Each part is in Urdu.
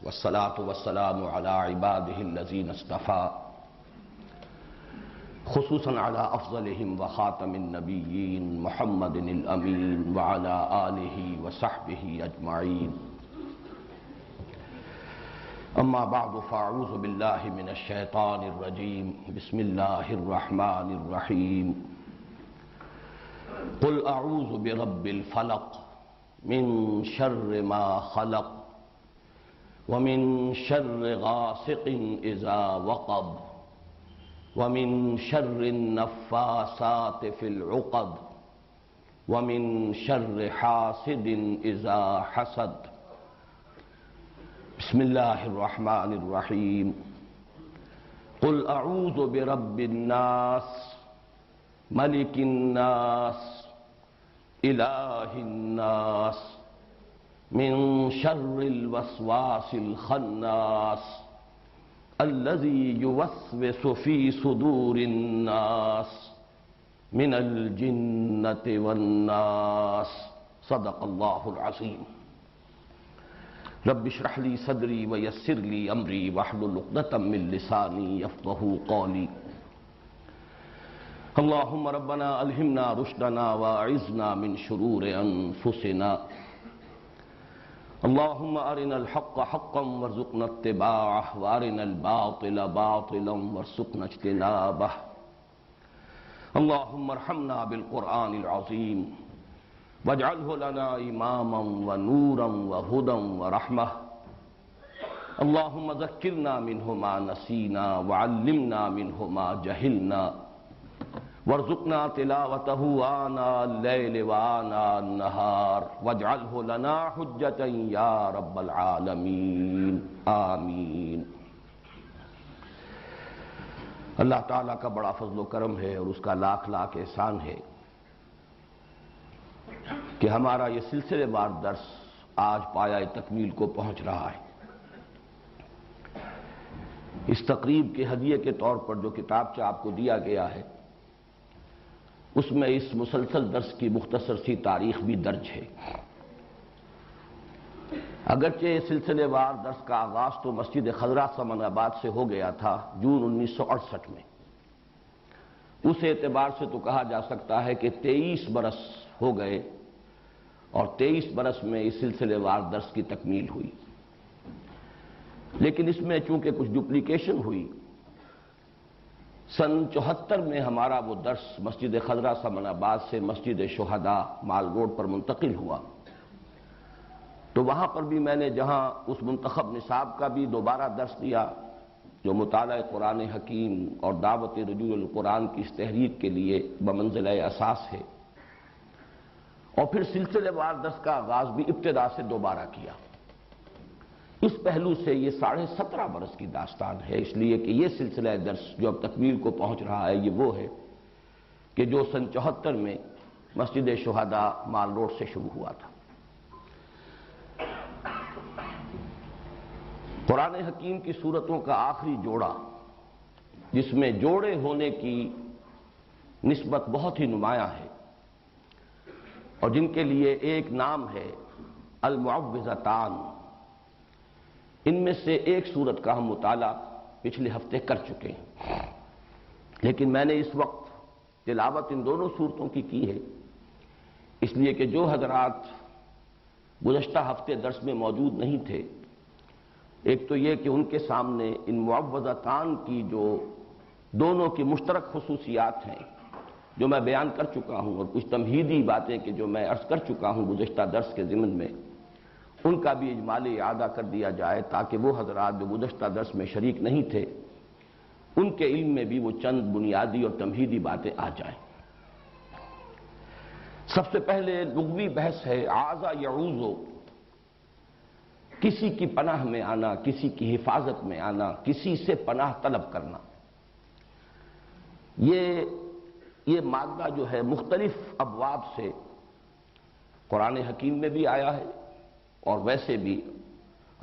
والصلاة والسلام على عباده الذين اصطفى خصوصا على أفضلهم وخاتم النبيين محمد الأمين وعلى آله وصحبه أجمعين. أما بعد فأعوذ بالله من الشيطان الرجيم. بسم الله الرحمن الرحيم. قل أعوذ برب الفلق من شر ما خلق ومن شر غاسق إذا وقب ومن شر النفاثات في العقد ومن شر حاسد إذا حسد. بسم الله الرحمن الرحيم. قل أعوذ برب الناس ملك الناس إله الناس من شر الوسواس الخناس الذي يوسوس في صدور الناس من الجنة والناس. صدق الله العظيم. رب اشرح لي صدري ويسر لي أمري واحلل عقدة من لساني يفقهوا قولي. اللهم ربنا ألهمنا رشدنا وأعذنا من شرور أنفسنا. اللهم أرنا الحق حقا وارزقنا اتباعه وأرنا الباطل باطلا وارزقنا اجتنابه. اللهم ارحمنا بالقرآن العظيم واجعله لنا إماما ونورا وهدى ورحمة. اللهم ذكرنا منه ما نسينا وعلمنا منه ما جهلنا وارزقنا تلاوته آناء الليل وآناء النهار واجعله لنا حجة يا رب العالمین آمین. اللہ تعالیٰ کا بڑا فضل و کرم ہے اور اس کا لاکھ لاکھ احسان ہے کہ ہمارا یہ سلسلے وار درس آج پایہ تکمیل کو پہنچ رہا ہے. اس تقریب کے ہدیے کے طور پر جو کتابچہ آپ کو دیا گیا ہے اس میں اس مسلسل درس کی مختصر سی تاریخ بھی درج ہے. اگرچہ سلسلے وار درس کا آغاز تو مسجد خضرا سمن آباد سے ہو گیا تھا جون 1968 میں. اس اعتبار سے تو کہا جا سکتا ہے کہ 23 برس ہو گئے اور 23 برس میں اس سلسلے وار درس کی تکمیل ہوئی. لیکن اس میں چونکہ کچھ ڈپلیکیشن ہوئی، سن 74 میں ہمارا وہ درس مسجد خضرا سمن آباد سے مسجد شہداء مال روڈ پر منتقل ہوا، تو وہاں پر بھی میں نے جہاں اس منتخب نصاب کا بھی دوبارہ درس دیا جو مطالعہ قرآن حکیم اور دعوت رجوع القرآن کی اس تحریک کے لیے بمنزلہ اساس ہے، اور پھر سلسلے وار درس کا آغاز بھی ابتدا سے دوبارہ کیا. اس پہلو سے یہ 17.5 برس کی داستان ہے، اس لیے کہ یہ سلسلہ درس جو اب تکمیل کو پہنچ رہا ہے یہ وہ ہے کہ جو سن 74 میں مسجد شہداء مال روڈ سے شروع ہوا تھا. قرآن حکیم کی صورتوں کا آخری جوڑا جس میں جوڑے ہونے کی نسبت بہت ہی نمایاں ہے اور جن کے لیے ایک نام ہے المعوذتان، ان میں سے ایک صورت کا ہم مطالعہ پچھلے ہفتے کر چکے ہیں. لیکن میں نے اس وقت تلاوت ان دونوں صورتوں کی ہے اس لیے کہ جو حضرات گزشتہ ہفتے درس میں موجود نہیں تھے، ایک تو یہ کہ ان کے سامنے ان معوذتان کی جو دونوں کی مشترک خصوصیات ہیں جو میں بیان کر چکا ہوں، اور کچھ تمہیدی باتیں کہ جو میں عرض کر چکا ہوں گزشتہ درس کے ضمن میں، ان کا بھی اجمالی اعادہ کر دیا جائے تاکہ وہ حضرات جو گزشتہ درس میں شریک نہیں تھے ان کے علم میں بھی وہ چند بنیادی اور تمہیدی باتیں آ جائیں. سب سے پہلے لغوی بحث ہے عاذ یعوذ، کسی کی پناہ میں آنا، کسی کی حفاظت میں آنا، کسی سے پناہ طلب کرنا. یہ مادہ جو ہے مختلف ابواب سے قرآن حکیم میں بھی آیا ہے اور ویسے بھی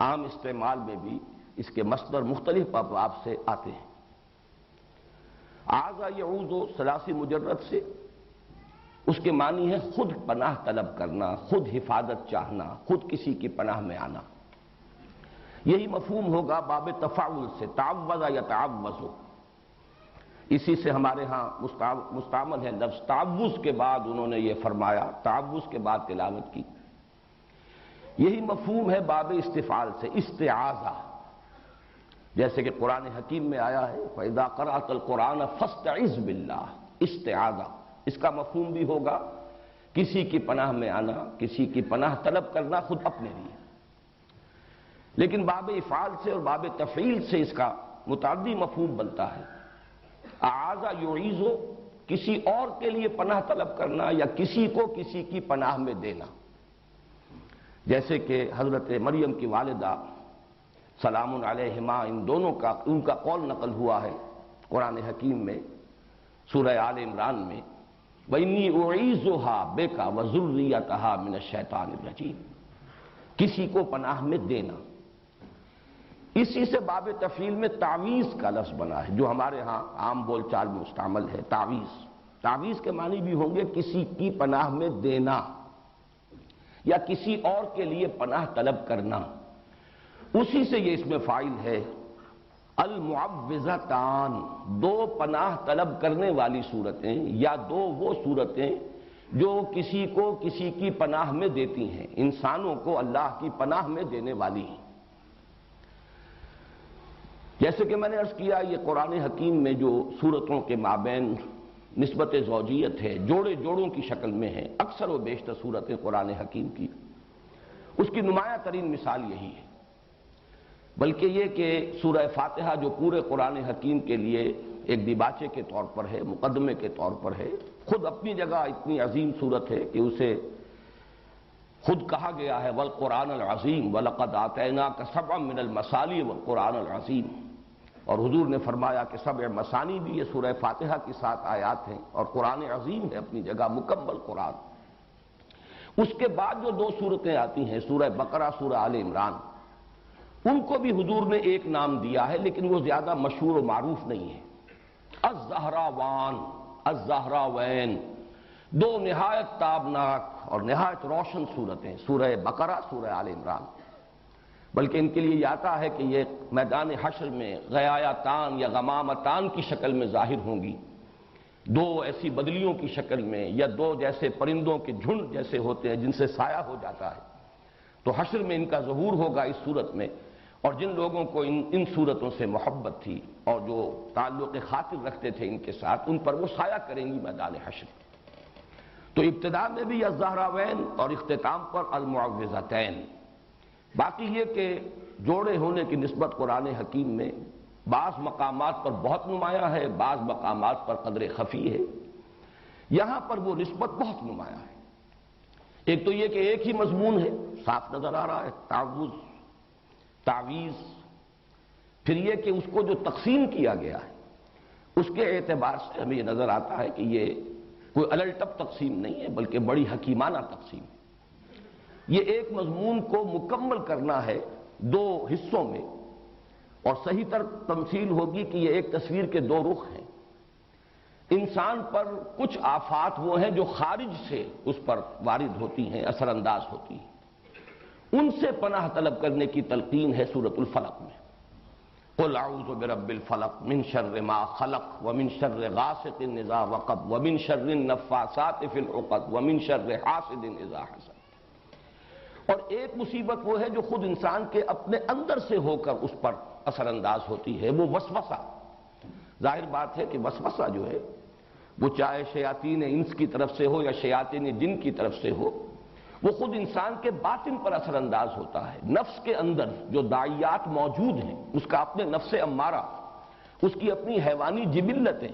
عام استعمال میں بھی اس کے مصدر مختلف ابواب سے آتے ہیں. عاذ یعوذ ثلاثی مجرد سے اس کے معنی ہے خود پناہ طلب کرنا، خود حفاظت چاہنا، خود کسی کی پناہ میں آنا. یہی مفہوم ہوگا باب تفاعل سے، تعوذ یا تعوذ، اسی سے ہمارے ہاں مستعمل ہے لفظ تعوذ کے بعد انہوں نے یہ فرمایا، تعوذ کے بعد تلاوت کی۔ یہی مفہوم ہے باب استفعال سے، استعاذہ، جیسے کہ قرآن حکیم میں آیا ہے فَإِذَا قَرَأْتَ الْقُرْآنَ فَاسْتَعِذْ بِاللَّهِ، استعاذہ، اس کا مفہوم بھی ہوگا کسی کی پناہ میں آنا، کسی کی پناہ طلب کرنا خود اپنے لیے۔ لیکن باب افعال سے اور باب تفعیل سے اس کا متعدی مفہوم بنتا ہے۔ اعاذ یعیذ، کسی اور کے لیے پناہ طلب کرنا یا کسی کو کسی کی پناہ میں دینا، جیسے کہ حضرت مریم کی والدہ سلام علیہما، ان کا قول نقل ہوا ہے قرآن حکیم میں سورہ آل عمران میں، وَإِنِّي أُعِيذُهَا بِكَ وَذُرِّيَّتَهَا مِنَ الشَّيْطَانِ الرَّجِيمِ، کسی کو پناہ میں دینا۔ اسی سے باب تفعیل میں تعویذ کا لفظ بنا ہے، جو ہمارے ہاں عام بول چال میں مستعمل ہے، تعویذ۔ تعویذ کے معنی بھی ہوں گے کسی کی پناہ میں دینا یا کسی اور کے لیے پناہ طلب کرنا۔ اسی سے یہ اس میں فاعل ہے المعوذتان، دو پناہ طلب کرنے والی صورتیں یا دو وہ صورتیں جو کسی کو کسی کی پناہ میں دیتی ہیں، انسانوں کو اللہ کی پناہ میں دینے والی ہیں۔ جیسے کہ میں نے عرض کیا، یہ قرآن حکیم میں جو صورتوں کے مابین نسبت زوجیت ہے، جوڑے جوڑوں کی شکل میں ہے، اکثر و بیشتر صورتیں قرآن حکیم کی، اس کی نمایاں ترین مثال یہی ہے۔ بلکہ یہ کہ سورہ فاتحہ جو پورے قرآن حکیم کے لیے ایک دیباچے کے طور پر ہے، مقدمے کے طور پر ہے، خود اپنی جگہ اتنی عظیم صورت ہے کہ اسے خود کہا گیا ہے والقرآن العظیم وَلَقَدْ آتَيْنَاكَ سَبْعًا مِّنَ الْمَثَانِي وَالْقُرْآنَ الْعَظِيمِ، اور حضور نے فرمایا کہ سبع مثانی بھی یہ سورہ فاتحہ کی 7 آیات ہیں، اور قرآن عظیم ہے اپنی جگہ، مکمل قرآن۔ اس کے بعد جو 2 صورتیں آتی ہیں، سورہ بقرہ، سورہ آل عمران، ان کو بھی حضور نے ایک نام دیا ہے، لیکن وہ زیادہ مشہور و معروف نہیں ہے۔ الزہراوان، الزہراوین، 2 نہایت تابناک اور نہایت روشن صورتیں، سورہ بقرہ، سورہ آل عمران۔ بلکہ ان کے لیے یہ آتا ہے کہ یہ میدان حشر میں غیایتان یا غمامتان کی شکل میں ظاہر ہوں گی، 2 ایسی بدلیوں کی شکل میں، یا 2 جیسے پرندوں کے جھنڈ جیسے ہوتے ہیں جن سے سایہ ہو جاتا ہے، تو حشر میں ان کا ظہور ہوگا اس صورت میں۔ اور جن لوگوں کو ان صورتوں سے محبت تھی اور جو تعلق خاطر رکھتے تھے ان کے ساتھ، ان پر وہ سایہ کریں گی میدان حشر۔ تو ابتدا میں بھی الزہراوین اور اختتام پر المعوذتین۔ باقی یہ کہ جوڑے ہونے کی نسبت قرآن حکیم میں بعض مقامات پر بہت نمایاں ہے، بعض مقامات پر قدر خفی ہے، یہاں پر وہ نسبت بہت نمایاں ہے۔ ایک تو یہ کہ ایک ہی مضمون ہے، صاف نظر آ رہا ہے، تعوذ، تعویذ۔ پھر یہ کہ اس کو جو تقسیم کیا گیا ہے، اس کے اعتبار سے ہمیں یہ نظر آتا ہے کہ یہ کوئی الٹپ تقسیم نہیں ہے، بلکہ بڑی حکیمانہ تقسیم ہے۔ یہ ایک مضمون کو مکمل کرنا ہے 2 حصوں میں، اور صحیح تر تمثیل ہوگی کہ یہ ایک تصویر کے 2 رخ ہیں۔ انسان پر کچھ آفات وہ ہیں جو خارج سے اس پر وارد ہوتی ہیں، اثر انداز ہوتی ہیں، ان سے پناہ طلب کرنے کی تلقین ہے سورۃ الفلق میں۔ قل اعوذ برب الفلق من شر ما خلق ومن شر غاسق اذا وقب ومن شر النفاثات فی العقد ومن شر حاسد اذا حسد۔ اور ایک مصیبت وہ ہے جو خود انسان کے اپنے اندر سے ہو کر اس پر اثر انداز ہوتی ہے، وہ وسوسہ۔ ظاہر بات ہے کہ وسوسہ جو ہے وہ چاہے شیاطین انس کی طرف سے ہو یا شیاطین جن کی طرف سے ہو، وہ خود انسان کے باطن پر اثر انداز ہوتا ہے۔ نفس کے اندر جو داعیات موجود ہیں، اس کا اپنے نفس امارہ، اس کی اپنی حیوانی جبلتیں،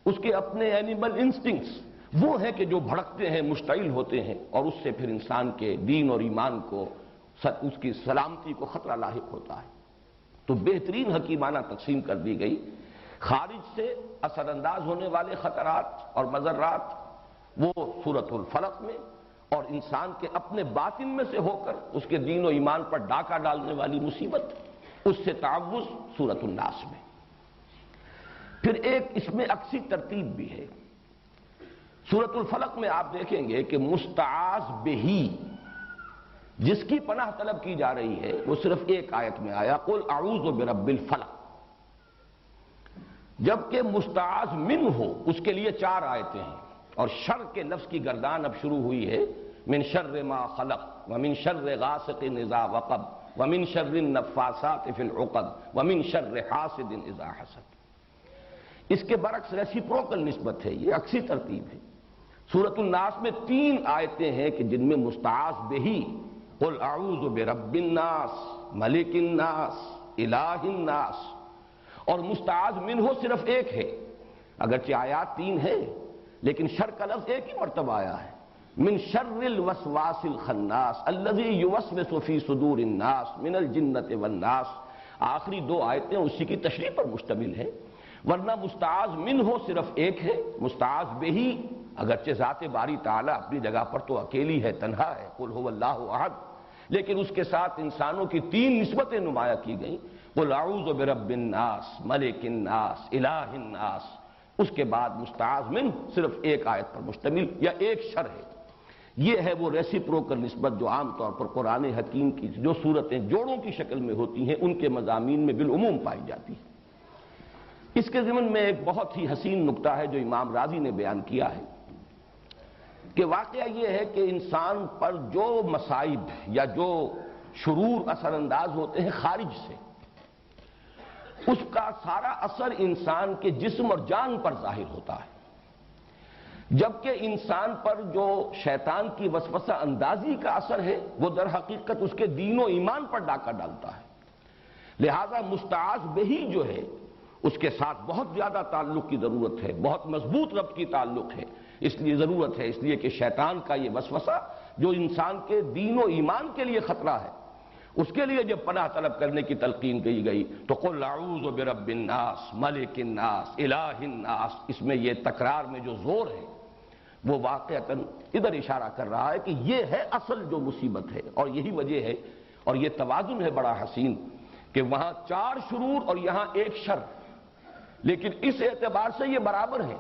اس کے اپنے اینیمل انسٹنکٹس، وہ ہیں کہ جو بھڑکتے ہیں، مشتعل ہوتے ہیں، اور اس سے پھر انسان کے دین اور ایمان کو، اس کی سلامتی کو خطرہ لاحق ہوتا ہے۔ تو بہترین حکیمانہ تقسیم کر دی گئی، خارج سے اثر انداز ہونے والے خطرات اور مضرات وہ سورۃ الفلق میں، اور انسان کے اپنے باطن میں سے ہو کر اس کے دین و ایمان پر ڈاکہ ڈالنے والی مصیبت، اس سے تعوذ سورۃ الناس میں۔ پھر ایک اس میں عکسی ترتیب بھی ہے۔ سورۃ الفلق میں آپ دیکھیں گے کہ مستعاذ بہی، جس کی پناہ طلب کی جا رہی ہے وہ صرف ایک آیت میں آیا قل اعوذ برب الفلق، جبکہ مستعاذ من ہو اس کے لیے 4 آیتیں ہیں، اور شر کے لفظ کی گردان اب شروع ہوئی ہے من شر ما خلق ومن شر غاسق اذا وقب ومن شر النفاثات فی العقد ومن شر حاسد اذا حسد۔ اس کے برعکس ریسیپروکل نسبت ہے، یہ عکسی ترتیب ہے۔ سورۃ الناس میں 3 آیتیں ہیں کہ جن میں مستعاذ بہی قل اعوذ برب الناس ملک الناس الہ الناس، اور مستعاذ منہ صرف ایک ہے، اگرچہ آیات 3 ہے لیکن شر کا لفظ ایک ہی مرتبہ آیا ہے، من شر الوسواس الخناس الذی یوسوس فی صدور الناس من الجنۃ والناس۔ آخری 2 آیتیں اسی کی تشریح پر مشتمل ہیں، ورنہ مستعاذ منہ صرف ایک ہے، مستعاذ بہی اگرچہ ذات باری تعالیٰ اپنی جگہ پر تو اکیلی ہے، تنہا ہے، قل هو اللہ احد، لیکن اس کے ساتھ انسانوں کی 3 نسبتیں نمایاں کی گئیں، قل اعوذ برب الناس ملک الناس الہ الناس، اس کے بعد مستعاذ من صرف ایک آیت پر مشتمل یا ایک شر ہے۔ یہ ہے وہ ریسیپروکل نسبت جو عام طور پر قرآن حکیم کی جو صورتیں جوڑوں کی شکل میں ہوتی ہیں ان کے مضامین میں بالعموم پائی جاتی ہے۔ اس کے ضمن میں ایک بہت ہی حسین نکتہ ہے جو امام راضی نے بیان کیا ہے کہ واقعہ یہ ہے کہ انسان پر جو مصائب یا جو شرور اثر انداز ہوتے ہیں خارج سے، اس کا سارا اثر انسان کے جسم اور جان پر ظاہر ہوتا ہے، جبکہ انسان پر جو شیطان کی وسوسہ اندازی کا اثر ہے وہ در حقیقت اس کے دین و ایمان پر ڈاکہ ڈالتا ہے۔ لہذا مستعاذ بہی جو ہے اس کے ساتھ بہت زیادہ تعلق کی ضرورت ہے، بہت مضبوط ربط کی تعلق ہے، اس لیے ضرورت ہے، اس لیے کہ شیطان کا یہ وسوسہ جو انسان کے دین و ایمان کے لیے خطرہ ہے، اس کے لیے جب پناہ طلب کرنے کی تلقین کی گئی تو قل اعوذ برب الناس ملک الناس الہ الناس، اس میں یہ تکرار میں جو زور ہے وہ واقعتاً ادھر اشارہ کر رہا ہے کہ یہ ہے اصل جو مصیبت ہے، اور یہی وجہ ہے، اور یہ توازن ہے بڑا حسین کہ وہاں 4 شرور اور یہاں ایک شر، لیکن اس اعتبار سے یہ برابر ہے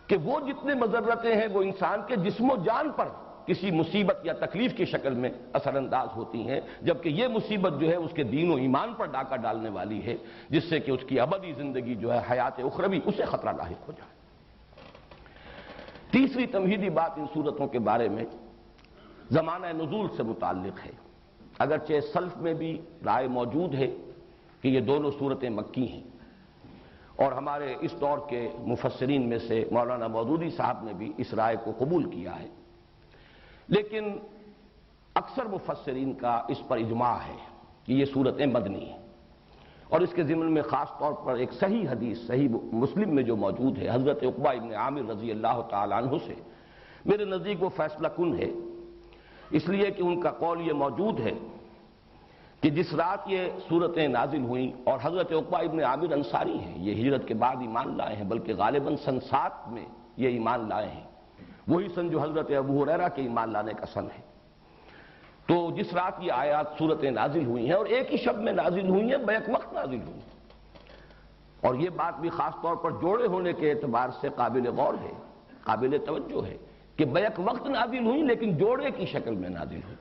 کہ وہ جتنے مضرتیں ہیں وہ انسان کے جسم و جان پر کسی مصیبت یا تکلیف کی شکل میں اثر انداز ہوتی ہیں، جبکہ یہ مصیبت جو ہے اس کے دین و ایمان پر ڈاکہ ڈالنے والی ہے، جس سے کہ اس کی ابدی زندگی جو ہے حیات اخروی اسے خطرہ لاحق ہو جائے۔ تیسری تمہیدی بات ان صورتوں کے بارے میں زمانہ نزول سے متعلق ہے، اگرچہ سلف میں بھی رائے موجود ہے کہ یہ دونوں صورتیں مکی ہیں، اور ہمارے اس دور کے مفسرین میں سے مولانا مودودی صاحب نے بھی اس رائے کو قبول کیا ہے، لیکن اکثر مفسرین کا اس پر اجماع ہے کہ یہ صورتیں مدنی ہیں، اور اس کے ضمن میں خاص طور پر ایک صحیح حدیث صحیح مسلم میں جو موجود ہے حضرت عقبہ ابن عامر رضی اللہ تعالی عنہ سے، میرے نزدیک وہ فیصلہ کن ہے، اس لیے کہ ان کا قول یہ موجود ہے کہ جس رات یہ صورتیں نازل ہوئیں، اور حضرت عقبہ ابن عامر انصاری ہیں، یہ ہجرت کے بعد ایمان لائے ہیں، بلکہ غالباً سن 7 میں یہ ایمان لائے ہیں، وہی سن جو حضرت ابو ہریرہ کے ایمان لانے کا سن ہے۔ تو جس رات یہ آیات صورتیں نازل ہوئی ہیں اور ایک ہی شب میں نازل ہوئی ہیں، بیک وقت نازل ہوئی ہیں، اور یہ بات بھی خاص طور پر جوڑے ہونے کے اعتبار سے قابل غور ہے، قابل توجہ ہے کہ بیک وقت نازل ہوئی لیکن جوڑے کی شکل میں نازل ہوئی،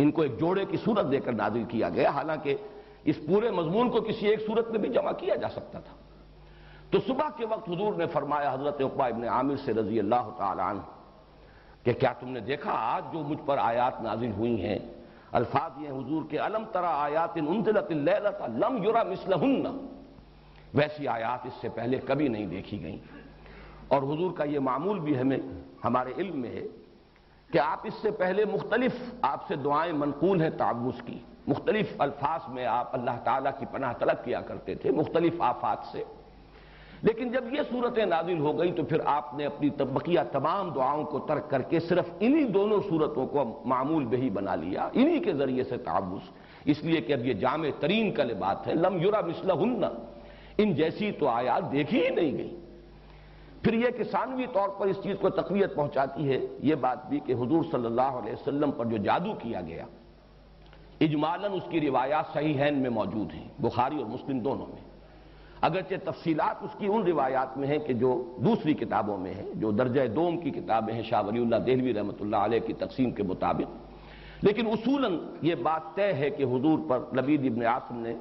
ان کو ایک جوڑے کی صورت دے کر نازل کیا گیا، حالانکہ اس پورے مضمون کو کسی ایک صورت میں بھی جمع کیا جا سکتا تھا۔ تو صبح کے وقت حضور نے فرمایا حضرت عقبہ ابن عامر سے رضی اللہ تعالی عنہ کہ کیا تم نے دیکھا آج جو مجھ پر آیات نازل ہوئی ہیں، الفاظ یہ حضور کے الم تری آیات انزلت اللیلۃ لم یری مثلہن، ویسی آیات اس سے پہلے کبھی نہیں دیکھی گئیں، اور حضور کا یہ معمول بھی ہمارے علم میں ہے کہ آپ اس سے پہلے مختلف آپ سے دعائیں منقول ہیں تعوذ کی، مختلف الفاظ میں آپ اللہ تعالیٰ کی پناہ طلب کیا کرتے تھے مختلف آفات سے، لیکن جب یہ صورتیں نازل ہو گئی تو پھر آپ نے اپنی بقیہ تمام دعاؤں کو ترک کر کے صرف انہی دونوں صورتوں کو معمول بہی بنا لیا، انہی کے ذریعے سے تعوذ، اس لیے کہ اب یہ جامع ترین کلمات ہیں، لم یری مثلہن، ان جیسی تو آیات دیکھی ہی نہیں گئی۔ پھر یہ کہ ثانوی طور پر اس چیز کو تقویت پہنچاتی ہے یہ بات بھی کہ حضور صلی اللہ علیہ وسلم پر جو جادو کیا گیا، اجمالاً اس کی روایات صحیحین میں موجود ہیں، بخاری اور مسلم دونوں میں، اگرچہ تفصیلات اس کی ان روایات میں ہیں کہ جو دوسری کتابوں میں ہیں، جو درجہ دوم کی کتابیں ہیں شاہ ولی اللہ دہلوی رحمۃ اللہ علیہ کی تقسیم کے مطابق، لیکن اصولاً یہ بات طے ہے کہ حضور پر لبید ابن عاصم نے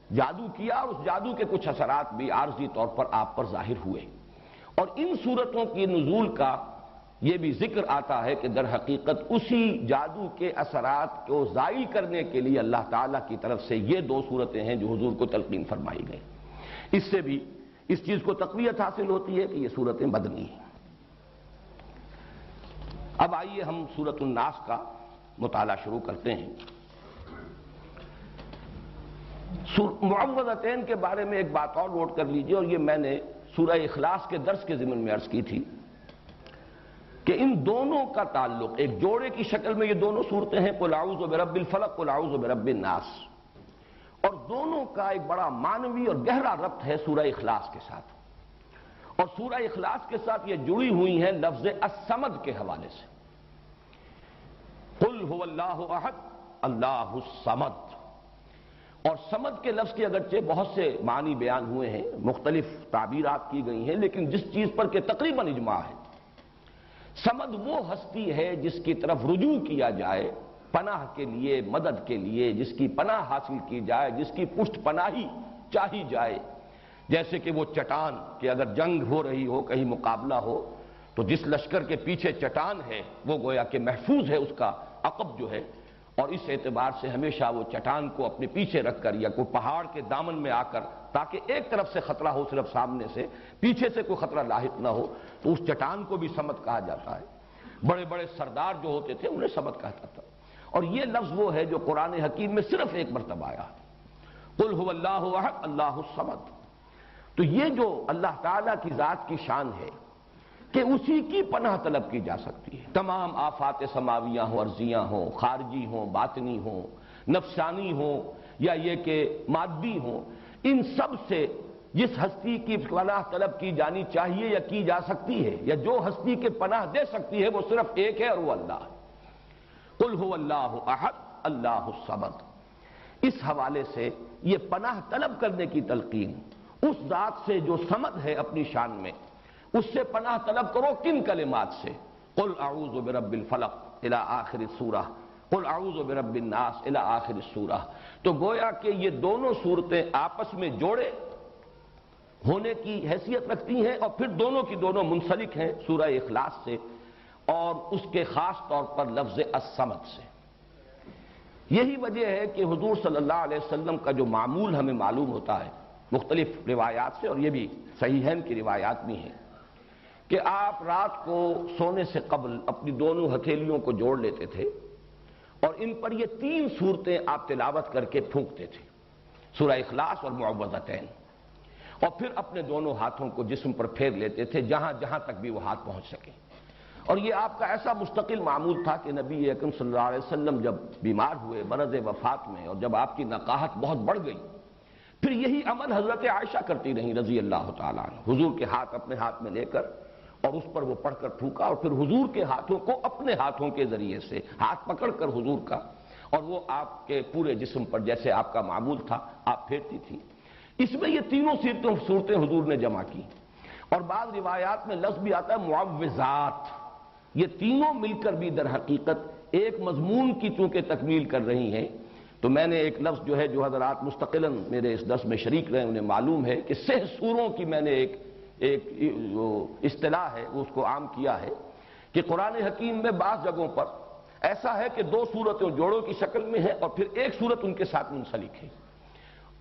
جادو کیا اور اس جادو کے کچھ اثرات بھی عارضی طور پر آپ پر ظاہر ہوئے، اور ان صورتوں کی نزول کا یہ بھی ذکر آتا ہے کہ در حقیقت اسی جادو کے اثرات کو زائل کرنے کے لیے اللہ تعالیٰ کی طرف سے یہ دو صورتیں ہیں جو حضور کو تلقین فرمائی گئی۔ اس سے بھی اس چیز کو تقویت حاصل ہوتی ہے کہ یہ صورتیں مدنی ہیں۔ اب آئیے ہم سورۃ الناس کا مطالعہ شروع کرتے ہیں۔ معوذتین کے بارے میں ایک بات اور نوٹ کر لیجئے، اور یہ میں نے سورہ اخلاص کے درس کے ضمن میں عرض کی تھی کہ ان دونوں کا تعلق ایک جوڑے کی شکل میں یہ دونوں صورتیں ہیں، قل اعوذ برب الفلق قل اعوذ برب الناس، اور دونوں کا ایک بڑا معنوی اور گہرا ربط ہے سورہ اخلاص کے ساتھ، اور سورہ اخلاص کے ساتھ یہ جڑی ہوئی ہیں لفظ الصمد کے حوالے سے۔ قل هو اللہ احد اللہ الصمد، اور صمد کے لفظ کے اگرچہ بہت سے معنی بیان ہوئے ہیں، مختلف تعبیرات کی گئی ہیں، لیکن جس چیز پر کہ تقریباً اجماع ہے، صمد وہ ہستی ہے جس کی طرف رجوع کیا جائے پناہ کے لیے، مدد کے لیے، جس کی پناہ حاصل کی جائے، جس کی پشت پناہی چاہی جائے، جیسے کہ وہ چٹان کہ اگر جنگ ہو رہی ہو، کہیں مقابلہ ہو، تو جس لشکر کے پیچھے چٹان ہے وہ گویا کہ محفوظ ہے، اس کا عقب جو ہے، اور اس اعتبار سے ہمیشہ وہ چٹان کو اپنے پیچھے رکھ کر یا کوئی پہاڑ کے دامن میں آ کر، تاکہ ایک طرف سے خطرہ ہو صرف سامنے سے، پیچھے سے کوئی خطرہ لاحق نہ ہو، تو اس چٹان کو بھی صمد کہا جاتا ہے۔ بڑے بڑے سردار جو ہوتے تھے انہیں صمد کہتا تھا، اور یہ لفظ وہ ہے جو قرآن حکیم میں صرف ایک مرتبہ آیا، قل هو اللہ احد اللہ الصمد۔ تو یہ جو اللہ تعالیٰ کی ذات کی شان ہے کہ اسی کی پناہ طلب کی جا سکتی ہے، تمام آفات سماویہ ہوں، ارضیاں ہوں، خارجی ہوں، باطنی ہوں، نفسانی ہوں، یا یہ کہ مادی ہوں، ان سب سے جس ہستی کی پناہ طلب کی جانی چاہیے یا کی جا سکتی ہے، یا جو ہستی کے پناہ دے سکتی ہے، وہ صرف ایک ہے اور وہ اللہ ہے۔ قل هو اللہ احد اللہ الصمد۔ اس حوالے سے یہ پناہ طلب کرنے کی تلقین اس ذات سے جو صمد ہے اپنی شان میں، اس سے پناہ طلب کرو کن کلمات سے؟ قل اعوذ برب الفلق الی آخر السورہ، قل اعوذ برب الناس الی آخر السورہ۔ تو گویا کہ یہ دونوں صورتیں آپس میں جوڑے ہونے کی حیثیت رکھتی ہیں، اور پھر دونوں کی دونوں منسلک ہیں سورہ اخلاص سے، اور اس کے خاص طور پر لفظ الصمد سے۔ یہی وجہ ہے کہ حضور صلی اللہ علیہ وسلم کا جو معمول ہمیں معلوم ہوتا ہے مختلف روایات سے، اور یہ بھی صحیحین کی روایات بھی ہیں، کہ آپ رات کو سونے سے قبل اپنی دونوں ہتھیلیوں کو جوڑ لیتے تھے، اور ان پر یہ تین صورتیں آپ تلاوت کر کے پھونکتے تھے، سورہ اخلاص اور معوذتین، اور پھر اپنے دونوں ہاتھوں کو جسم پر پھیر لیتے تھے جہاں جہاں تک بھی وہ ہاتھ پہنچ سکے۔ اور یہ آپ کا ایسا مستقل معمول تھا کہ نبی اکرم صلی اللہ علیہ وسلم جب بیمار ہوئے مرض وفات میں، اور جب آپ کی نقاہت بہت بڑھ گئی، پھر یہی عمل حضرت عائشہ کرتی رہیں رضی اللہ تعالیٰ عنہ، حضور کے ہاتھ اپنے ہاتھ میں لے کر اور اس پر وہ پڑھ کر پھونکا، اور پھر حضور کے ہاتھوں کو اپنے ہاتھوں کے ذریعے سے ہاتھ پکڑ کر حضور کا، اور وہ آپ کے پورے جسم پر جیسے آپ کا معمول تھا آپ پھیرتی تھی۔ اس میں یہ تینوں صورتیں حضور نے جمع کی، اور بعض روایات میں لفظ بھی آتا ہے معوذات۔ یہ تینوں مل کر بھی در حقیقت ایک مضمون کی چونکہ تکمیل کر رہی ہیں، تو میں نے ایک لفظ جو ہے جو حضرات مستقلاً میرے اس درس میں شریک رہے انہیں معلوم ہے کہ 6 سوروں کی میں نے ایک اصطلاح ہے اس کو عام کیا ہے، کہ قرآن حکیم میں بعض جگہوں پر ایسا ہے کہ 2 صورتیں جوڑوں کی شکل میں ہیں اور پھر ایک صورت ان کے ساتھ منسلک ہے،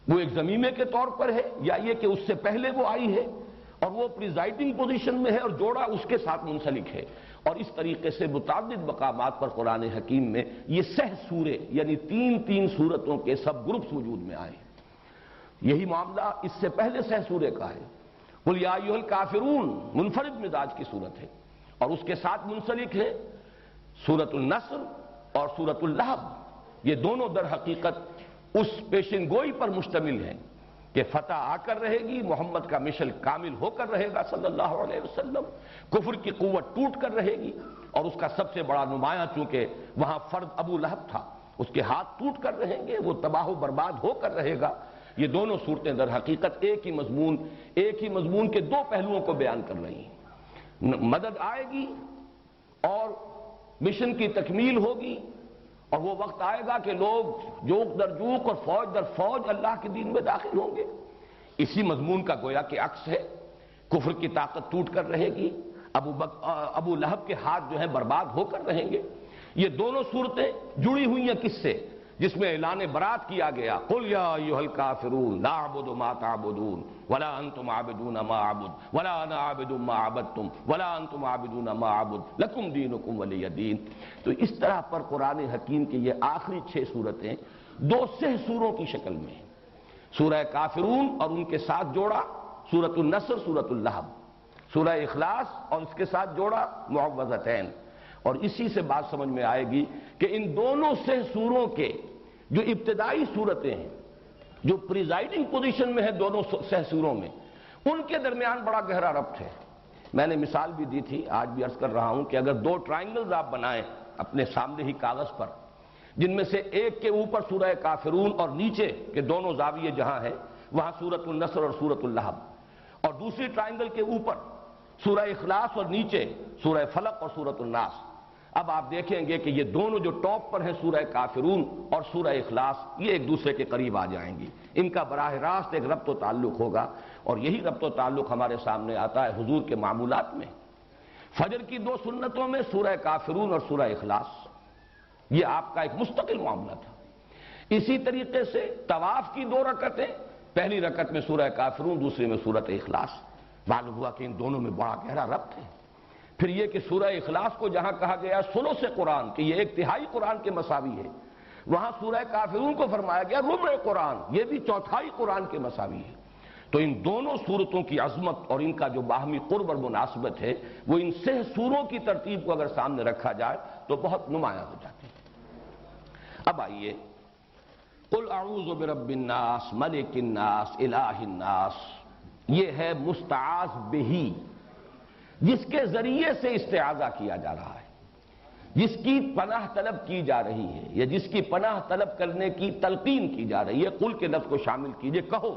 وہ ایک ضمیمے کے طور پر ہے، یا یہ کہ اس سے پہلے وہ آئی ہے اور وہ پریزائڈنگ پوزیشن میں ہے اور جوڑا اس کے ساتھ منسلک ہے، اور اس طریقے سے متعدد مقامات پر قرآن حکیم میں یہ 6 سورے یعنی 3 صورتوں کے سب گروپس وجود میں آئے۔ یہی معاملہ اس سے پہلے 6 سورے کا ہے، قل یا ایھا الکافرون منفرد مزاج کی صورت ہے، اور اس کے ساتھ منسلک ہے سورۃ النصر اور سورۃ اللہب۔ یہ دونوں در حقیقت اس پیشن گوئی پر مشتمل ہیں کہ فتح آ کر رہے گی، محمد کا مشن کامل ہو کر رہے گا صلی اللہ علیہ وسلم، کفر کی قوت ٹوٹ کر رہے گی، اور اس کا سب سے بڑا نمایاں چونکہ وہاں فرد ابو لہب تھا، اس کے ہاتھ ٹوٹ کر رہیں گے، وہ تباہ و برباد ہو کر رہے گا۔ یہ دونوں صورتیں در حقیقت ایک ہی مضمون کے 2 پہلوؤں کو بیان کر رہی ہیں۔ مدد آئے گی اور مشن کی تکمیل ہوگی، اور وہ وقت آئے گا کہ لوگ جوک در جوک اور فوج در فوج اللہ کے دین میں داخل ہوں گے۔ اسی مضمون کا گویا کہ عکس ہے، کفر کی طاقت ٹوٹ کر رہے گی، ابو لہب کے ہاتھ جو ہیں برباد ہو کر رہیں گے۔ یہ دونوں صورتیں جڑی ہوئی ہیں کس سے؟ جس میں اعلان برات کیا گیا، قل یا ایھا الکافرون لا اعبد ما تعبدون ولا انتم عابدون ما اعبد ولا انا عابد ما عبدتم ولا انتم عابدون ما اعبد لکم دینکم ولی دین۔ تو اس طرح پر قرآن حکیم کی یہ آخری 6 صورتیں 2 سہ سوروں کی شکل میں ہیں، سورہ کافرون اور ان کے ساتھ جوڑا سورۃ النصر، سورۃ اللہب، سورہ اخلاص اور اس کے ساتھ جوڑا معوذتین۔ اور اسی سے بات سمجھ میں آئے گی کہ ان دونوں سے سوروں کے جو ابتدائی صورتیں ہیں، جو پریزائڈنگ پوزیشن میں ہیں دونوں سہ سوروں میں، ان کے درمیان بڑا گہرا ربط ہے۔ میں نے مثال بھی دی تھی، آج بھی عرض کر رہا ہوں کہ اگر 2 ٹرائنگلز آپ بنائیں اپنے سامنے ہی کاغذ پر، جن میں سے ایک کے اوپر سورہ کافرون اور نیچے کے دونوں زاویے جہاں ہیں وہاں سورۃ النصر اور سورۃ اللہب، اور دوسری ٹرائنگل کے اوپر سورہ اخلاص اور نیچے سورہ فلق اور سورۃ الناس، اب آپ دیکھیں گے کہ یہ دونوں جو ٹاپ پر ہیں سورہ کافرون اور سورہ اخلاص، یہ ایک دوسرے کے قریب آ جائیں گی، ان کا براہ راست ایک ربط و تعلق ہوگا۔ اور یہی ربط و تعلق ہمارے سامنے آتا ہے حضور کے معمولات میں۔ فجر کی 2 سنتوں میں سورہ کافرون اور سورہ اخلاص، یہ آپ کا ایک مستقل معاملہ تھا۔ اسی طریقے سے طواف کی 2 رکعتیں، پہلی رکعت میں سورہ کافرون، دوسری میں سورۃ اخلاص، معلوم ہوا کہ ان دونوں میں بڑا گہرا ربط ہے۔ پھر یہ کہ سورہ اخلاص کو جہاں کہا گیا ثلث قرآن کہ یہ 1/3 قرآن کے مساوی ہے، وہاں سورہ کافرون کو فرمایا گیا ربع قرآن، یہ بھی 1/4 قرآن کے مساوی ہے۔ تو ان دونوں صورتوں کی عظمت اور ان کا جو باہمی قرب اور مناسبت ہے وہ ان 6 سوروں کی ترتیب کو اگر سامنے رکھا جائے تو بہت نمایاں ہو جاتی ہے۔ اب آئیے، قل اعوذ برب الناس ملک الناس الہ الناس، یہ ہے مستعاذ بہ، جس کے ذریعے سے استعاذہ کیا جا رہا ہے، جس کی پناہ طلب کی جا رہی ہے، یا جس کی پناہ طلب کرنے کی تلقین کی جا رہی ہے۔ قل کے لفظ کو شامل کیجئے، کہو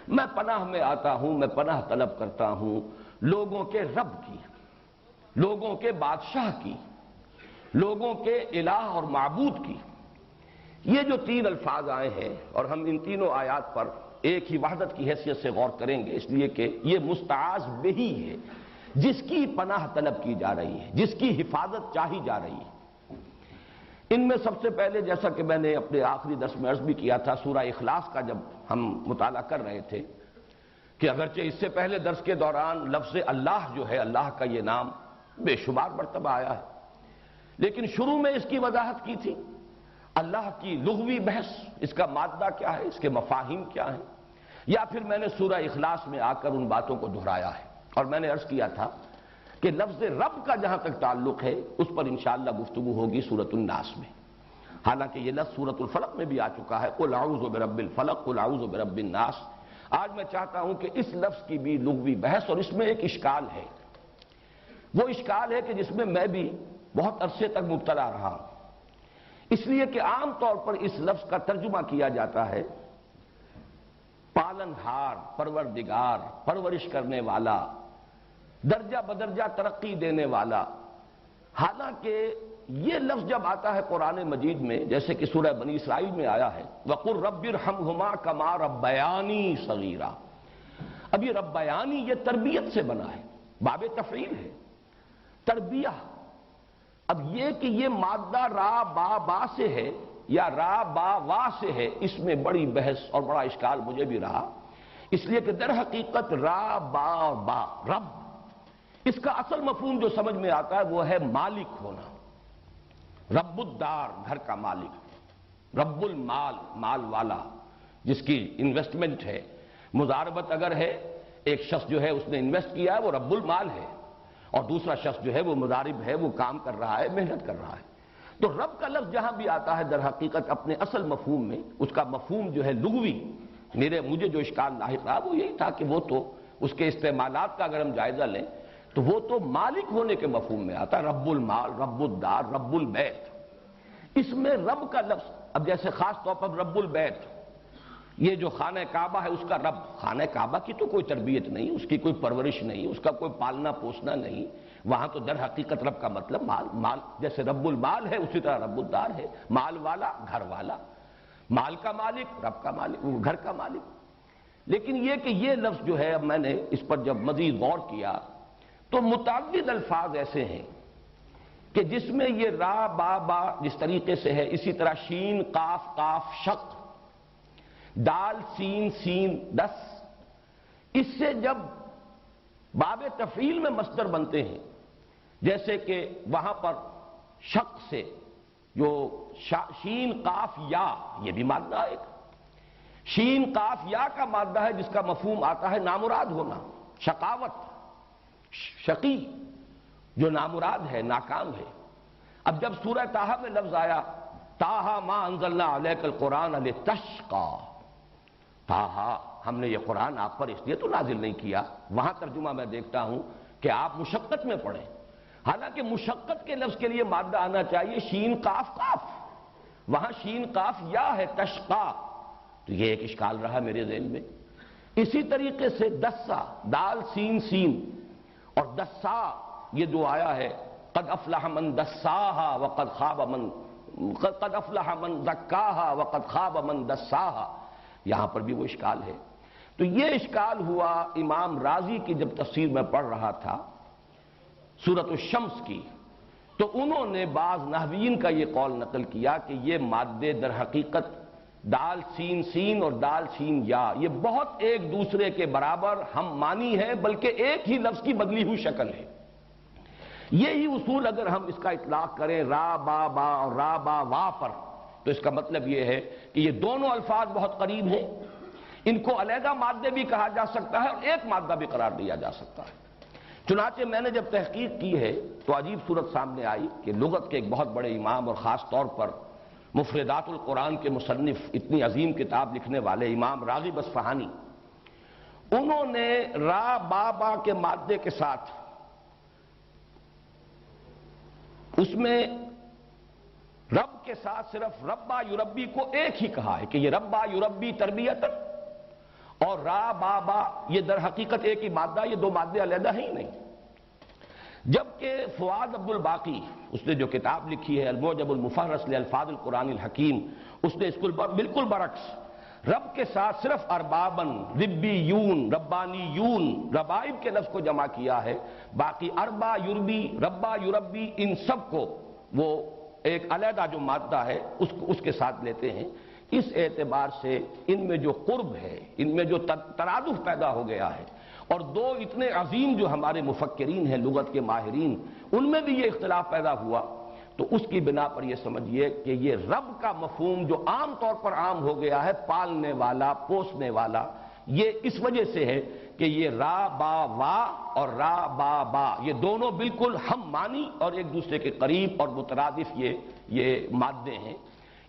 میں پناہ میں آتا ہوں، میں پناہ طلب کرتا ہوں لوگوں کے رب کی، لوگوں کے بادشاہ کی، لوگوں کے الہ اور معبود کی۔ یہ جو 3 الفاظ آئے ہیں اور ہم ان تینوں آیات پر ایک ہی وحدت کی حیثیت سے غور کریں گے، اس لیے کہ یہ مستعاذ بہ ہے، جس کی پناہ طلب کی جا رہی ہے، جس کی حفاظت چاہی جا رہی ہے۔ ان میں سب سے پہلے، جیسا کہ میں نے اپنے آخری درس میں عرض بھی کیا تھا، سورہ اخلاص کا جب ہم مطالعہ کر رہے تھے کہ اگرچہ اس سے پہلے درس کے دوران لفظ اللہ جو ہے، اللہ کا یہ نام بے شمار مرتبہ آیا ہے، لیکن شروع میں اس کی وضاحت کی تھی، اللہ کی لغوی بحث، اس کا مادہ کیا ہے، اس کے مفاہیم کیا ہیں، یا پھر میں نے سورہ اخلاص میں آ کر ان باتوں کو دہرایا ہے۔ اور میں نے عرض کیا تھا کہ لفظ رب کا جہاں تک تعلق ہے اس پر انشاءاللہ گفتگو ہوگی سورۃ الناس میں، حالانکہ یہ لفظ سورۃ الفلق میں بھی آ چکا ہے، قل اعوذ برب الفلق قل اعوذ برب الناس۔ آج میں چاہتا ہوں کہ اس لفظ کی بھی لغوی بحث، اور اس میں ایک اشکال ہے، وہ اشکال ہے کہ جس میں میں بھی بہت عرصے تک مبتلا رہا ہوں، اس لیے کہ عام طور پر اس لفظ کا ترجمہ کیا جاتا ہے پالن ہار، پروردگار، پرورش کرنے والا، درجہ بدرجہ ترقی دینے والا۔ حالانکہ یہ لفظ جب آتا ہے قرآن مجید میں، جیسے کہ سورہ بنی اسرائیل میں آیا ہے وَقُلْ رَبِّ ارْحَمْهُمَا كَمَا رَبَّيَانِي صَغِيرًا، اب یہ ربیانی یہ تربیت سے بنا ہے، باب تفعیل ہے، تربیہ۔ اب یہ کہ یہ مادہ را با با سے ہے یا را با وا سے ہے، اس میں بڑی بحث اور بڑا اشکال مجھے بھی رہا، اس لیے کہ در حقیقت را با اور با رب، اس کا اصل مفہوم جو سمجھ میں آتا ہے وہ ہے مالک ہونا، رب الدار، گھر کا مالک، رب المال، مال والا، جس کی انویسٹمنٹ ہے، مضاربت اگر ہے، ایک شخص جو ہے اس نے انویسٹ کیا ہے وہ رب المال ہے، اور دوسرا شخص جو ہے وہ مضارب ہے، وہ کام کر رہا ہے، محنت کر رہا ہے۔ تو رب کا لفظ جہاں بھی آتا ہے در حقیقت اپنے اصل مفہوم میں، اس کا مفہوم جو ہے لغوی، مجھے جو اشکال لاحق رہا وہ یہی تھا کہ وہ تو اس کے استعمالات کا اگر ہم جائزہ لیں تو وہ تو مالک ہونے کے مفہوم میں آتا ہے، رب المال، رب الدار، رب البیت۔ اس میں رب کا لفظ، اب جیسے خاص طور پر رب البیت، یہ جو خانہ کعبہ ہے اس کا رب، خانہ کعبہ کی تو کوئی تربیت نہیں، اس کی کوئی پرورش نہیں، اس کا کوئی پالنا پوسنا نہیں، وہاں تو در حقیقت رب کا مطلب مال جیسے رب المال ہے اسی طرح رب الدار ہے، مال والا گھر والا، مال کا مالک رب کا مالک گھر کا مالک۔ لیکن یہ کہ یہ لفظ جو ہے، اب میں نے اس پر جب مزید غور کیا تو متعدد الفاظ ایسے ہیں کہ جس میں یہ را با با جس طریقے سے ہے، اسی طرح شین قاف قاف شق، دال سین سین 10، اس سے جب باب تفعیل میں مصدر بنتے ہیں، جیسے کہ وہاں پر شق سے جو شین قاف یا، یہ بھی مادہ ہے، شین قاف یا کا مادہ ہے جس کا مفہوم آتا ہے نامراد ہونا، شقاوت، شقی جو نامراد ہے، ناکام ہے۔ اب جب سورہ طٰہٰ میں لفظ آیا طٰہٰ ما انزلنا علیک القرآن لتشقی، طٰہٰ ہم نے یہ قرآن آپ پر اس لیے تو نازل نہیں کیا، وہاں ترجمہ میں دیکھتا ہوں کہ آپ مشقت میں پڑھیں، حالانکہ مشقت کے لفظ کے لیے مادہ آنا چاہیے شین قاف قاف، وہاں شین قاف یا ہے تشقی، تو یہ ایک اشکال رہا میرے ذہن میں۔ اسی طریقے سے دسا، دال سین سین اور دسا، یہ جو آیا ہے قد افلح من دساہا وقد خاب من، قد افلح من زکاہا وقد خاب من دساہا، یہاں پر بھی وہ اشکال ہے۔ تو یہ اشکال ہوا امام راضی کی جب تفسیر میں پڑھ رہا تھا سورۃ الشمس کی، تو انہوں نے بعض نحویین کا یہ قول نقل کیا کہ یہ مادے در حقیقت دال سین سین اور دال سین یا، یہ بہت ایک دوسرے کے برابر ہم معنی ہے، بلکہ ایک ہی لفظ کی بدلی ہوئی شکل ہے۔ یہی اصول اگر ہم اس کا اطلاق کریں را با با اور را با وا پر، تو اس کا مطلب یہ ہے کہ یہ دونوں الفاظ بہت قریب ہیں، ان کو علیحدہ مادے بھی کہا جا سکتا ہے اور ایک مادہ بھی قرار دیا جا سکتا ہے۔ چنانچہ میں نے جب تحقیق کی ہے تو عجیب صورت سامنے آئی کہ لغت کے ایک بہت بڑے امام اور خاص طور پر مفردات القرآن کے مصنف، اتنی عظیم کتاب لکھنے والے امام راغب اصفہانی، انہوں نے را با با کے مادے کے ساتھ اس میں رب کے ساتھ صرف ربا یربی کو ایک ہی کہا ہے کہ یہ ربا یربی تربیتاً، اور را با با یہ در حقیقت ایک ہی مادہ، یہ دو مادے علیحدہ ہیں ہی نہیں۔ جبکہ فؤاد عبد الباقی، اس نے جو کتاب لکھی ہے المعجم المفہرس لالفاظ القرآن الحکیم، اس نے اس کو بالکل برعکس رب کے ساتھ صرف اربابن، ربیون، ربانیون، ربائب کے لفظ کو جمع کیا ہے، باقی اربا یربی، ربا یربی، ان سب کو وہ ایک علیحدہ جو مادہ ہے اس کے ساتھ لیتے ہیں۔ اس اعتبار سے ان میں جو قرب ہے، ان میں جو ترادف پیدا ہو گیا ہے، اور دو اتنے عظیم جو ہمارے مفکرین ہیں لغت کے ماہرین، ان میں بھی یہ اختلاف پیدا ہوا، تو اس کی بنا پر یہ سمجھیے کہ یہ رب کا مفہوم جو عام طور پر عام ہو گیا ہے، پالنے والا، پوسنے والا، یہ اس وجہ سے ہے کہ یہ را با وا اور را با با یہ دونوں بالکل ہم معنی اور ایک دوسرے کے قریب اور مترادف یہ مادے ہیں۔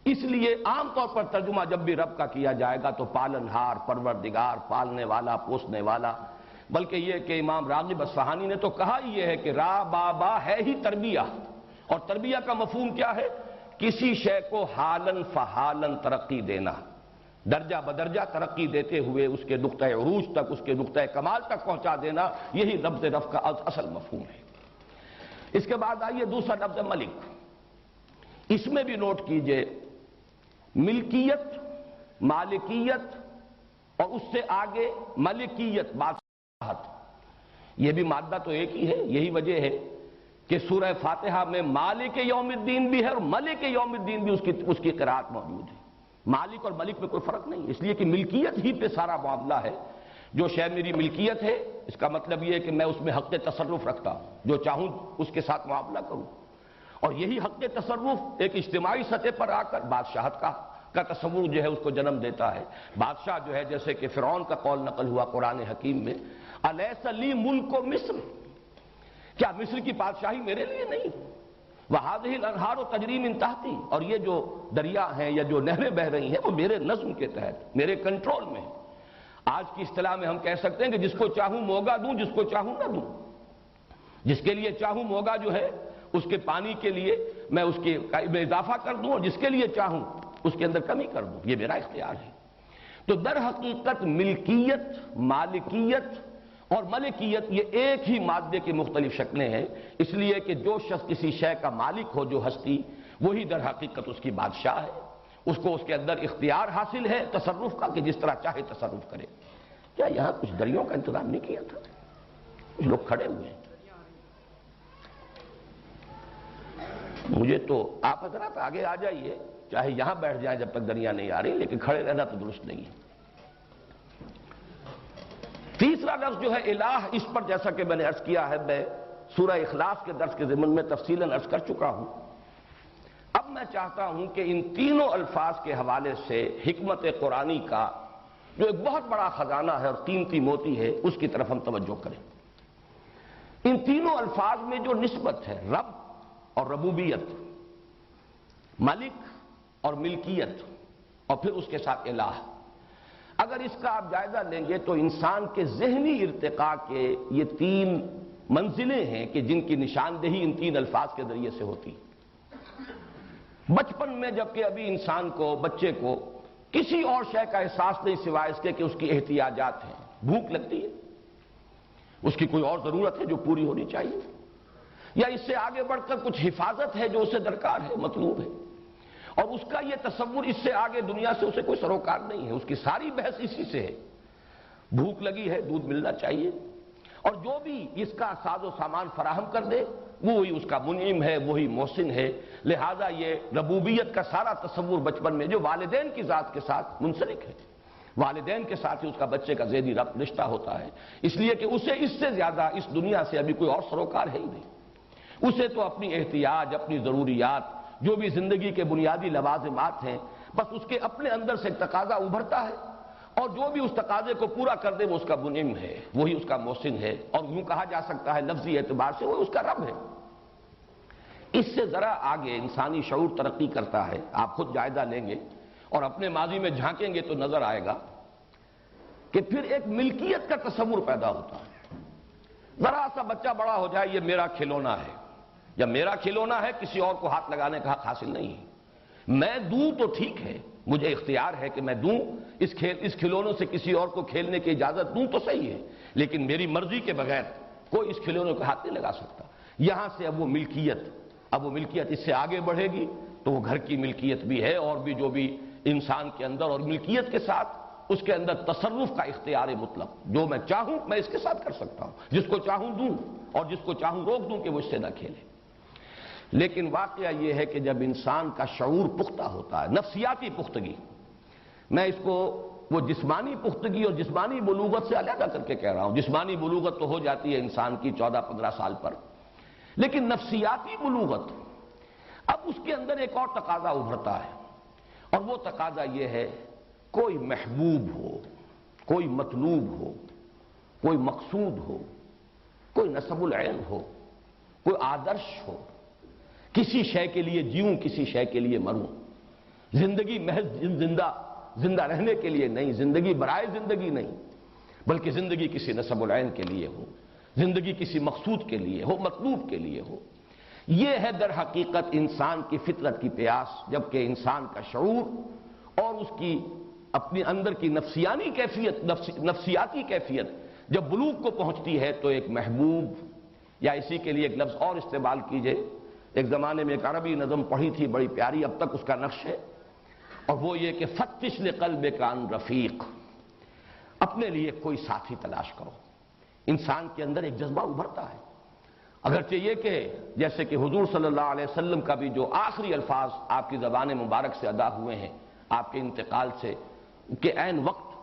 اس لیے عام طور پر ترجمہ جب بھی رب کا کیا جائے گا تو پالنہار، پروردگار، پالنے والا، پوسنے والا، بلکہ یہ کہ امام راغب اصفہانی نے تو کہا ہی یہ ہے کہ را با با ہے ہی تربیہ، اور تربیہ کا مفہوم کیا ہے؟ کسی شے کو حالن فحالن ترقی دینا، درجہ بدرجہ ترقی دیتے ہوئے اس کے نقطہ عروج تک، اس کے نقطہ کمال تک پہنچا دینا، یہی لفظ رب کا اصل مفہوم ہے۔ اس کے بعد آئیے دوسرا لفظ ملک، اس میں بھی نوٹ کیجئے ملکیت، مالکیت اور اس سے آگے ملکیت، بادشاہت، یہ بھی مادہ تو ایک ہی ہے۔ یہی وجہ ہے کہ سورہ فاتحہ میں مالک یوم الدین بھی ہے اور ملک یوم الدین بھی اس کی قرأت موجود ہے۔ مالک اور ملک میں کوئی فرق نہیں، اس لیے کہ ملکیت ہی پہ سارا معاملہ ہے۔ جو شے میری ملکیت ہے، اس کا مطلب یہ ہے کہ میں اس میں حق تصرف رکھتا ہوں، جو چاہوں اس کے ساتھ معاملہ کروں، اور یہی حق تصرف ایک اجتماعی سطح پر آ کر بادشاہت کا تصور جو ہے اس کو جنم دیتا ہے۔ بادشاہ جو ہے، جیسے کہ فرعون کا قول نقل ہوا قرآن حکیم میں، الیس لی ملک مصر، کیا مصر کی بادشاہی میرے لیے نہیں؟ وَهَذِهِ الْأَنْهَارُ تَجْرِي مِن تَحْتِي، اور یہ جو دریا ہیں یا جو نہریں بہ رہی ہیں وہ میرے نظم کے تحت، میرے کنٹرول میں ہیں۔ آج کی اصطلاح میں ہم کہہ سکتے ہیں کہ جس کو چاہوں موگا دوں، جس کو چاہوں نہ دوں، جس کے لیے چاہوں موگا جو ہے اس کے پانی کے لیے میں اس کے میں اضافہ کر دوں، اور جس کے لیے چاہوں اس کے اندر کمی کر دوں، یہ میرا اختیار ہے۔ تو در حقیقت ملکیت، مالکیت اور ملکیت یہ ایک ہی مادے کی مختلف شکلیں ہیں، اس لیے کہ جو شخص کسی شے کا مالک ہو، جو ہستی، وہی در حقیقت اس کی بادشاہ ہے، اس کو اس کے اندر اختیار حاصل ہے تصرف کا کہ جس طرح چاہے تصرف کرے۔ کیا یہاں کچھ دریوں کا انتظام نہیں کیا تھا؟ کچھ لوگ کھڑے ہوئے ہیں، مجھے تو آپ حضرات آگے آ جائیے، چاہے یہاں بیٹھ جائیں جب تک دریا نہیں آ رہی، لیکن کھڑے رہنا تو درست نہیں ہے۔ تیسرا لفظ جو ہے الہ، اس پر جیسا کہ میں نے عرض کیا ہے، میں سورہ اخلاص کے درس کے ضمن میں تفصیلاً عرض کر چکا ہوں۔ اب میں چاہتا ہوں کہ ان تینوں الفاظ کے حوالے سے حکمت قرآنی کا جو ایک بہت بڑا خزانہ ہے اور قیمتی موتی ہے، اس کی طرف ہم توجہ کریں۔ ان تینوں الفاظ میں جو نسبت ہے، رب اور ربوبیت، ملک اور ملکیت، اور پھر اس کے ساتھ الہ، اگر اس کا آپ جائزہ لیں گے تو انسان کے ذہنی ارتقاء کے یہ تین منزلیں ہیں کہ جن کی نشاندہی ان تین الفاظ کے ذریعے سے ہوتی۔ بچپن میں جبکہ ابھی انسان کو، بچے کو کسی اور شے کا احساس نہیں سوائے اس کے کہ اس کی احتیاجات ہیں، بھوک لگتی ہے، اس کی کوئی اور ضرورت ہے جو پوری ہونی چاہیے، یا اس سے آگے بڑھ کر کچھ حفاظت ہے جو اسے درکار ہے، مطلوب ہے، اور اس کا یہ تصور اس سے آگے دنیا سے اسے کوئی سروکار نہیں ہے، اس کی ساری بحث اسی سے ہے۔ بھوک لگی ہے، دودھ ملنا چاہیے، اور جو بھی اس کا ساز و سامان فراہم کر دے وہی اس کا منعم ہے، وہی محسن ہے۔ لہذا یہ ربوبیت کا سارا تصور بچپن میں جو والدین کی ذات کے ساتھ منسلک ہے، والدین کے ساتھ ہی اس کا بچے کا ذہنی رشتہ ہوتا ہے، اس لیے کہ اسے اس سے زیادہ اس دنیا سے ابھی کوئی اور سروکار ہے ہی نہیں۔ اسے تو اپنی احتیاج، اپنی ضروریات، جو بھی زندگی کے بنیادی لوازمات ہیں، بس اس کے اپنے اندر سے ایک تقاضا ابھرتا ہے، اور جو بھی اس تقاضے کو پورا کر دے وہ اس کا منعم ہے، وہی اس کا محسن ہے، اور یوں کہا جا سکتا ہے لفظی اعتبار سے وہ اس کا رب ہے۔ اس سے ذرا آگے انسانی شعور ترقی کرتا ہے، آپ خود جائزہ لیں گے اور اپنے ماضی میں جھانکیں گے تو نظر آئے گا کہ پھر ایک ملکیت کا تصور پیدا ہوتا ہے۔ ذرا سا بچہ بڑا ہو جائے، یہ میرا کھلونا ہے، جب میرا کھلونا ہے کسی اور کو ہاتھ لگانے کا حق حاصل نہیں ہے۔ میں دوں تو ٹھیک ہے، مجھے اختیار ہے کہ میں دوں، اس کھلونوں سے کسی اور کو کھیلنے کی اجازت دوں تو صحیح ہے، لیکن میری مرضی کے بغیر کوئی اس کھلونے کو ہاتھ نہیں لگا سکتا۔ یہاں سے اب وہ ملکیت اس سے آگے بڑھے گی تو وہ گھر کی ملکیت بھی ہے، اور بھی جو بھی انسان کے اندر، اور ملکیت کے ساتھ اس کے اندر تصرف کا اختیار مطلق، جو میں چاہوں میں اس کے ساتھ کر سکتا ہوں، جس کو چاہوں دوں اور جس کو چاہوں روک دوں کہ وہ اس سے نہ کھیلے۔ لیکن واقعہ یہ ہے کہ جب انسان کا شعور پختہ ہوتا ہے، نفسیاتی پختگی، میں اس کو وہ جسمانی پختگی اور جسمانی بلوغت سے علیحدہ کر کے کہہ رہا ہوں، جسمانی بلوغت تو ہو جاتی ہے انسان کی 14-15 سال پر، لیکن نفسیاتی بلوغت، اب اس کے اندر ایک اور تقاضا ابھرتا ہے، اور وہ تقاضا یہ ہے کوئی محبوب ہو، کوئی مطلوب ہو، کوئی مقصود ہو، کوئی نصب العین ہو، کوئی آدرش ہو، کسی شے کے لیے جیوں، کسی شے کے لیے مروں، زندگی محض زندہ رہنے کے لیے نہیں، زندگی برائے زندگی نہیں، بلکہ زندگی کسی نصب العین کے لیے ہو، زندگی کسی مقصود کے لیے ہو، مطلوب کے لیے ہو۔ یہ ہے در حقیقت انسان کی فطرت کی پیاس، جبکہ انسان کا شعور اور اس کی اپنے اندر کی نفسیاتی کیفیت جب بلوغ کو پہنچتی ہے تو ایک محبوب، یا اسی کے لیے ایک لفظ اور استعمال کیجئے، ایک زمانے میں ایک عربی نظم پڑھی تھی بڑی پیاری، اب تک اس کا نقش ہے، اور وہ یہ کہ فتش لقلبک عن رفیق، اپنے لیے کوئی ساتھی تلاش کرو۔ انسان کے اندر ایک جذبہ ابھرتا ہے، اگرچہ یہ کہ جیسے کہ حضور صلی اللہ علیہ وسلم کا بھی جو آخری الفاظ آپ کی زبان مبارک سے ادا ہوئے ہیں آپ کے انتقال سے کے عین وقت،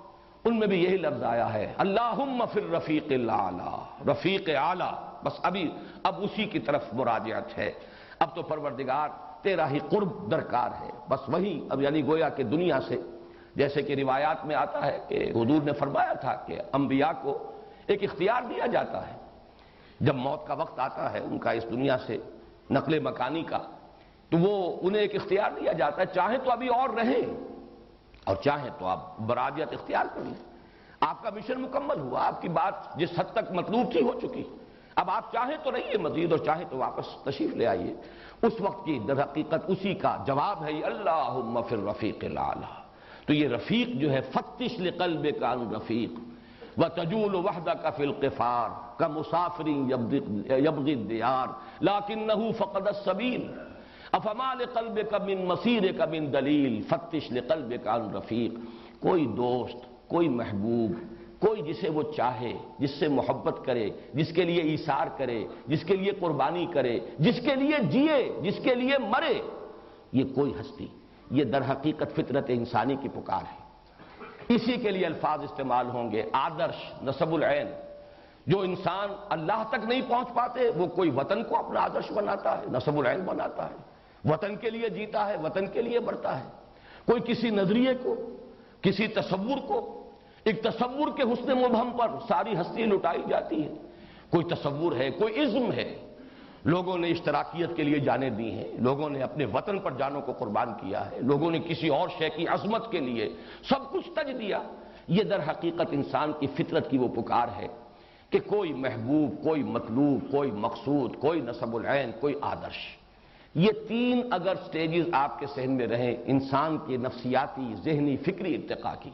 ان میں بھی یہی لفظ آیا ہے، اللہم فی الرفیق الاعلی، رفیق اعلی، بس اب اسی کی طرف مراجعت ہے، اب تو پروردگار تیرا ہی قرب درکار ہے، بس وہی اب یعنی گویا کہ دنیا سے، جیسے کہ روایات میں آتا ہے کہ حضور نے فرمایا تھا کہ انبیاء کو ایک اختیار دیا جاتا ہے، جب موت کا وقت آتا ہے ان کا اس دنیا سے نقل مکانی کا، تو وہ انہیں ایک اختیار دیا جاتا ہے، چاہیں تو ابھی اور رہیں اور چاہیں تو آپ براجعت اختیار کر لیں، آپ کا مشن مکمل ہوا، آپ کی بات جس حد تک مطلوب تھی ہو چکی، اب آپ چاہیں تو رہیے مزید اور چاہیں تو واپس تشریف لے آئیے۔ اس وقت کی در حقیقت اسی کا جواب ہے اللہم فی الرفیق الاعلی۔ تو یہ رفیق جو ہے فتش لقلبک عن رفیق، وَتَجُولُ وَحْدَكَ فِي الْقِفَارِ كَمُسَافِرٍ يَبْغِي الدِّيَارِ لَكِنَّهُ فَقَدَ السَّبِيلَ افما لقلبک من مسیرک من دلیل فتش لقلبک عن رفیق. کوئی دوست، کوئی محبوب، کوئی جسے وہ چاہے، جس سے محبت کرے، جس کے لیے ایثار کرے، جس کے لیے قربانی کرے، جس کے لیے جیے، جس کے لیے مرے، یہ کوئی ہستی، یہ در حقیقت فطرت انسانی کی پکار ہے. اسی کے لیے الفاظ استعمال ہوں گے. آدرش، نصب العین. جو انسان اللہ تک نہیں پہنچ پاتے وہ کوئی وطن کو اپنا آدرش بناتا ہے، نصب العین بناتا ہے، وطن کے لیے جیتا ہے، وطن کے لیے بڑھتا ہے. کوئی کسی نظریے کو، کسی تصور کو، ایک تصور کے حسن مبہم پر ساری ہستی لٹائی جاتی ہے. کوئی تصور ہے، کوئی عزم ہے. لوگوں نے اشتراکیت کے لیے جانیں دی ہیں، لوگوں نے اپنے وطن پر جانوں کو قربان کیا ہے، لوگوں نے کسی اور شے کی عظمت کے لیے سب کچھ تج دیا. یہ در حقیقت انسان کی فطرت کی وہ پکار ہے کہ کوئی محبوب، کوئی مطلوب، کوئی مقصود، کوئی نصب العین، کوئی آدرش. یہ تین اگر سٹیجز آپ کے ذہن میں رہیں انسان کی نفسیاتی، ذہنی، فکری ارتقاء کی،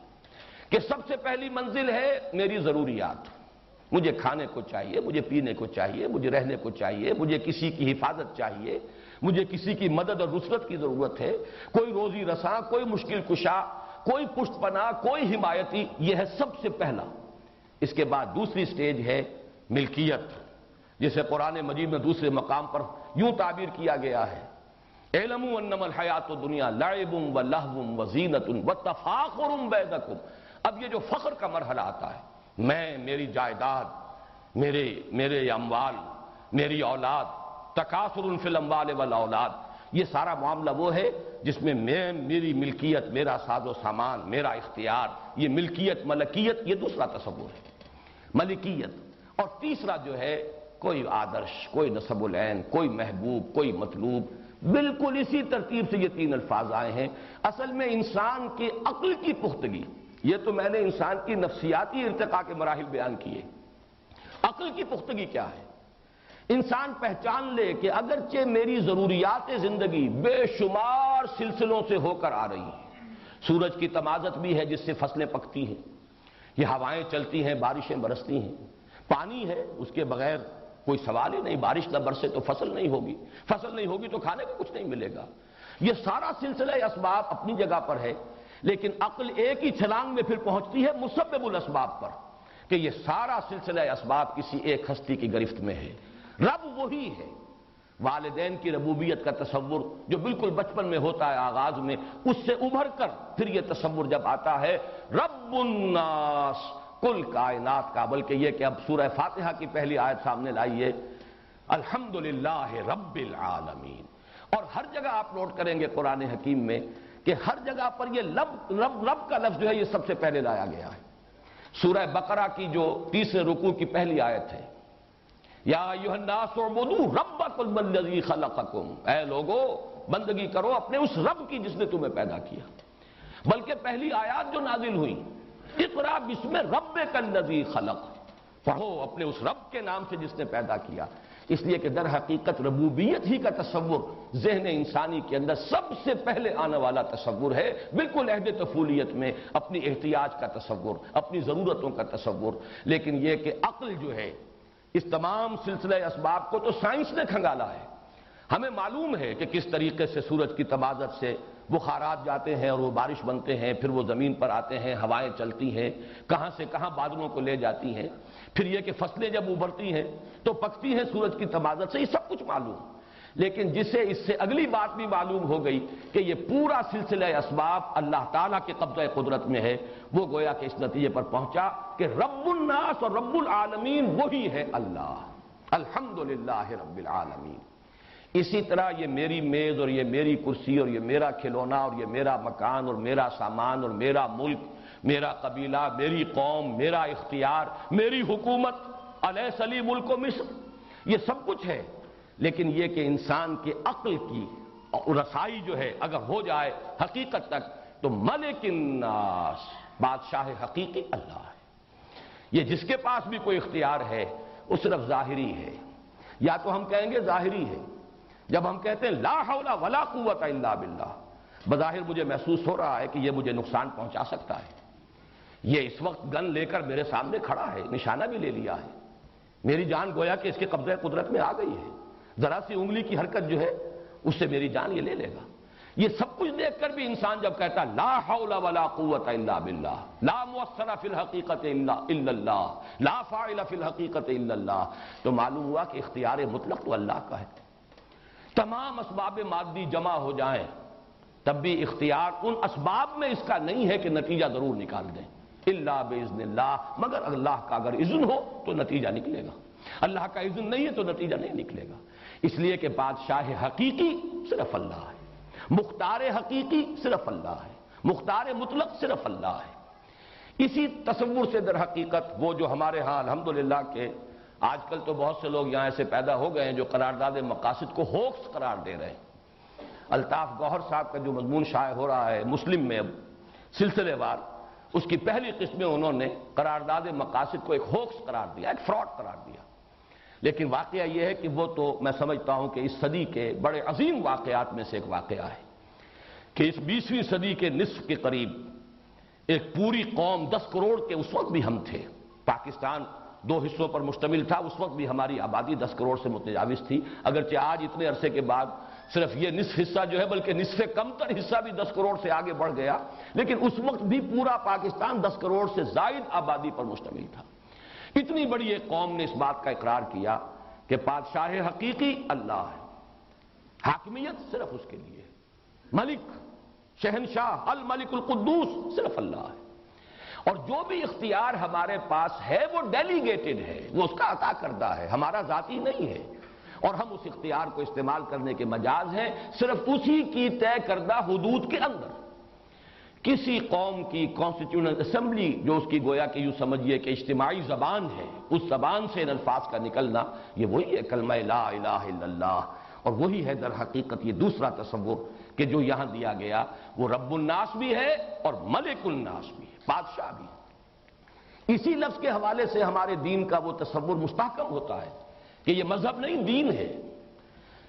کہ سب سے پہلی منزل ہے میری ضروریات. مجھے کھانے کو چاہیے، مجھے پینے کو چاہیے، مجھے رہنے کو چاہیے، مجھے کسی کی حفاظت چاہیے، مجھے کسی کی مدد اور نصرت کی ضرورت ہے، کوئی روزی رساں، کوئی مشکل کشا، کوئی پشت پناہ، کوئی حمایتی. یہ ہے سب سے پہلا. اس کے بعد دوسری سٹیج ہے ملکیت، جسے قرآن مجید میں دوسرے مقام پر یوں تعبیر کیا گیا ہے: اعلموا انما الحیات الدنیا لعب ولہو وزینۃ وتفاخر بینکم. اب یہ جو فخر کا مرحلہ آتا ہے، میں، میری جائیداد، میرے اموال، میری اولاد، تکاثر فی الاموال والاولاد، یہ سارا معاملہ وہ ہے جس میں میری ملکیت، میرا ساز و سامان، میرا اختیار، یہ ملکیت، ملکیت، یہ دوسرا تصور ہے، ملکیت. اور تیسرا جو ہے کوئی آدرش، کوئی نصب العین، کوئی محبوب، کوئی مطلوب. بالکل اسی ترتیب سے یہ تین الفاظ آئے ہیں. اصل میں انسان کی عقل کی پختگی، یہ تو میں نے انسان کی نفسیاتی ارتقاء کے مراحل بیان کیے. عقل کی پختگی کیا ہے؟ انسان پہچان لے کہ اگرچہ میری ضروریات زندگی بے شمار سلسلوں سے ہو کر آ رہی ہیں. سورج کی تمازت بھی ہے جس سے فصلیں پکتی ہیں، یہ ہوائیں چلتی ہیں، بارشیں برستی ہیں، پانی ہے، اس کے بغیر کوئی سوال ہی نہیں. بارش نہ برسے تو فصل نہیں ہوگی، فصل نہیں ہوگی تو کھانے کو کچھ نہیں ملے گا. یہ سارا سلسلہ اسباب اپنی جگہ پر ہے، لیکن عقل ایک ہی چھلانگ میں پھر پہنچتی ہے مسبب الاسباب پر، کہ یہ سارا سلسلہ اسباب کسی ایک ہستی کی گرفت میں ہے. رب وہی ہے. والدین کی ربوبیت کا تصور جو بالکل بچپن میں ہوتا ہے آغاز میں، اس سے ابھر کر پھر یہ تصور جب آتا ہے رب الناس، کل کائنات کا. بلکہ یہ کہ اب سورہ فاتحہ کی پہلی آیت سامنے لائیے، الحمدللہ رب العالمین. اور ہر جگہ آپ نوٹ کریں گے قرآن حکیم میں کہ ہر جگہ پر یہ رب کا لفظ جو ہے یہ سب سے پہلے لایا گیا ہے. سورہ بقرہ کی جو تیسرے رکوع کی پہلی آیت ہے، یا ایھا الناس اعبدوا ربکم الذی خلقکم، اے لوگو بندگی کرو اپنے اس رب کی جس نے تمہیں پیدا کیا. بلکہ پہلی آیات جو نازل ہوئی، اقرا بسم ربک الذی خلق، پڑھو اپنے اس رب کے نام سے جس نے پیدا کیا. اس لیے کہ در حقیقت ربوبیت ہی کا تصور ذہن انسانی کے اندر سب سے پہلے آنے والا تصور ہے، بالکل عہد طفولیت میں اپنی احتیاج کا تصور، اپنی ضرورتوں کا تصور. لیکن یہ کہ عقل جو ہے اس تمام سلسلہ اسباب کو تو سائنس نے کھنگالا ہے. ہمیں معلوم ہے کہ کس طریقے سے سورج کی تمازت سے بخارات جاتے ہیں اور وہ بارش بنتے ہیں، پھر وہ زمین پر آتے ہیں، ہوائیں چلتی ہیں، کہاں سے کہاں بادلوں کو لے جاتی ہیں. پھر یہ کہ فصلیں جب ابھرتی ہیں تو پکتی ہیں سورج کی تمازت سے، یہ سب کچھ معلوم. لیکن جسے اس سے اگلی بات بھی معلوم ہو گئی کہ یہ پورا سلسلہ اسباب اللہ تعالیٰ کے قبضہ قدرت میں ہے، وہ گویا کہ اس نتیجے پر پہنچا کہ رب الناس اور رب العالمین وہی ہے اللہ. الحمدللہ رب العالمین. اسی طرح یہ میری میز اور یہ میری کرسی اور یہ میرا کھلونا اور یہ میرا مکان اور میرا سامان اور میرا ملک، میرا قبیلہ، میری قوم، میرا اختیار، میری حکومت، الیس لی ملک مصر، یہ سب کچھ ہے. لیکن یہ کہ انسان کے عقل کی رسائی جو ہے اگر ہو جائے حقیقت تک تو ملک الناس، بادشاہ حقیقی اللہ ہے. یہ جس کے پاس بھی کوئی اختیار ہے وہ صرف ظاہری ہے. یا تو ہم کہیں گے ظاہری ہے. جب ہم کہتے ہیں لا حول ولا قوت الا باللہ، بظاہر مجھے محسوس ہو رہا ہے کہ یہ مجھے نقصان پہنچا سکتا ہے، یہ اس وقت گن لے کر میرے سامنے کھڑا ہے، نشانہ بھی لے لیا ہے، میری جان گویا کہ اس کے قبضہ قدرت میں آ گئی ہے، ذرا سی انگلی کی حرکت جو ہے اس سے میری جان یہ لے لے گا۔ یہ سب کچھ دیکھ کر بھی انسان جب کہتا لا حول ولا قوت الا باللہ، لا مؤثر فی الحقیقت الا اللہ، لا فاعل فی الحقیقت الا اللہ، تو معلوم ہوا کہ اختیار مطلق تو اللہ کا ہے۔ تمام اسباب مادی جمع ہو جائیں تب بھی اختیار ان اسباب میں اس کا نہیں ہے کہ نتیجہ ضرور نکال دیں، الا باذن اللہ، مگر اللہ کا اگر اذن ہو تو نتیجہ نکلے گا، اللہ کا اذن نہیں ہے تو نتیجہ نہیں نکلے گا۔ اس لیے کہ بادشاہ حقیقی صرف اللہ ہے، مختار حقیقی صرف اللہ ہے، مختار مطلق صرف اللہ ہے۔ اسی تصور سے در حقیقت وہ جو ہمارے ہاں الحمدللہ کہ آج کل تو بہت سے لوگ یہاں ایسے پیدا ہو گئے ہیں جو قرارداد مقاصد کو ہوکس قرار دے رہے ہیں۔ الطاف گوہر صاحب کا جو مضمون شائع ہو رہا ہے مسلم میں اب سلسلے وار، اس کی پہلی قسم میں انہوں نے قرارداد مقاصد کو ایک ہوکس قرار دیا، ایک فراڈ قرار دیا۔ لیکن واقعہ یہ ہے کہ وہ تو میں سمجھتا ہوں کہ اس صدی کے بڑے عظیم واقعات میں سے ایک واقعہ ہے کہ اس 20ویں صدی کے نصف کے قریب ایک پوری قوم 10 کروڑ کے اس وقت بھی ہم تھے، پاکستان 2 حصوں پر مشتمل تھا، اس وقت بھی ہماری آبادی 10 کروڑ سے متجاوز تھی، اگرچہ آج اتنے عرصے کے بعد صرف یہ نصف حصہ جو ہے بلکہ نصف سے کم تر حصہ بھی 10 کروڑ سے آگے بڑھ گیا، لیکن اس وقت بھی پورا پاکستان 10 کروڑ سے زائد آبادی پر مشتمل تھا۔ اتنی بڑی ایک قوم نے اس بات کا اقرار کیا کہ بادشاہ حقیقی اللہ ہے، حاکمیت صرف اس کے لیے، ملک شہنشاہ الملک القدوس صرف اللہ ہے، اور جو بھی اختیار ہمارے پاس ہے وہ ڈیلیگیٹڈ ہے، وہ اس کا عطا کردہ ہے، ہمارا ذاتی نہیں ہے، اور ہم اس اختیار کو استعمال کرنے کے مجاز ہیں صرف اسی کی طے کردہ حدود کے اندر۔ کسی قوم کی کانسٹیٹیوشنل اسمبلی جو اس کی گویا کہ یوں سمجھیے کہ اجتماعی زبان ہے، اس زبان سے ان الفاظ کا نکلنا یہ وہی ہے کلمہ لا الہ الا اللہ، اور وہی ہے در حقیقت یہ دوسرا تصور کہ جو یہاں دیا گیا وہ رب الناس بھی ہے اور ملک الناس بھی ہے، بادشاہ بھی۔ اسی لفظ کے حوالے سے ہمارے دین کا وہ تصور مستحکم ہوتا ہے کہ یہ مذہب نہیں دین ہے،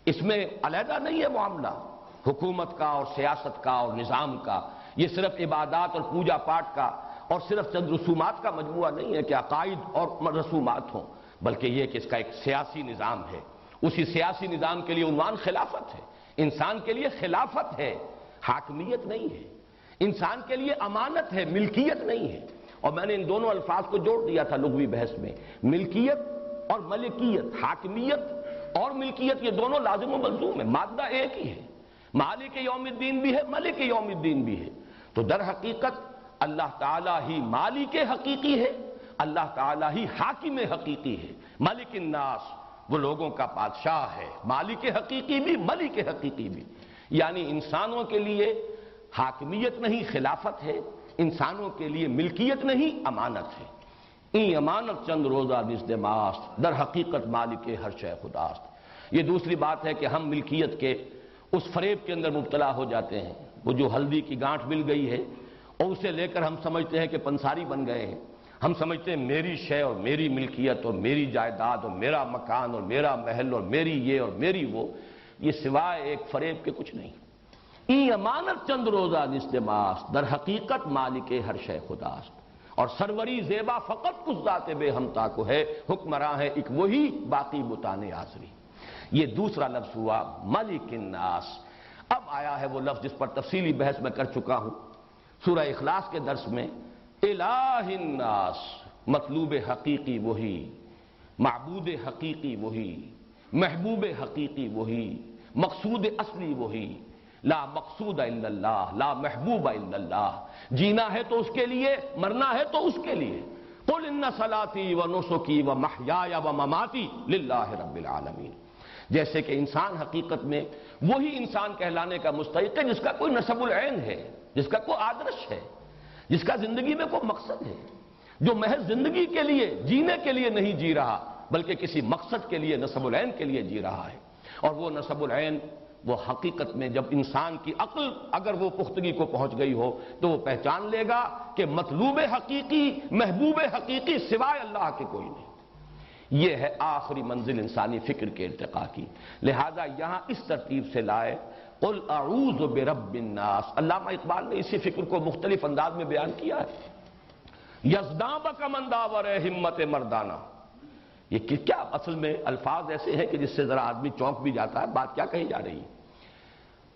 اس میں علیحدہ نہیں ہے معاملہ حکومت کا اور سیاست کا اور نظام کا، یہ صرف عبادات اور پوجا پاٹ کا اور صرف چند رسومات کا مجموعہ نہیں ہے کہ عقائد اور رسومات ہوں، بلکہ یہ کہ اس کا ایک سیاسی نظام ہے، اسی سیاسی نظام کے لیے عنوان خلافت ہے، انسان کے لیے خلافت ہے، حاکمیت نہیں ہے، انسان کے لیے امانت ہے، ملکیت نہیں ہے۔ اور میں نے ان دونوں الفاظ کو جوڑ دیا تھا لغوی بحث میں، ملکیت اور ملکیت، حاکمیت اور ملکیت یہ دونوں لازم و ملزوم ہے، مادہ ایک ہی ہے، مالک یوم الدین بھی ہے، ملک یوم الدین بھی ہے۔ تو در حقیقت اللہ تعالیٰ ہی مالک حقیقی ہے، اللہ تعالیٰ ہی حاکم حقیقی ہے، ملک الناس وہ لوگوں کا بادشاہ ہے، مالک حقیقی بھی ملک حقیقی بھی، یعنی انسانوں کے لیے حاکمیت نہیں خلافت ہے، انسانوں کے لیے ملکیت نہیں امانت ہے۔ این امانت چند روزہ دست ماست، در حقیقت مالک ہر شے خداست۔ یہ دوسری بات ہے کہ ہم ملکیت کے اس فریب کے اندر مبتلا ہو جاتے ہیں، وہ جو ہلدی کی گانٹھ مل گئی ہے اور اسے لے کر ہم سمجھتے ہیں کہ پنساری بن گئے ہیں، ہم سمجھتے ہیں میری شے اور میری ملکیت اور میری جائیداد اور میرا مکان اور میرا محل اور میری یہ اور میری وہ، یہ سوائے ایک فریب کے کچھ نہیں۔ این امانت چند روزہ دست ماست، در حقیقت مالک ہر شے خداست، اور سروری زیبا فقط اس ذات بے ہمتا کو ہے، حکمراں ہے ایک وہی باقی بتانے آسری۔ یہ دوسرا لفظ ہوا ملک الناس۔ اب آیا ہے وہ لفظ جس پر تفصیلی بحث میں کر چکا ہوں سورہ اخلاص کے درس میں، الہ الناس، مطلوب حقیقی وہی، معبود حقیقی وہی، محبوب حقیقی وہی، مقصود اصلی وہی، لا مقصود الا اللہ، لا محبوب الا اللہ، جینا ہے تو اس کے لیے، مرنا ہے تو اس کے لیے، قل ان صلاتی و نسکی و محیای و مماتی للہ رب العالمین۔ جیسے کہ انسان حقیقت میں وہی انسان کہلانے کا مستحق ہے جس کا کوئی نسب العین ہے، جس کا کوئی آدرش ہے، جس کا زندگی میں کوئی مقصد ہے، جو محض زندگی کے لیے جینے کے لیے نہیں جی رہا بلکہ کسی مقصد کے لیے نسب العین کے لیے جی رہا ہے۔ اور وہ نسب العین وہ حقیقت میں جب انسان کی عقل اگر وہ پختگی کو پہنچ گئی ہو تو وہ پہچان لے گا کہ مطلوب حقیقی، محبوب حقیقی سوائے اللہ کے کوئی نہیں۔ یہ ہے آخری منزل انسانی فکر کے ارتقاء کی، لہذا یہاں اس ترتیب سے لائے قل اعوذ برب الناس۔ علامہ اقبال نے اسی فکر کو مختلف انداز میں بیان کیا ہے۔ یزداں بکمن داور ہمت مردانہ. یہ کیا اصل میں الفاظ ایسے ہیں کہ جس سے ذرا آدمی چونک بھی جاتا ہے، بات کیا کہی جا رہی ہے.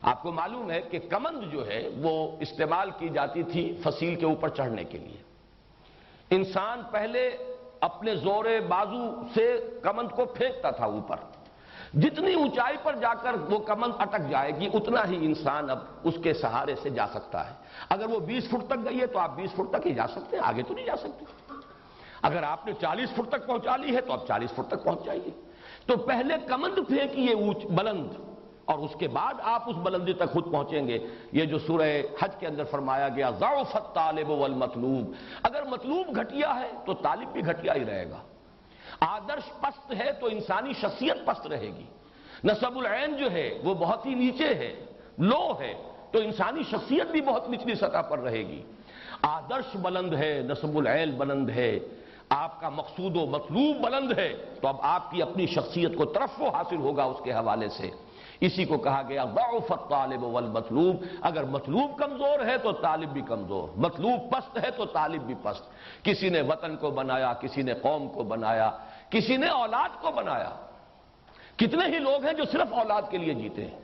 آپ کو معلوم ہے کہ کمند جو ہے وہ استعمال کی جاتی تھی فصیل کے اوپر چڑھنے کے لیے. انسان پہلے اپنے زور بازو سے کمند کو پھینکتا تھا اوپر. جتنی اونچائی پر جا کر وہ کمند اٹک جائے گی اتنا ہی انسان اب اس کے سہارے سے جا سکتا ہے. اگر وہ 20 فٹ تک گئی ہے تو آپ 20 فٹ تک ہی جا سکتے ہیں، آگے تو نہیں جا سکتے. اگر آپ نے 40 فٹ تک پہنچا لی ہے تو آپ 40 فٹ تک پہنچ جائیے. تو پہلے کمند پھینکیے بلند، اور اس کے بعد آپ اس بلندی تک خود پہنچیں گے. یہ جو سورہ حج کے اندر فرمایا گیا ضعف الطالب والمطلوب، اگر مطلوب گھٹیا ہے تو طالب بھی گھٹیا ہی رہے گا. آدرش پست ہے تو انسانی شخصیت پست رہے گی. نسب العین جو ہے وہ بہت ہی نیچے ہے، لو ہے، تو انسانی شخصیت بھی بہت نچلی سطح پر رہے گی. آدرش بلند ہے، نسب العین بلند ہے، آپ کا مقصود و مطلوب بلند ہے، تو اب آپ کی اپنی شخصیت کو ترفع حاصل ہوگا اس کے حوالے سے. اسی کو کہا گیا ضعف الطالب والمطلوب. اگر مطلوب کمزور ہے تو طالب بھی کمزور، مطلوب پست ہے تو طالب بھی پست. کسی نے وطن کو بنایا، کسی نے قوم کو بنایا، کسی نے اولاد کو بنایا. کتنے ہی لوگ ہیں جو صرف اولاد کے لیے جیتے ہیں،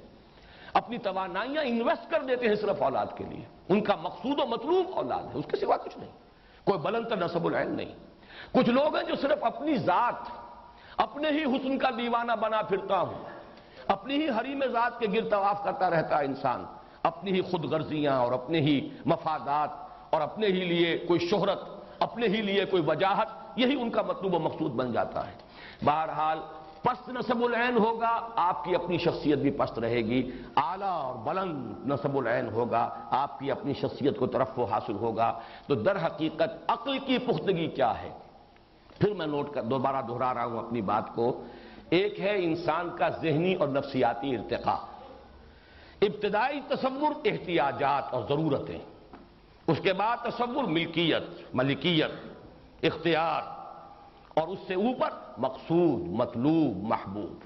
اپنی توانائیاں انویسٹ کر دیتے ہیں صرف اولاد کے لیے. ان کا مقصود و مطلوب اولاد ہے، اس کے سوا کچھ نہیں. کوئی بلند تر نسب العین نہیں. کچھ لوگ ہیں جو صرف اپنی ذات، اپنے ہی حسن کا دیوانہ بنا پھرتا ہوں، اپنی ہی حریم ذات کے گرد طواف کرتا رہتا ہے انسان، اپنی ہی خود غرضیاں اور اپنے ہی مفادات اور اپنے ہی لیے کوئی شہرت، اپنے ہی لیے کوئی وجاہت، یہی ان کا مطلوب و مقصود بن جاتا ہے. بہرحال پست نسب العین ہوگا، آپ کی اپنی شخصیت بھی پست رہے گی. اعلیٰ اور بلند نسب العین ہوگا، آپ کی اپنی شخصیت کو ترفع حاصل ہوگا. تو در حقیقت عقل کی پختگی کیا ہے؟ پھر میں دوبارہ دہرا رہا ہوں اپنی بات کو. ایک ہے انسان کا ذہنی اور نفسیاتی ارتقاء. ابتدائی تصور احتیاجات اور ضرورتیں، اس کے بعد تصور ملکیت، اختیار، اور اس سے اوپر مقصود، مطلوب، محبوب.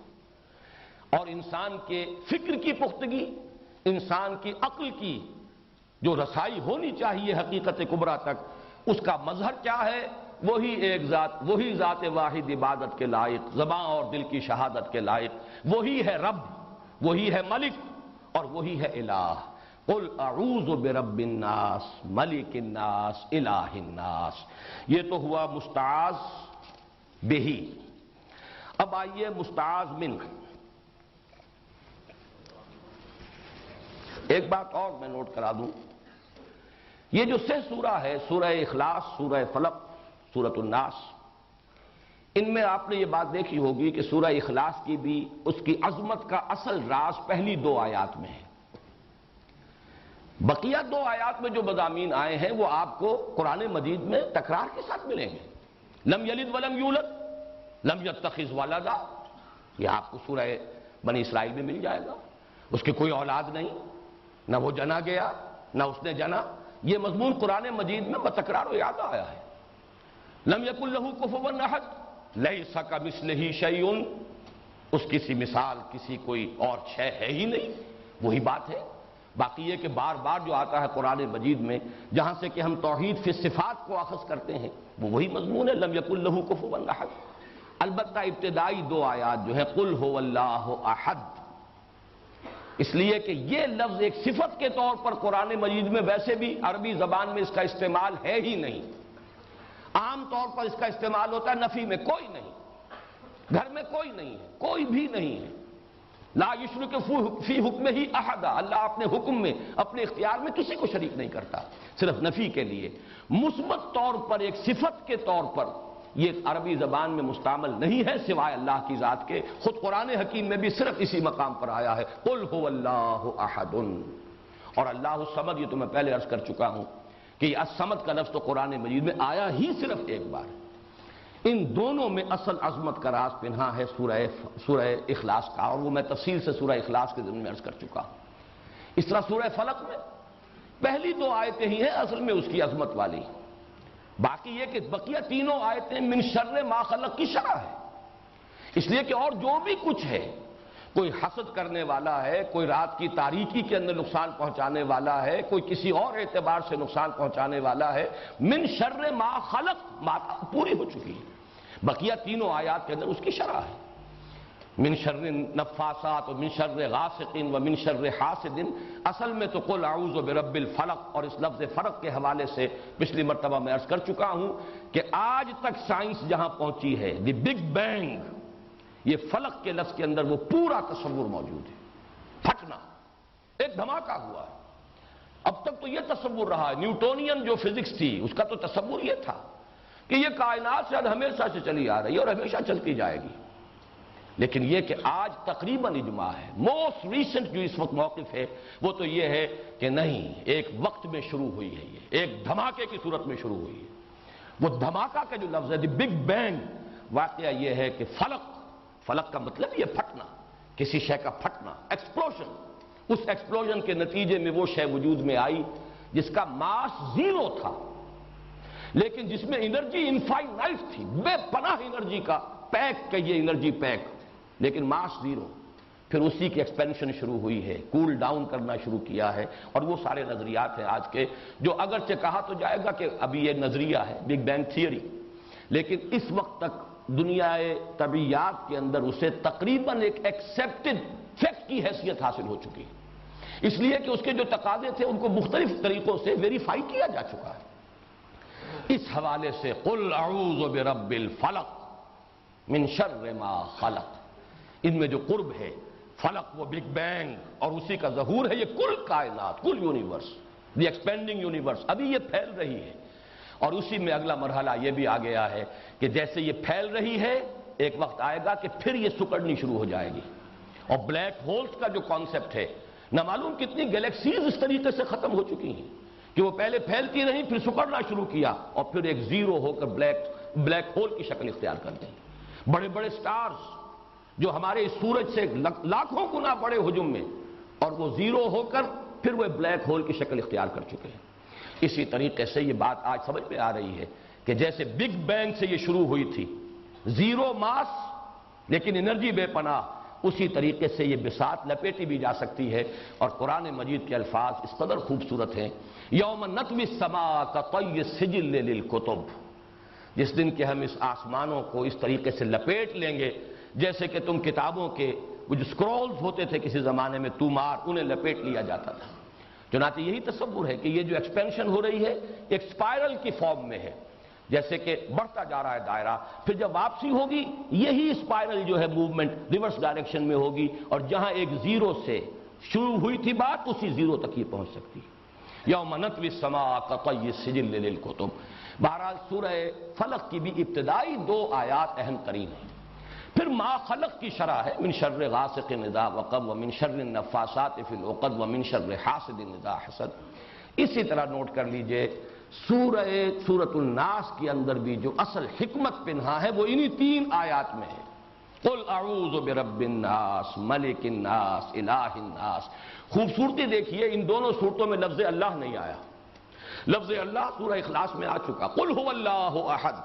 اور انسان کے فکر کی پختگی، انسان کی عقل کی جو رسائی ہونی چاہیے حقیقت کبریٰ تک، اس کا مظہر کیا ہے؟ وہی ایک ذات، وہی ذات واحد عبادت کے لائق، زبان اور دل کی شہادت کے لائق. وہی ہے رب، وہی ہے ملک، اور وہی ہے الہ. قل اعوذ برب الناس ملک الناس الہ الناس. یہ تو ہوا مستعاذ بہی. اب آئیے مستعاذ منہ. ایک بات اور میں نوٹ کرا دوں، یہ جو 6 سورہ ہے، سورہ اخلاص، سورہ فلق، سورۃ الناس، ان میں آپ نے یہ بات دیکھی ہوگی کہ سورہ اخلاص کی بھی اس کی عظمت کا اصل راز پہلی 2 آیات میں ہے. بقیہ 2 آیات میں جو مضامین آئے ہیں وہ آپ کو قرآن مجید میں تکرار کے ساتھ ملیں گے. لم یلد ولم یولد، لم یتخذ ولدا، یہ آپ کو سورہ بنی اسرائیل میں مل جائے گا. اس کی کوئی اولاد نہیں، نہ وہ جنا گیا نہ اس نے جنا. یہ مضمون قرآن مجید میں بتکرار و یاد آیا ہے. لم یکن لہ کفوا احد، لیس کمثلہ شیء، اس کی سی مثال کسی کوئی اور شے ہے ہی نہیں. وہی بات ہے. باقی یہ کہ بار بار جو آتا ہے قرآن مجید میں، جہاں سے کہ ہم توحید فی صفات کو اخذ کرتے ہیں، وہ وہی مضمون ہے، لم یکن لہ کفوا احد. البتہ ابتدائی 2 آیات جو ہیں قل هو اللہ احد، اس لیے کہ یہ لفظ ایک صفت کے طور پر قرآن مجید میں ویسے بھی عربی زبان میں اس کا استعمال ہے ہی نہیں. عام طور پر اس کا استعمال ہوتا ہے نفی میں. کوئی نہیں، گھر میں کوئی نہیں ہے، کوئی بھی نہیں ہے. لا یشرک فی حکمہ احد، اللہ اپنے حکم میں، اپنے اختیار میں کسی کو شریک نہیں کرتا. صرف نفی کے لیے مثبت طور پر ایک صفت کے طور پر یہ عربی زبان میں مستعمل نہیں ہے سوائے اللہ کی ذات کے. خود قرآن حکیم میں بھی صرف اسی مقام پر آیا ہے قل هو اللہ احد. اور اللہ الصمد، یہ تو میں پہلے عرض کر چکا ہوں کہ یہ الصمد کا لفظ تو قرآن مجید میں آیا ہی صرف ایک بار. ان دونوں میں اصل عظمت کا راز پنہا ہے سورہ اخلاص کا، اور وہ میں تفصیل سے سورہ اخلاص کے ضمن میں عرض کر چکا ہوں. اس طرح سورہ فلق میں پہلی 2 آیتیں ہی ہیں اصل میں اس کی عظمت والی. باقی یہ کہ بقیہ 3 آیتیں من شر ما خلق کی شرح ہے، اس لیے کہ اور جو بھی کچھ ہے کوئی حسد کرنے والا ہے، کوئی رات کی تاریکی کے اندر نقصان پہنچانے والا ہے، کوئی کسی اور اعتبار سے نقصان پہنچانے والا ہے۔ من شر ما خلق، بات پوری ہو چکی ہے، بقیہ تینوں آیات کے اندر اس کی شرح ہے۔ من شر النفاثات و من شر غاسق و من شر حاسد، اصل میں تو قل اعوذ برب الفلق، اور اس لفظ فرق کے حوالے سے پچھلی مرتبہ میں عرض کر چکا ہوں کہ آج تک سائنس جہاں پہنچی ہے، دی بگ بینگ، یہ فلق کے لفظ کے اندر وہ پورا تصور موجود ہے، پھٹنا، ایک دھماکہ ہوا ہے۔ اب تک تو یہ تصور رہا ہے، نیوٹونین جو فزکس تھی اس کا تو تصور یہ تھا کہ یہ کائنات سے ہمیشہ سے چلی آ رہی ہے اور ہمیشہ چلتی جائے گی، لیکن یہ کہ آج تقریباً اجماع ہے، موسٹ ریسنٹ جو اس وقت موقف ہے وہ تو یہ ہے کہ نہیں، ایک وقت میں شروع ہوئی ہے، یہ ایک دھماکے کی صورت میں شروع ہوئی ہے۔ وہ دھماکہ کا جو لفظ ہے، دی بگ بینگ، واقعہ یہ ہے کہ فلق کا مطلب یہ پھٹنا، کسی شے کا پھٹنا، ایکسپلوژن۔ اس ایکسپلوژن کے نتیجے میں وہ شے وجود میں آئی جس کا ماس زیرو تھا، لیکن جس میں انرجی انفائنائٹ تھی، بے پناہ انرجی کا پیک، کہ یہ انرجی پیک، لیکن ماس زیرو۔ پھر اسی کی ایکسپینشن شروع ہوئی ہے، کول ڈاؤن کرنا شروع کیا ہے، اور وہ سارے نظریات ہیں آج کے، جو اگرچہ کہا تو جائے گا کہ ابھی یہ نظریہ ہے، بگ بینگ تھیوری، لیکن اس وقت تک دنیا طبیعیات کے اندر اسے تقریباً ایک ایکسیپٹڈ فیکٹ کی حیثیت حاصل ہو چکی ہے، اس لیے کہ اس کے جو تقاضے تھے ان کو مختلف طریقوں سے ویریفائی کیا جا چکا ہے۔ اس حوالے سے قل اعوذ برب الفلق من شر ما خلق، ان میں جو قرب ہے، فلق وہ بگ بینگ اور اسی کا ظہور ہے، یہ کل کائنات، کل یونیورس، دی ایکسپینڈنگ یونیورس، ابھی یہ پھیل رہی ہے، اور اسی میں اگلا مرحلہ یہ بھی آ گیا ہے کہ جیسے یہ پھیل رہی ہے، ایک وقت آئے گا کہ پھر یہ سکڑنی شروع ہو جائے گی۔ اور بلیک ہولز کا جو کانسیپٹ ہے، نہ معلوم کتنی گلیکسیز اس طریقے سے ختم ہو چکی ہیں کہ وہ پہلے پھیلتی رہیں، پھر سکڑنا شروع کیا، اور پھر ایک زیرو ہو کر بلیک ہول کی شکل اختیار کر دیں۔ بڑے بڑے سٹارز جو ہمارے اس سورج سے لاکھوں گنا بڑے حجم میں، اور وہ زیرو ہو کر پھر وہ بلیک ہول کی شکل اختیار کر چکے ہیں۔ اسی طریقے سے یہ بات آج سمجھ میں آ رہی ہے کہ جیسے بگ بینگ سے یہ شروع ہوئی تھی، زیرو ماس لیکن انرجی بے پناہ، اسی طریقے سے یہ بساط لپیٹی بھی جا سکتی ہے، اور قرآن مجید کے الفاظ اس قدر خوبصورت ہیں، یوم نطوی السماء کطی السجل للکتب، جس دن کہ ہم اس آسمانوں کو اس طریقے سے لپیٹ لیں گے جیسے کہ تم کتابوں کے وہ جو سکرولز ہوتے تھے کسی زمانے میں تومار، انہیں لپیٹ لیا جاتا تھا۔ چنانچہ یہی تصور ہے کہ یہ جو ایکسپینشن ہو رہی ہے ایک سپائرل کی فارم میں ہے، جیسے کہ بڑھتا جا رہا ہے دائرہ، پھر جب واپسی ہوگی یہی سپائرل جو ہے موومنٹ ریورس ڈائریکشن میں ہوگی، اور جہاں ایک زیرو سے شروع ہوئی تھی بات، اسی زیرو تک یہ پہنچ سکتی ہے۔ یوم نطوی السماء کطی السجل للکتب۔ بہرحال سورہ فلق کی بھی ابتدائی دو آیات اہم ترین ہیں۔ پھر ما خلق کی شرح ہے، من شر غاسق اذا وقب ومن شر النفاثات فی العقد ومن شر حاسد اذا حسد۔ اسی طرح نوٹ کر لیجئے سورۃ الناس کے اندر بھی جو اصل حکمت پنہا ہے وہ انہی تین آیات میں ہے، قل اعوذ برب الناس ملک الناس الہ الناس۔ خوبصورتی دیکھیے، ان دونوں صورتوں میں لفظ اللہ نہیں آیا، لفظ اللہ سورہ اخلاص میں آ چکا، قل هو اللہ احد،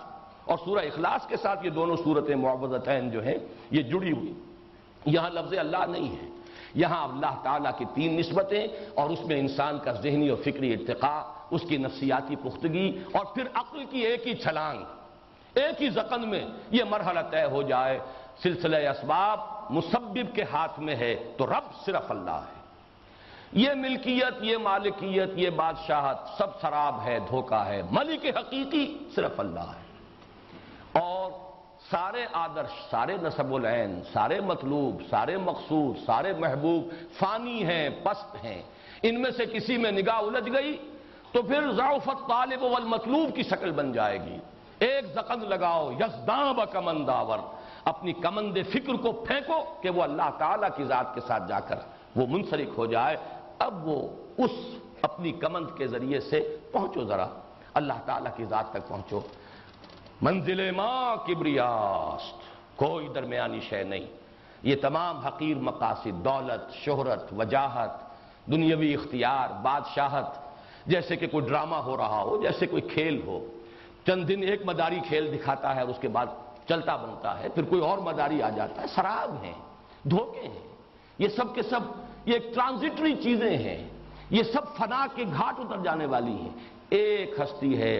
اور سورہ اخلاص کے ساتھ یہ دونوں صورتیں معوذتین جو ہیں یہ جڑی ہوئی، یہاں لفظ اللہ نہیں ہے، یہاں اللہ تعالیٰ کی تین نسبتیں، اور اس میں انسان کا ذہنی اور فکری ارتقاء، اس کی نفسیاتی پختگی، اور پھر عقل کی ایک ہی چھلانگ، ایک ہی زقن میں یہ مرحلہ طے ہو جائے، سلسلہ اسباب مسبب کے ہاتھ میں ہے تو رب صرف اللہ ہے، یہ ملکیت، یہ مالکیت، یہ بادشاہت سب سراب ہے، دھوکہ ہے، ملک حقیقی صرف اللہ ہے۔ اور سارے آدرش، سارے نسب العین، سارے مطلوب، سارے مقصود، سارے محبوب فانی ہیں، پست ہیں، ان میں سے کسی میں نگاہ الجھ گئی تو پھر ضعف الطالب والمطلوب کی شکل بن جائے گی۔ ایک زقن لگاؤ، یزداں بکمن داور، اپنی کمند فکر کو پھینکو کہ وہ اللہ تعالیٰ کی ذات کے ساتھ جا کر وہ منسلک ہو جائے، اب وہ اس اپنی کمند کے ذریعے سے پہنچو، ذرا اللہ تعالیٰ کی ذات تک پہنچو۔ منزل ماں کبریاست، کوئی درمیانی شے نہیں، یہ تمام حقیر مقاصد، دولت، شہرت، وجاہت، دنیاوی اختیار، بادشاہت، جیسے کہ کوئی ڈرامہ ہو رہا ہو، جیسے کوئی کھیل ہو، چند دن ایک مداری کھیل دکھاتا ہے اور اس کے بعد چلتا بنتا ہے، پھر کوئی اور مداری آ جاتا ہے، سراب ہیں، دھوکے ہیں، یہ سب کے سب یہ ایک ٹرانزٹری چیزیں ہیں، یہ سب فنا کے گھاٹ اتر جانے والی ہیں۔ ایک ہستی ہے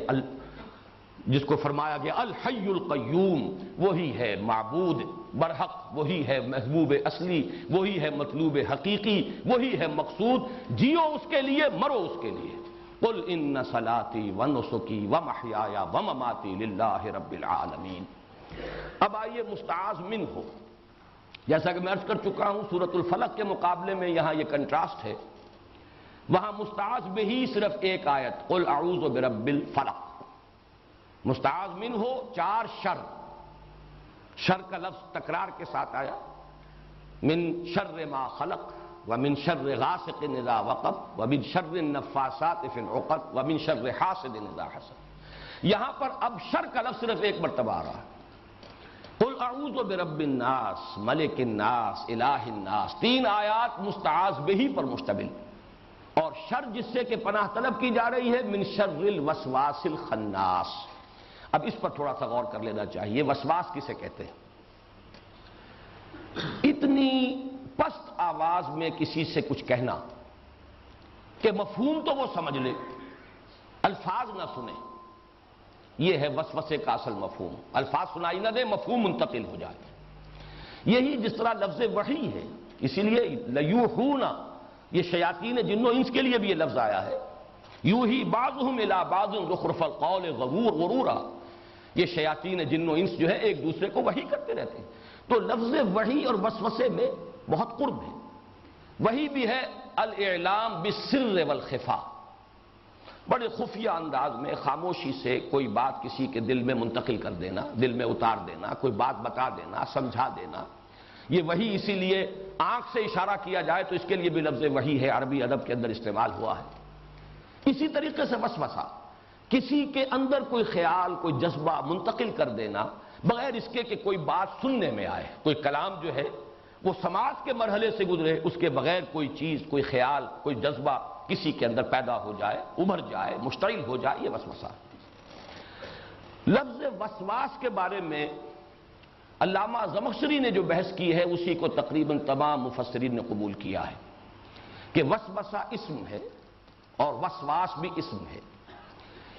جس کو فرمایا گیا الحی القیوم، وہی ہے معبود برحق، وہی ہے محبوب اصلی، وہی ہے مطلوب حقیقی، وہی ہے مقصود، جیو اس کے لیے، مرو اس کے لیے۔ قل ان صلاتی ونسکی ومحیای ومماتی للہ رب العالمین۔ اب آئیے مستعاذ منہ ہو، جیسا کہ میں عرض کر چکا ہوں سورۃ الفلق کے مقابلے میں یہاں یہ کنٹراسٹ ہے، وہاں مستعاذ بہ صرف ایک آیت قل اعوذ برب الفلق، مستعاذ منہ ہو 4 شر، شر کا لفظ تکرار کے ساتھ آیا، من شر ما خلق ومن شر غاسق اذا وقب ومن شر النفاثات فی العقد ومن شر حاسد اذا حسد۔ یہاں پر اب شر کا لفظ صرف ایک مرتبہ آ رہا ہے، قل اعوذ برب الناس ملک الناس الہ الناس، 3 آیات مستعاذ بہ پر مشتمل، اور شر جس سے کہ پناہ طلب کی جا رہی ہے من شر الوسواس الخناس۔ اب اس پر تھوڑا سا غور کر لینا چاہیے، وسواس کسے کہتے ہیں؟ اتنی پست آواز میں کسی سے کچھ کہنا کہ مفہوم تو وہ سمجھ لے، الفاظ نہ سنے، یہ ہے وسوسے کا اصل مفہوم۔ الفاظ سنائی نہ دے، مفہوم منتقل ہو جائے۔ یہی جس طرح لفظ وحی ہے، اسی لیے لیوحون، یہ شیاطین جن و انس کے لیے بھی یہ لفظ آیا ہے، یوحی بعضهم الی بعض زخرف القول غرورا، یہ شیاطین جن و انس جو ہے ایک دوسرے کو وحی کرتے رہتے ہیں۔ تو لفظ وحی اور وسوسے میں بہت قرب ہے۔ وحی بھی ہے الاعلام بالسر والخفاء، بڑے خفیہ انداز میں خاموشی سے کوئی بات کسی کے دل میں منتقل کر دینا، دل میں اتار دینا، کوئی بات بتا دینا، سمجھا دینا، یہ وحی اسی لیے آنکھ سے اشارہ کیا جائے تو اس کے لیے بھی لفظ وحی ہے، عربی ادب کے اندر استعمال ہوا ہے۔ اسی طریقے سے وسوسہ، کسی کے اندر کوئی خیال، کوئی جذبہ منتقل کر دینا بغیر اس کے کہ کوئی بات سننے میں آئے، کوئی کلام جو ہے وہ سماعت کے مرحلے سے گزرے، اس کے بغیر کوئی چیز، کوئی خیال، کوئی جذبہ کسی کے اندر پیدا ہو جائے، ابھر جائے، مشتعل ہو جائے، یہ وسوسہ ہے۔ لفظ وسواس کے بارے میں علامہ زمخشری نے جو بحث کی ہے اسی کو تقریباً تمام مفسرین نے قبول کیا ہے کہ وسوسہ اسم ہے اور وسواس بھی اسم ہے۔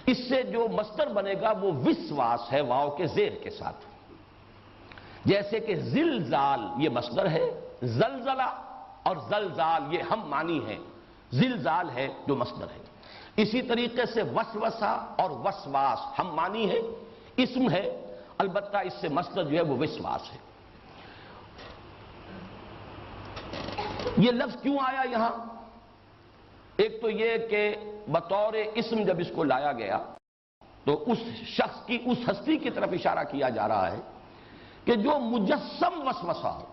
اس سے جو مصدر بنے گا وہ وسواس ہے، واو کے زیر کے ساتھ، جیسے کہ زلزال یہ مصدر ہے، زلزلہ اور زلزال یہ ہم معنی ہیں، زلزال ہے جو مصدر ہے۔ اسی طریقے سے وسوسہ اور وسواس ہم معنی ہے، اسم ہے، البتہ اس سے مصدر جو ہے وہ وسواس ہے۔ یہ لفظ کیوں آیا یہاں؟ ایک تو یہ کہ بطور اسم جب اس کو لایا گیا تو اس شخص کی، اس ہستی کی طرف اشارہ کیا جا رہا ہے کہ جو مجسم وسوسہ ہو،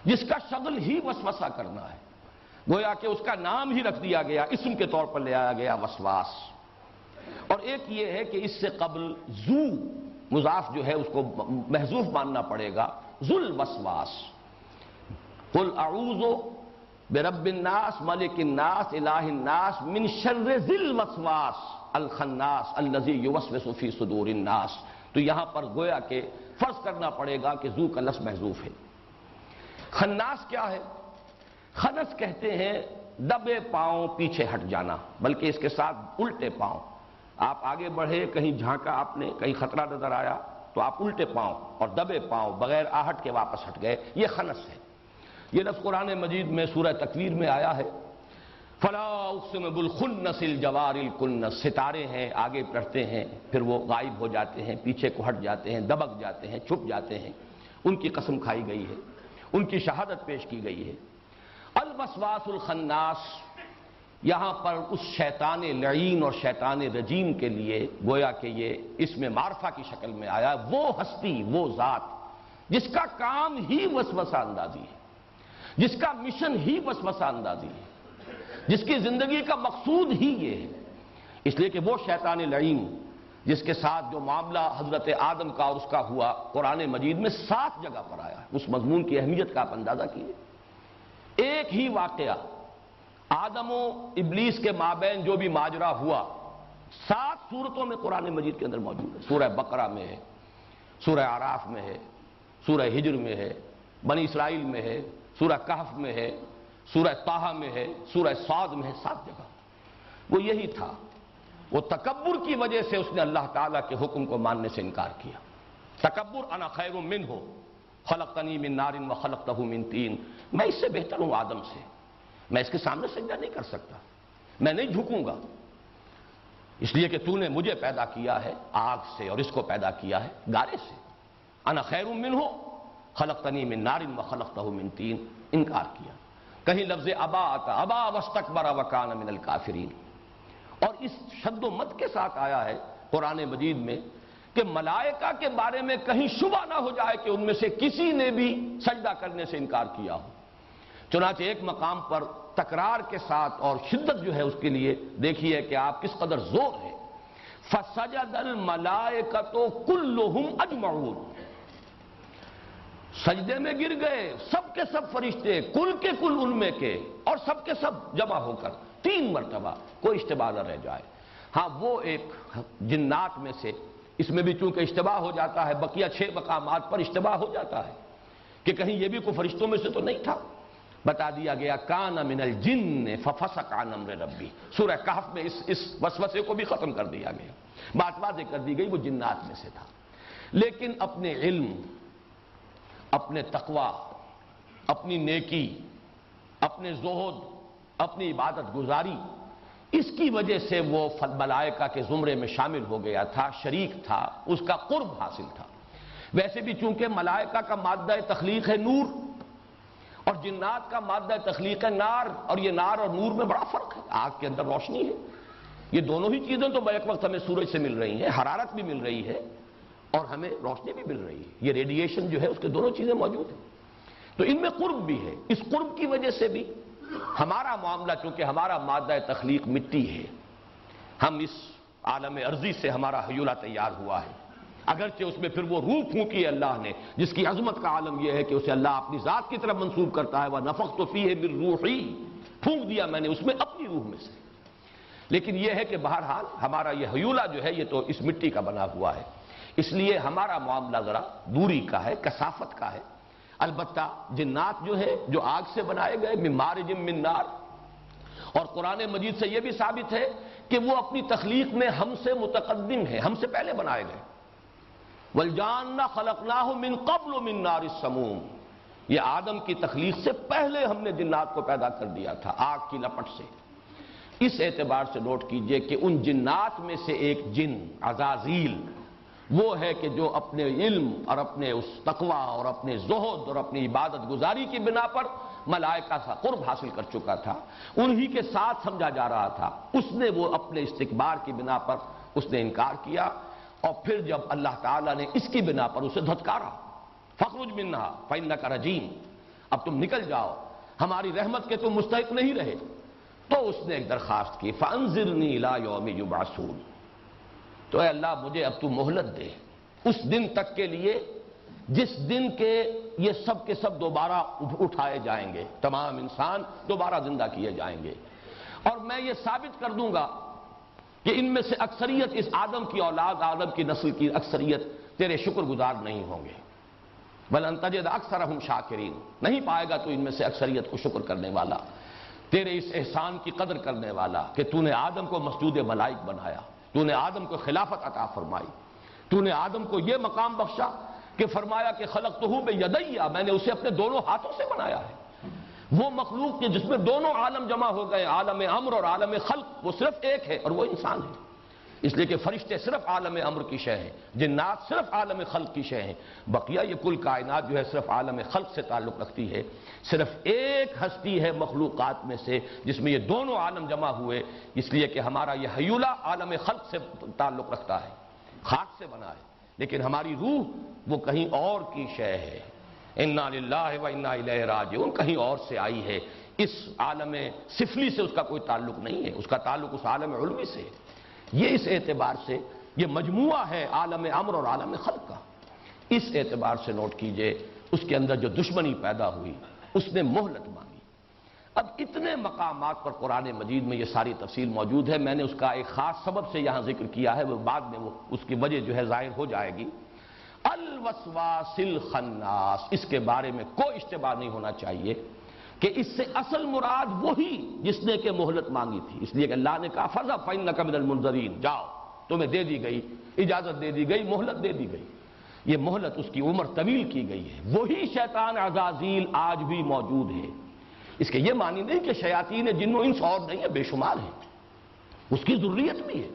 جس کا شغل ہی وسوسہ کرنا ہے، گویا کہ اس کا نام ہی رکھ دیا گیا، اسم کے طور پر لے آیا گیا وسواس۔ اور ایک یہ ہے کہ اس سے قبل ذو مضاف جو ہے اس کو محذوف ماننا پڑے گا، ذو الوسواس۔ قل اعوذ برب الناس ملک الناس الہ الناس من شر ذی الوسواس الخناس الذی یوسوس فی صدور الناس۔ تو یہاں پر گویا کہ فرض کرنا پڑے گا کہ ذو کا لفظ محذوف ہے۔ خناس کیا ہے؟ خنس کہتے ہیں دبے پاؤں پیچھے ہٹ جانا، بلکہ اس کے ساتھ الٹے پاؤں۔ آپ آگے بڑھے، کہیں جھانکا آپ نے، کہیں خطرہ نظر آیا تو آپ الٹے پاؤں اور دبے پاؤں بغیر آہٹ کے واپس ہٹ گئے، یہ خنس ہے۔ یہ لفظ قرآن مجید میں سورہ تکویر میں آیا ہے، فلا اقسم بالخنس الجوار الکنس، ستارے ہیں، آگے بڑھتے ہیں پھر وہ غائب ہو جاتے ہیں، پیچھے کو ہٹ جاتے ہیں، دبک جاتے ہیں، چھپ جاتے ہیں، ان کی قسم کھائی گئی ہے، ان کی شہادت پیش کی گئی ہے۔ الوسواس الخناس یہاں پر اس شیطان لعین اور شیطان رجیم کے لیے گویا کہ یہ اسم معرفہ کی شکل میں آیا، وہ ہستی، وہ ذات جس کا کام ہی وسوسہ اندازی ہے، جس کا مشن ہی وسوسہ اندازی ہے، جس کی زندگی کا مقصود ہی یہ ہے۔ اس لیے کہ وہ شیطان لعین جس کے ساتھ جو معاملہ حضرت آدم کا اور اس کا ہوا قرآن مجید میں 7 جگہ پر آیا ہے، اس مضمون کی اہمیت کا آپ اندازہ کیجیے۔ ایک ہی واقعہ آدم و ابلیس کے مابین جو بھی ماجرا ہوا 7 صورتوں میں قرآن مجید کے اندر موجود ہے۔ سورہ بقرہ میں ہے، سورہ اعراف میں ہے، سورہ ہجر میں ہے، بنی اسرائیل میں ہے، سورہ کہف میں ہے، سورہ طٰہٰ میں ہے، سورہ صاد میں ہے، 7 جگہ وہ یہی تھا۔ وہ تکبر کی وجہ سے اس نے اللہ تعالیٰ کے حکم کو ماننے سے انکار کیا۔ تکبر، انا خیر منہ خلقتنی من نار وخلقتہ من طین، میں اس سے بہتر ہوں آدم سے، میں اس کے سامنے سجدہ نہیں کر سکتا، میں نہیں جھکوں گا، اس لیے کہ تو نے مجھے پیدا کیا ہے آگ سے اور اس کو پیدا کیا ہے گارے سے۔ انا خیر منہ خلقتنی من نار وخلقتہ من طین، انکار کیا۔ کہیں لفظ ابا آتا، ابا واستکبر وکان من الکافرین، اور اس شد و مت کے ساتھ آیا ہے قرآن مجید میں کہ ملائکہ کے بارے میں کہیں شبہ نہ ہو جائے کہ ان میں سے کسی نے بھی سجدہ کرنے سے انکار کیا ہو۔ چنانچہ ایک مقام پر تکرار کے ساتھ اور شدت جو ہے اس کے لیے دیکھیے کہ آپ کس قدر زور ہے، فَسَجَدَ الْمَلَائِكَةُ كُلُّهُمْ أَجْمَعُونَ، سجدے میں گر گئے سب کے سب فرشتے، کل کے کل ان میں کے، اور سب کے سب جمع ہو کر 3 مرتبہ، کوئی اشتباہ نہ رہ جائے۔ ہاں وہ ایک جنات میں سے، اس میں بھی چونکہ اشتباہ ہو جاتا ہے، بقیہ 6 مقامات پر اشتباہ ہو جاتا ہے کہ کہیں یہ بھی کوئی فرشتوں میں سے تو نہیں تھا، بتا دیا گیا کان من الجن ففسق عن امر ربی۔ سورہ کہف میں اس وسوسے کو بھی ختم کر دیا گیا، بات واضح کر دی گئی وہ جنات میں سے تھا۔ لیکن اپنے علم، اپنے تقوی، اپنی نیکی، اپنے زہد، اپنی عبادت گزاری، اس کی وجہ سے وہ ملائکہ کے زمرے میں شامل ہو گیا تھا، شریک تھا، اس کا قرب حاصل تھا۔ ویسے بھی چونکہ ملائکہ کا مادہ تخلیق ہے نور، اور جنات کا مادہ تخلیق ہے نار، اور یہ نار اور نور میں بڑا فرق ہے، آگ کے اندر روشنی ہے، یہ دونوں ہی چیزیں تو بیک وقت ہمیں سورج سے مل رہی ہیں، حرارت بھی مل رہی ہے اور ہمیں روشنی بھی مل رہی ہے، یہ ریڈیشن جو ہے اس کے دونوں چیزیں موجود ہیں، تو ان میں قرب بھی ہے۔ اس قرب کی وجہ سے بھی ہمارا معاملہ، چونکہ ہمارا مادہ تخلیق مٹی ہے، ہم اس عالم ارضی سے ہمارا حیولہ تیار ہوا ہے، اگرچہ اس میں پھر وہ روح پھونکی ہے اللہ نے، جس کی عظمت کا عالم یہ ہے کہ اسے اللہ اپنی ذات کی طرف منسوب کرتا ہے، وَنَفَخْتُ فِيهِ مِن رُوحِي، پھونک دیا میں نے اس میں اپنی روح میں سے۔ لیکن یہ ہے کہ بہرحال ہمارا یہ حیولہ جو ہے یہ تو اس مٹی کا بنا ہوا ہے، اس لیے ہمارا معاملہ ذرا دوری کا ہے، کثافت کا ہے۔ البتہ جنات جو ہے جو آگ سے بنائے گئے، من مارج من نار، اور قرآن مجید سے یہ بھی ثابت ہے کہ وہ اپنی تخلیق میں ہم سے متقدم ہے، ہم سے پہلے بنائے گئے۔ وَالْجَانَّ خَلَقْنَاهُ مِن قَبْلُ مِن نَارِ السَّمُومِ، یہ آدم کی تخلیق سے پہلے ہم نے جنات کو پیدا کر دیا تھا آگ کی لپٹ سے۔ اس اعتبار سے نوٹ کیجئے کہ ان جنات میں سے ایک جن عزازیل وہ ہے کہ جو اپنے علم اور اپنے اس تقوی اور اپنے زہد اور اپنی عبادت گزاری کی بنا پر ملائکہ سے قرب حاصل کر چکا تھا، انہی کے ساتھ سمجھا جا رہا تھا، اس نے وہ اپنے استکبار کی بنا پر اس نے انکار کیا، اور پھر جب اللہ تعالیٰ نے اس کی بنا پر اسے دھتکارا، فَاخْرُجْ مِنْهَا فَإِنَّكَ رَجِيمٌ، اب تم نکل جاؤ، ہماری رحمت کے تم مستحق نہیں رہے، تو اس نے ایک درخواست کی، فَأَنذِرْنِي إِلَىٰ يَوْمِ يُبْعَثُونَ، تو اے اللہ مجھے اب تو مہلت دے اس دن تک کے لیے جس دن کے یہ سب کے سب دوبارہ اٹھائے جائیں گے، تمام انسان دوبارہ زندہ کیے جائیں گے، اور میں یہ ثابت کر دوں گا کہ ان میں سے اکثریت، اس آدم کی اولاد، آدم کی نسل کی اکثریت تیرے شکر گزار نہیں ہوں گے، بَلْ تَجِدُ أَكْثَرَهُمْ شَاكِرِينَ، نہیں پائے گا تو ان میں سے اکثریت کو شکر کرنے والا، تیرے اس احسان کی قدر کرنے والا کہ تو نے آدم کو مسجود ملائک بنایا، تو نے آدم کو خلافت عطا فرمائی، تو نے آدم کو یہ مقام بخشا کہ فرمایا کہ خلقتہ بیدی، میں نے اسے اپنے دونوں ہاتھوں سے بنایا ہے۔ وہ مخلوق کے جس میں دونوں عالم جمع ہو گئے، عالم امر اور عالم خلق، وہ صرف ایک ہے اور وہ انسان ہے، اس لیے کہ فرشتے صرف عالم امر کی شے ہیں، جنات صرف عالم خلق کی شے ہیں، بقیہ یہ کل کائنات جو ہے صرف عالم خلق سے تعلق رکھتی ہے، صرف ایک ہستی ہے مخلوقات میں سے جس میں یہ دونوں عالم جمع ہوئے، اس لیے کہ ہمارا یہ حیولہ عالم خلق سے تعلق رکھتا ہے، خاک سے بنا ہے، لیکن ہماری روح وہ کہیں اور کی شے ہے، انا للہ و انا الیہ راجعون، کہیں اور سے آئی ہے، اس عالم سفلی سے اس کا کوئی تعلق نہیں ہے، اس کا تعلق اس عالم علوی سے ہے۔ یہ اس اعتبار سے یہ مجموعہ ہے عالم امر اور عالم خلق کا، اس اعتبار سے نوٹ کیجئے اس کے اندر جو دشمنی پیدا ہوئی اس نے مہلت مانگی۔ اب اتنے مقامات پر قرآن مجید میں یہ ساری تفصیل موجود ہے، میں نے اس کا ایک خاص سبب سے یہاں ذکر کیا ہے، وہ بعد میں وہ اس کی وجہ جو ہے ظاہر ہو جائے گی۔ الوسواس الخناس، اس کے بارے میں کوئی اشتباہ نہیں ہونا چاہیے کہ اس سے اصل مراد وہی جس نے کہ مہلت مانگی تھی، اس لیے کہ اللہ نے کہا فَذْهَبْ فَإِنَّكَ مِنَ الْمُنذَرِينَ، جاؤ تمہیں دے دی گئی، اجازت دے دی گئی، مہلت دے دی گئی۔ یہ مہلت اس کی عمر طویل کی گئی ہے۔ وہی شیطان عزازیل آج بھی موجود ہے۔ اس کے یہ معنی نہیں کہ شیاطین جن و انس اور نہیں ہے، بے شمار ہیں، اس کی ذریت بھی ہے،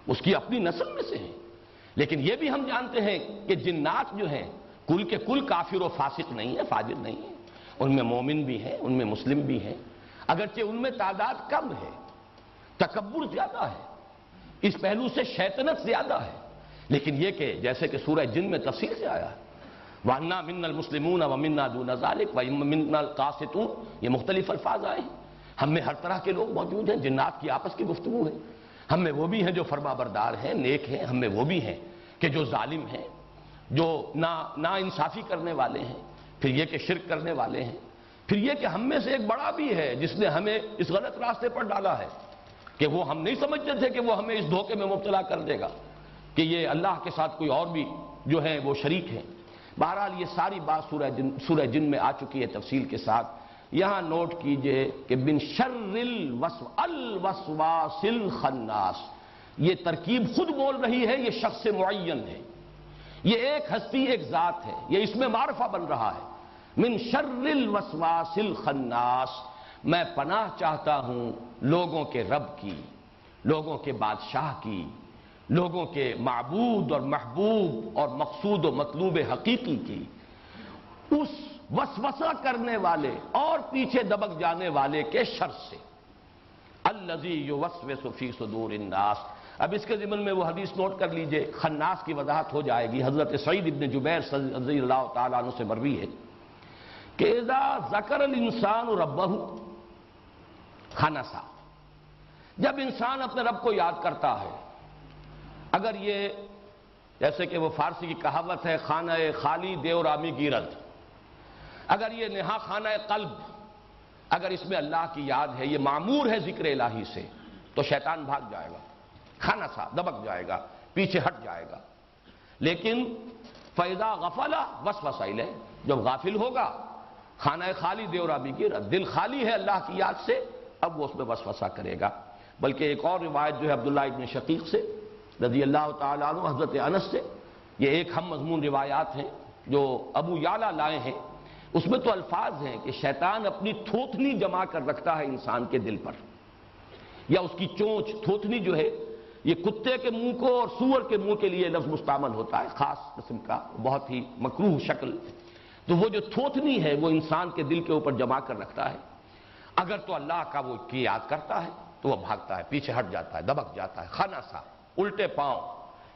اس کی اپنی نسل میں سے ہے۔ لیکن یہ بھی ہم جانتے ہیں کہ جنات جو ہیں کل کے کل کافر و فاسق نہیں ہے، فاجر نہیں ہے، ان میں مومن بھی ہیں، ان میں مسلم بھی ہیں، اگرچہ ان میں تعداد کم ہے، تکبر زیادہ ہے، اس پہلو سے شیطنت زیادہ ہے، لیکن یہ کہ جیسے کہ سورہ جن میں تفصیل سے آیا ہے وَأَنَّا مِنَّا الْمُسْلِمُونَ وَمِنَّا دُونَ ذَلِكَ وَمِنَّا الْقَاسِطُونَ، یہ مختلف الفاظ آئے ہیں۔ ہم میں ہر طرح کے لوگ موجود ہیں، جنات کی آپس کی گفتگو ہے، ہم میں وہ بھی ہیں جو فرما بردار ہیں، نیک ہیں، ہم میں وہ بھی ہیں کہ جو ظالم ہیں، جو نا انصافی کرنے والے ہیں، پھر یہ کہ شرک کرنے والے ہیں، پھر یہ کہ ہم میں سے ایک بڑا بھی ہے جس نے ہمیں اس غلط راستے پر ڈالا ہے کہ وہ ہم نہیں سمجھتے تھے کہ وہ ہمیں اس دھوکے میں مبتلا کر دے گا کہ یہ اللہ کے ساتھ کوئی اور بھی جو ہے وہ شریک ہیں۔ بہرحال یہ ساری بات سورہ جن میں آ چکی ہے تفصیل کے ساتھ۔ یہاں نوٹ کیجئے کہ من شر الوسواس الخناس، یہ ترکیب خود بول رہی ہے، یہ شخص معین ہے، یہ ایک ہستی، ایک ذات ہے، یہ اس میں معرفہ بن رہا ہے۔ من شر الوسواس الخناس، میں پناہ چاہتا ہوں لوگوں کے رب کی، لوگوں کے بادشاہ کی، لوگوں کے معبود اور محبوب اور مقصود و مطلوب حقیقی کی، اس وسوسہ کرنے والے اور پیچھے دبک جانے والے کے شر سے۔ الذی یوسوس فی صدور الناس، اب اس کے ضمن میں وہ حدیث نوٹ کر لیجئے، خناس کی وضاحت ہو جائے گی۔ حضرت سعید ابن جبیر رضی اللہ تعالیٰ عنہ سے مروی ہے کہ اذا ذکر الانسان ربہ خنسا، جب انسان اپنے رب کو یاد کرتا ہے، اگر یہ جیسے کہ وہ فارسی کی کہاوت ہے خانہ خالی دیو رامی گیرد، اگر یہ نہا خانہ قلب، اگر اس میں اللہ کی یاد ہے، یہ معمور ہے ذکر الہی سے، تو شیطان بھاگ جائے گا، کھانا سا دبک جائے گا، پیچھے ہٹ جائے گا۔ لیکن فَإِذَا غَفَلَ وَسْوَسَ إِلَيْهِ، جب غافل ہوگا، خانہ خالی دیو رامی گیرد، دل خالی ہے اللہ کی یاد سے، اب وہ اس میں وسوسہ کرے گا۔ بلکہ ایک اور روایت جو ہے عبداللہ ابن شقیق سے رضی اللہ تعالیٰ عنہ، حضرت انس سے، یہ ایک ہم مضمون روایات ہیں جو ابو یعلا لائے ہیں، اس میں تو الفاظ ہیں کہ شیطان اپنی تھوتنی جما کر رکھتا ہے انسان کے دل پر، یا اس کی چونچ، تھوتنی جو ہے یہ کتے کے منہ کو اور سور کے منہ کے لیے لفظ مستعمل ہوتا ہے، خاص قسم کا، بہت ہی مکروہ شکل، تو وہ جو تھوتنی ہے وہ انسان کے دل کے اوپر جما کر رکھتا ہے۔ اگر تو اللہ کا وہ کی یاد کرتا ہے تو وہ بھاگتا ہے، پیچھے ہٹ جاتا ہے، دبک جاتا ہے، خانہ سا، الٹے پاؤں۔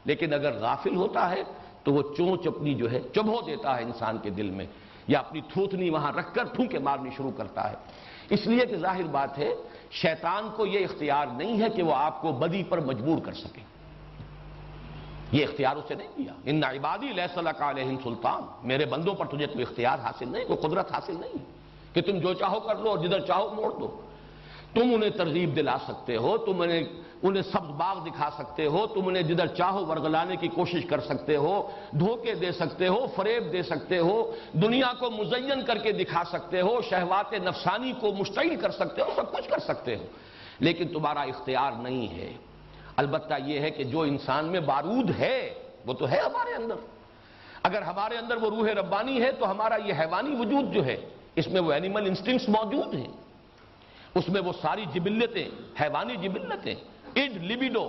لیکن اگر غافل ہوتا ہے تو وہ چونچ اپنی جو ہے چبھو دیتا ہے انسان کے دل میں، یا اپنی تھوتنی وہاں رکھ کر پھونکے مارنی شروع کرتا ہے۔ اس لیے کہ ظاہر بات ہے شیطان کو یہ اختیار نہیں ہے کہ وہ آپ کو بدی پر مجبور کر سکے، یہ اختیار اسے نہیں دیا۔ ان عبادی لیس لک علیہم سلطان، میرے بندوں پر تجھے کوئی اختیار حاصل نہیں، کوئی قدرت حاصل نہیں کہ تم جو چاہو کر لو اور جدھر چاہو موڑ دو۔ تم انہیں ترغیب دلا سکتے ہو، تم انہیں سبز باغ دکھا سکتے ہو، تم انہیں جدھر چاہو ورگلانے کی کوشش کر سکتے ہو، دھوکے دے سکتے ہو، فریب دے سکتے ہو، دنیا کو مزین کر کے دکھا سکتے ہو، شہوات نفسانی کو مشتعل کر سکتے ہو، سب کچھ کر سکتے ہو، لیکن تمہارا اختیار نہیں ہے۔ البتہ یہ ہے کہ جو انسان میں بارود ہے وہ تو ہے ہمارے اندر، اگر ہمارے اندر وہ روح ربانی ہے تو ہمارا یہ حیوانی وجود جو ہے اس میں وہ اینیمل انسٹنکٹس موجود ہیں، اس میں وہ ساری جبلتیں، حیوانی جبلتیں، اڈ لیبیڈو،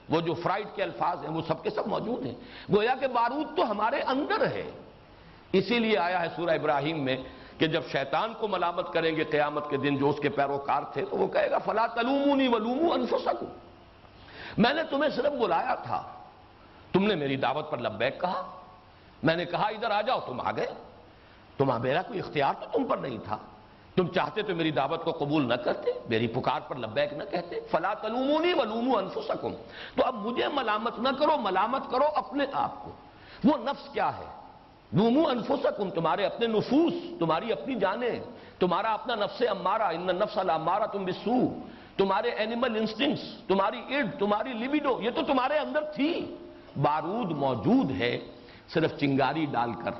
وہ جو فرائڈ کے الفاظ ہیں وہ سب کے سب موجود ہیں، گویا کہ بارود تو ہمارے اندر ہے۔ اسی لیے آیا ہے سورہ ابراہیم میں کہ جب شیطان کو ملامت کریں گے قیامت کے دن جو اس کے پیروکار تھے تو وہ کہے گا فَلَا تَلُومُونِي وَلُومُوا أَنفُسَكُمْ، میں نے تمہیں صرف بلایا تھا، تم نے میری دعوت پر لبیک کہا، میں نے کہا ادھر آ جاؤ، تم آ گئے، میرا کوئی اختیار تو تم پر نہیں تھا، تم چاہتے تو میری دعوت کو قبول نہ کرتے، میری پکار پر لبیک نہ کہتے۔ فَلَا تَلُومُونِي وَلُومُوا أَنفُسَكُمْ، تو اب مجھے ملامت نہ کرو، ملامت کرو اپنے آپ کو۔ وہ نفس کیا ہے؟ لُومُوا أَنفُسَكُمْ، تمہارے اپنے نفوس، تمہاری اپنی جانیں، تمہارا اپنا نفس امارہ، إِنَّ النَّفْسَ لَأَمَّارَةٌ بِالسُّوءِ، تمہارے اینیمل انسٹنکٹس، تمہاری اڈ، تمہاری لیبیڈو، یہ تو تمہارے اندر تھی، بارود موجود ہے، صرف چنگاری ڈال کر،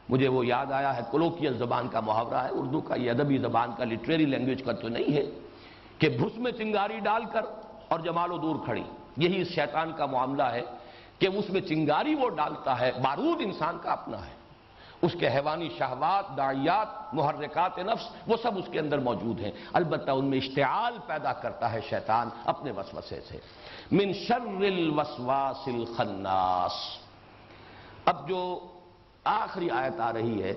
مجھے وہ یاد آیا ہے، کولوکیل زبان کا محاورہ ہے اردو کا، یہ ادبی زبان کا، لٹریری لینگویج کا تو نہیں ہے، کہ بھس میں چنگاری ڈال کر اور جمال و دور کھڑی. یہی اس شیطان کا معاملہ ہے کہ اس میں چنگاری وہ ڈالتا ہے، بارود انسان کا اپنا ہے، اس کے حیوانی شہوات، داعیات، محرکات نفس، وہ سب اس کے اندر موجود ہیں، البتہ ان میں اشتعال پیدا کرتا ہے شیطان اپنے وسوسے سے. من شر الوسواس الخناس. اب جو آخری آیت آ رہی ہے،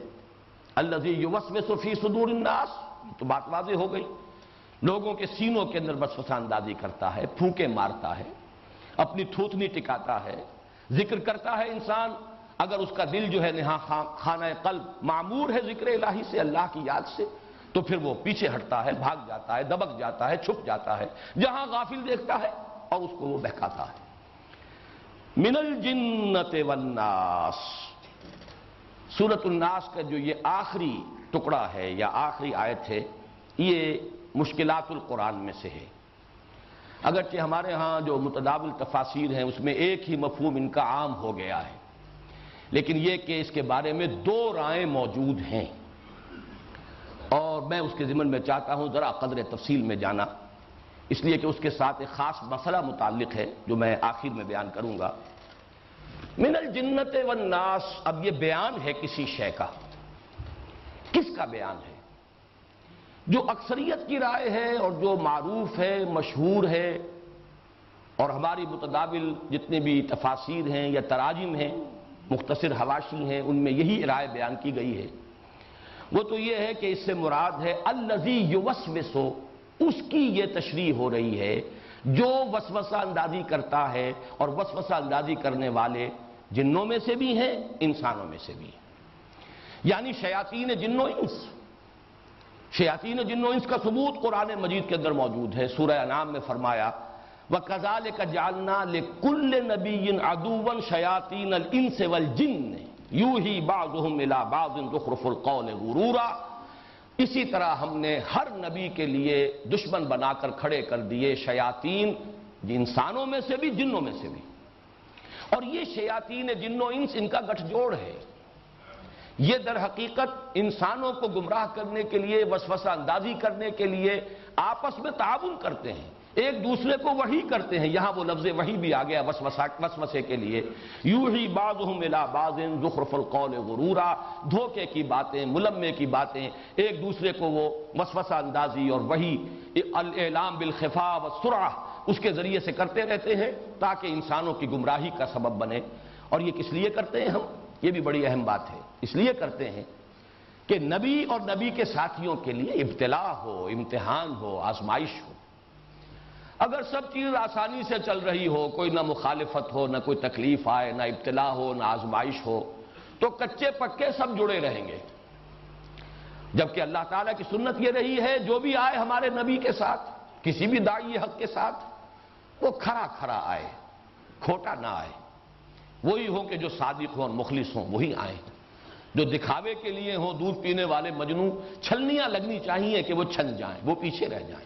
الذی یوسوس فی صدور الناس، تو بات واضح ہو گئی، لوگوں کے سینوں کے اندر وسوسہ اندازی کرتا ہے، پھونکے مارتا ہے، اپنی تھوتنی ٹکاتا ہے، ذکر کرتا ہے انسان، اگر اس کا دل جو ہے نہا خانہ قلب معمور ہے ذکر الہی سے، اللہ کی یاد سے، تو پھر وہ پیچھے ہٹتا ہے، بھاگ جاتا ہے، دبک جاتا ہے، چھپ جاتا ہے، جہاں غافل دیکھتا ہے اور اس کو وہ بہکاتا ہے. من الجنۃ والناس. سورۃ الناس کا جو یہ آخری ٹکڑا ہے یا آخری آیت ہے، یہ مشکلات القرآن میں سے ہے. اگرچہ ہمارے ہاں جو متداول تفاسیر ہیں اس میں ایک ہی مفہوم ان کا عام ہو گیا ہے، لیکن یہ کہ اس کے بارے میں دو رائیں موجود ہیں، اور میں اس کے ضمن میں چاہتا ہوں ذرا قدر تفصیل میں جانا، اس لیے کہ اس کے ساتھ ایک خاص مسئلہ متعلق ہے جو میں آخر میں بیان کروں گا. من الجنۃ والناس، اب یہ بیان ہے کسی شے کا. کس کا بیان ہے؟ جو اکثریت کی رائے ہے اور جو معروف ہے، مشہور ہے، اور ہماری متداول جتنے بھی تفاسیر ہیں یا تراجم ہیں، مختصر حواشی ہیں، ان میں یہی رائے بیان کی گئی ہے. وہ تو یہ ہے کہ اس سے مراد ہے الذی یوسوس، اس کی یہ تشریح ہو رہی ہے جو وسوسہ اندازی کرتا ہے، اور وسوسہ اندازی کرنے والے جنوں میں سے بھی ہیں، انسانوں میں سے بھی ہیں، یعنی شیاطین جن و انس. شیاطین جن و انس کا ثبوت قرآن مجید کے اندر موجود ہے. سورہ انعام میں فرمایا وَكَذَلِكَ جَعَلْنَا لِكُلِّ نَبِيٍّ عَدُوًّا شَيَاطِينَ الْإِنسِ وَالْجِنِّ يُوحِي بَعْضُهُمْ إِلَىٰ بَعْضٍ زُخْرُفَ الْقَوْلِ غُرُورًا. اسی طرح ہم نے ہر نبی کے لیے دشمن بنا کر کھڑے کر دیے شیاطین، انسانوں میں سے بھی جنوں میں سے بھی. اور یہ شیاطین جن و انس ان کا گٹھ جوڑ ہے. یہ در حقیقت انسانوں کو گمراہ کرنے کے لیے، وسوسہ اندازی کرنے کے لیے آپس میں تعاون کرتے ہیں، ایک دوسرے کو وحی کرتے ہیں. یہاں وہ لفظ وحی بھی آ گیا وسوسے کے لیے. یوحی بعضهم الی بعض زخرف القول غرورا، دھوکے کی باتیں، ملمے کی باتیں، ایک دوسرے کو وہ وسوسہ اندازی اور وحی، الاعلام بالخفاء والسرعہ، اس کے ذریعے سے کرتے رہتے ہیں تاکہ انسانوں کی گمراہی کا سبب بنے. اور یہ کس لیے کرتے ہیں ہم؟ یہ بھی بڑی اہم بات ہے. اس لیے کرتے ہیں کہ نبی اور نبی کے ساتھیوں کے لیے ابتلا ہو، امتحان ہو، آزمائش ہو. اگر سب چیز آسانی سے چل رہی ہو، کوئی نہ مخالفت ہو، نہ کوئی تکلیف آئے، نہ ابتلا ہو، نہ آزمائش ہو، تو کچے پکے سب جڑے رہیں گے. جبکہ اللہ تعالیٰ کی سنت یہ رہی ہے جو بھی آئے ہمارے نبی کے ساتھ، کسی بھی داعی حق کے ساتھ، وہ کھرا کھرا آئے، کھوٹا نہ آئے. وہی ہوں کہ جو صادق ہوں اور مخلص ہوں، وہی آئیں. جو دکھاوے کے لیے ہوں، دودھ پینے والے مجنوں، چھلنیاں لگنی چاہیے کہ وہ چھن جائیں، وہ پیچھے رہ جائیں.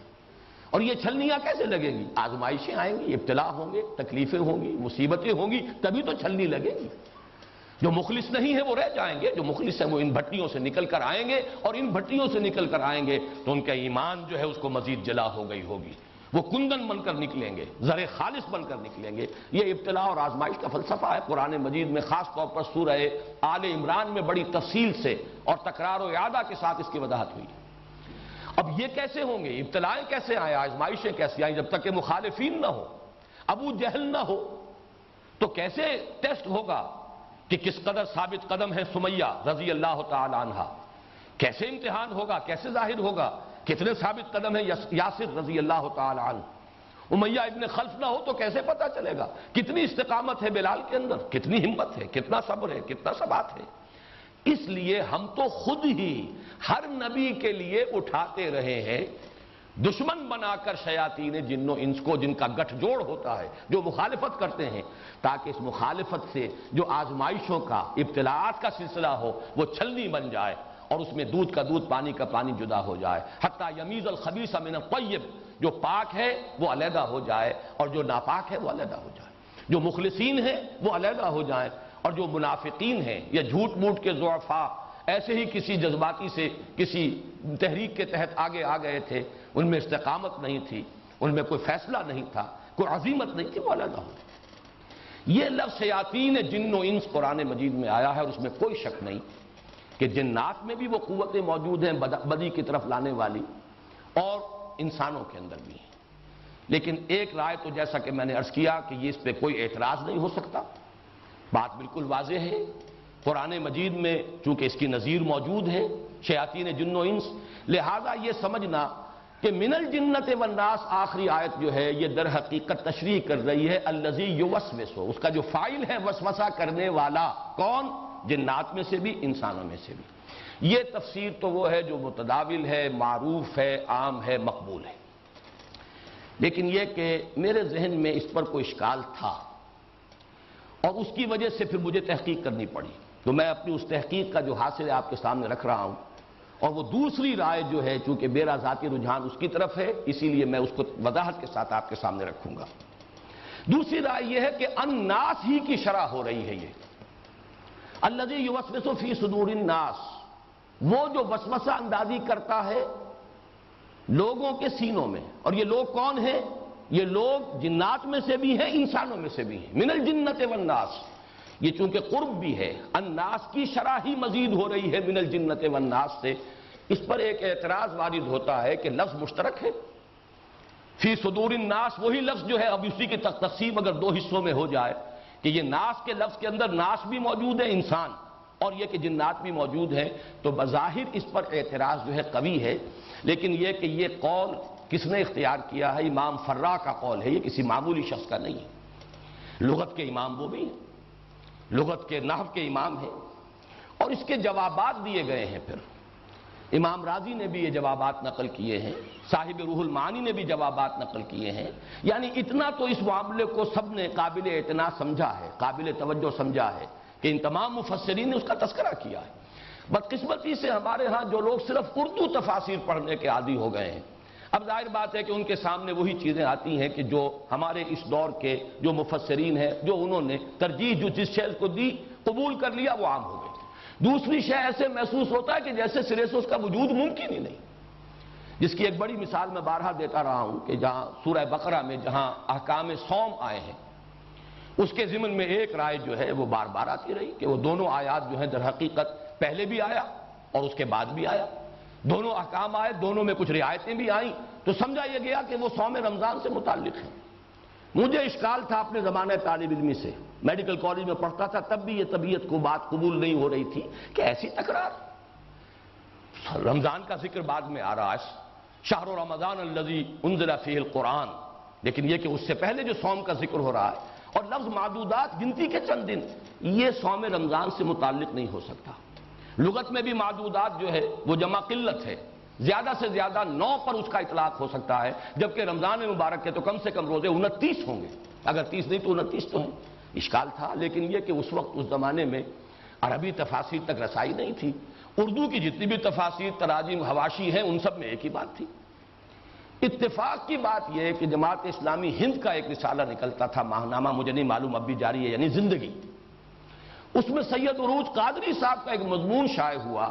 اور یہ چھلنیاں کیسے لگیں گی؟ آزمائشیں آئیں گی، ابتلا ہوں گے، تکلیفیں ہوں گی، مصیبتیں ہوں گی، تبھی تو چھلنی لگے گی. جو مخلص نہیں ہے وہ رہ جائیں گے، جو مخلص ہیں وہ ان بھٹیوں سے نکل کر آئیں گے، اور ان بھٹیوں سے نکل کر آئیں گے تو ان کا ایمان جو ہے اس کو مزید جلا ہو گئی ہوگی. وہ کندن بن کر نکلیں گے، زر خالص بن کر نکلیں گے. یہ ابتلا اور آزمائش کا فلسفہ ہے. قرآن مجید میں خاص طور پر سورہ آل عمران میں بڑی تفصیل سے اور تکرار و اعادہ کے ساتھ اس کی وضاحت ہوئی. اب یہ کیسے ہوں گے؟ ابتلائیں کیسے آئیں، آزمائشیں کیسے آئیں؟ جب تک کہ مخالفین نہ ہو، ابو جہل نہ ہو، تو کیسے ٹیسٹ ہوگا کہ کس قدر ثابت قدم ہے سمیہ رضی اللہ تعالی عنہا؟ کیسے امتحان ہوگا؟ کیسے ظاہر ہوگا؟ کتنے ثابت قدم ہیں یاسر رضی اللہ تعالی عنہ؟ امیہ ابن خلف نہ ہو تو کیسے پتا چلے گا؟ کتنی استقامت ہے بلال کے اندر، کتنی ہمت ہے، کتنا صبر ہے، کتنا ثبات ہے. اس لیے ہم تو خود ہی ہر نبی کے لیے اٹھاتے رہے ہیں دشمن بنا کر شیاطین جن و انس کو، جن کا گٹھ جوڑ ہوتا ہے، جو مخالفت کرتے ہیں، تاکہ اس مخالفت سے جو آزمائشوں کا، ابتلاعات کا سلسلہ ہو وہ چھلنی بن جائے، اور اس میں دودھ کا دودھ، پانی کا پانی جدا ہو جائے. حتیٰ یمیز الخبیث من الطیب، جو پاک ہے وہ علیحدہ ہو جائے اور جو ناپاک ہے وہ علیحدہ ہو جائے. جو مخلصین ہیں وہ علیحدہ ہو جائیں اور جو منافقین ہیں یا جھوٹ موٹ کے ضعفاء ایسے ہی کسی جذباتی سے کسی تحریک کے تحت آگے آ گئے تھے، ان میں استقامت نہیں تھی، ان میں کوئی فیصلہ نہیں تھا، کوئی عزیمت نہیں تھی، مولانا ہو۔ یہ لفظ شیاطین جن و انس قرآن مجید میں آیا ہے، اور اس میں کوئی شک نہیں کہ جنات میں بھی وہ قوتیں موجود ہیں بدی کی طرف لانے والی، اور انسانوں کے اندر بھی ہیں۔ لیکن ایک رائے تو جیسا کہ میں نے عرض کیا کہ یہ اس پہ کوئی اعتراض نہیں ہو سکتا، بات بالکل واضح ہے۔ قرآن مجید میں چونکہ اس کی نظیر موجود ہے، شیاطین جن و انس، لہذا یہ سمجھنا کہ من الجنت والناس آخری آیت جو ہے یہ در حقیقت تشریح کر رہی ہے الذی یوسوس، اس کا جو فاعل ہے وسوسہ کرنے والا، کون؟ جنات میں سے بھی انسانوں میں سے بھی۔ یہ تفسیر تو وہ ہے جو متداول ہے، معروف ہے، عام ہے، مقبول ہے۔ لیکن یہ کہ میرے ذہن میں اس پر کوئی اشکال تھا، اور اس کی وجہ سے پھر مجھے تحقیق کرنی پڑی، تو میں اپنی اس تحقیق کا جو حاصل ہے آپ کے سامنے رکھ رہا ہوں، اور وہ دوسری رائے جو ہے چونکہ میرا ذاتی رجحان اس کی طرف ہے، اسی لیے میں اس کو وضاحت کے ساتھ آپ کے سامنے رکھوں گا۔ دوسری رائے یہ ہے کہ الناس ہی کی شرح ہو رہی ہے، یہ الذی یوسوس فی صدور الناس، وہ جو وسوسہ اندازی کرتا ہے لوگوں کے سینوں میں، اور یہ لوگ کون ہیں؟ یہ لوگ جنات میں سے بھی ہیں، انسانوں میں سے بھی ہیں، من الجنت والناس۔ یہ چونکہ قرب بھی ہے، الناس کی شرح ہی مزید ہو رہی ہے من الجنت والناس سے، اس پر ایک اعتراض وارد ہوتا ہے کہ لفظ مشترک ہے، فی صدور الناس وہی لفظ جو ہے، اب اسی کی تقسیم اگر دو حصوں میں ہو جائے کہ یہ ناس کے لفظ کے اندر ناس بھی موجود ہے انسان، اور یہ کہ جنات بھی موجود ہیں، تو بظاہر اس پر اعتراض جو ہے قوی ہے۔ لیکن یہ کہ یہ قول کس نے اختیار کیا ہے؟ امام فرا کا قول ہے، یہ کسی معمولی شخص کا نہیں ہے، لغت کے امام وہ بھی ہیں، لغت کے نحو کے امام ہیں، اور اس کے جوابات دیے گئے ہیں۔ پھر امام راضی نے بھی یہ جوابات نقل کیے ہیں، صاحب روح المعانی نے بھی جوابات نقل کیے ہیں، یعنی اتنا تو اس معاملے کو سب نے قابل اعتنا سمجھا ہے، قابل توجہ سمجھا ہے کہ ان تمام مفسرین نے اس کا تذکرہ کیا ہے۔ بدقسمتی سے ہمارے ہاں جو لوگ صرف اردو تفاسیر پڑھنے کے عادی ہو گئے ہیں، اب ظاہر بات ہے کہ ان کے سامنے وہی چیزیں آتی ہیں کہ جو ہمارے اس دور کے جو مفسرین ہیں، جو انہوں نے ترجیح جو جس شے کو دی قبول کر لیا، وہ عام ہو گئی۔ دوسری شے ایسے محسوس ہوتا ہے کہ جیسے سرے سے اس کا وجود ممکن ہی نہیں، جس کی ایک بڑی مثال میں بارہا دیتا رہا ہوں کہ جہاں سورہ بقرہ میں جہاں احکام صوم آئے ہیں، اس کے ضمن میں ایک رائے جو ہے وہ بار بار آتی رہی کہ وہ دونوں آیات جو ہیں در حقیقت پہلے بھی آیا اور اس کے بعد بھی آیا، دونوں احکام آئے، دونوں میں کچھ رعایتیں بھی آئیں، تو سمجھا یہ گیا کہ وہ صوم رمضان سے متعلق ہیں۔ مجھے اشکال تھا اپنے زمانہ طالب علمی سے، میڈیکل کالج میں پڑھتا تھا، تب بھی یہ طبیعت کو بات قبول نہیں ہو رہی تھی کہ ایسی تکرار، رمضان کا ذکر بعد میں آ رہا ہے، شہر رمضان الذی انزل فیہ القرآن، لیکن یہ کہ اس سے پہلے جو صوم کا ذکر ہو رہا ہے، اور لفظ معدودات گنتی کے چند دن، یہ صوم رمضان سے متعلق نہیں ہو سکتا۔ لغت میں بھی معدودات جو ہے وہ جمع قلت ہے، زیادہ سے زیادہ 9 پر اس کا اطلاق ہو سکتا ہے، جبکہ رمضان مبارک کے تو کم سے کم روزے 29 ہوں گے، اگر 30 نہیں تو 29 تو ہیں۔ اشکال تھا، لیکن یہ کہ اس وقت اس زمانے میں عربی تفاسیر تک رسائی نہیں تھی، اردو کی جتنی بھی تفاسیر تراجم حواشی ہیں ان سب میں ایک ہی بات تھی۔ اتفاق کی بات یہ ہے کہ جماعت اسلامی ہند کا ایک رسالہ نکلتا تھا، ماہنامہ، مجھے نہیں معلوم اب بھی جاری ہے یعنی زندگی، اس میں سید عروج قادری صاحب کا ایک مضمون شائع ہوا،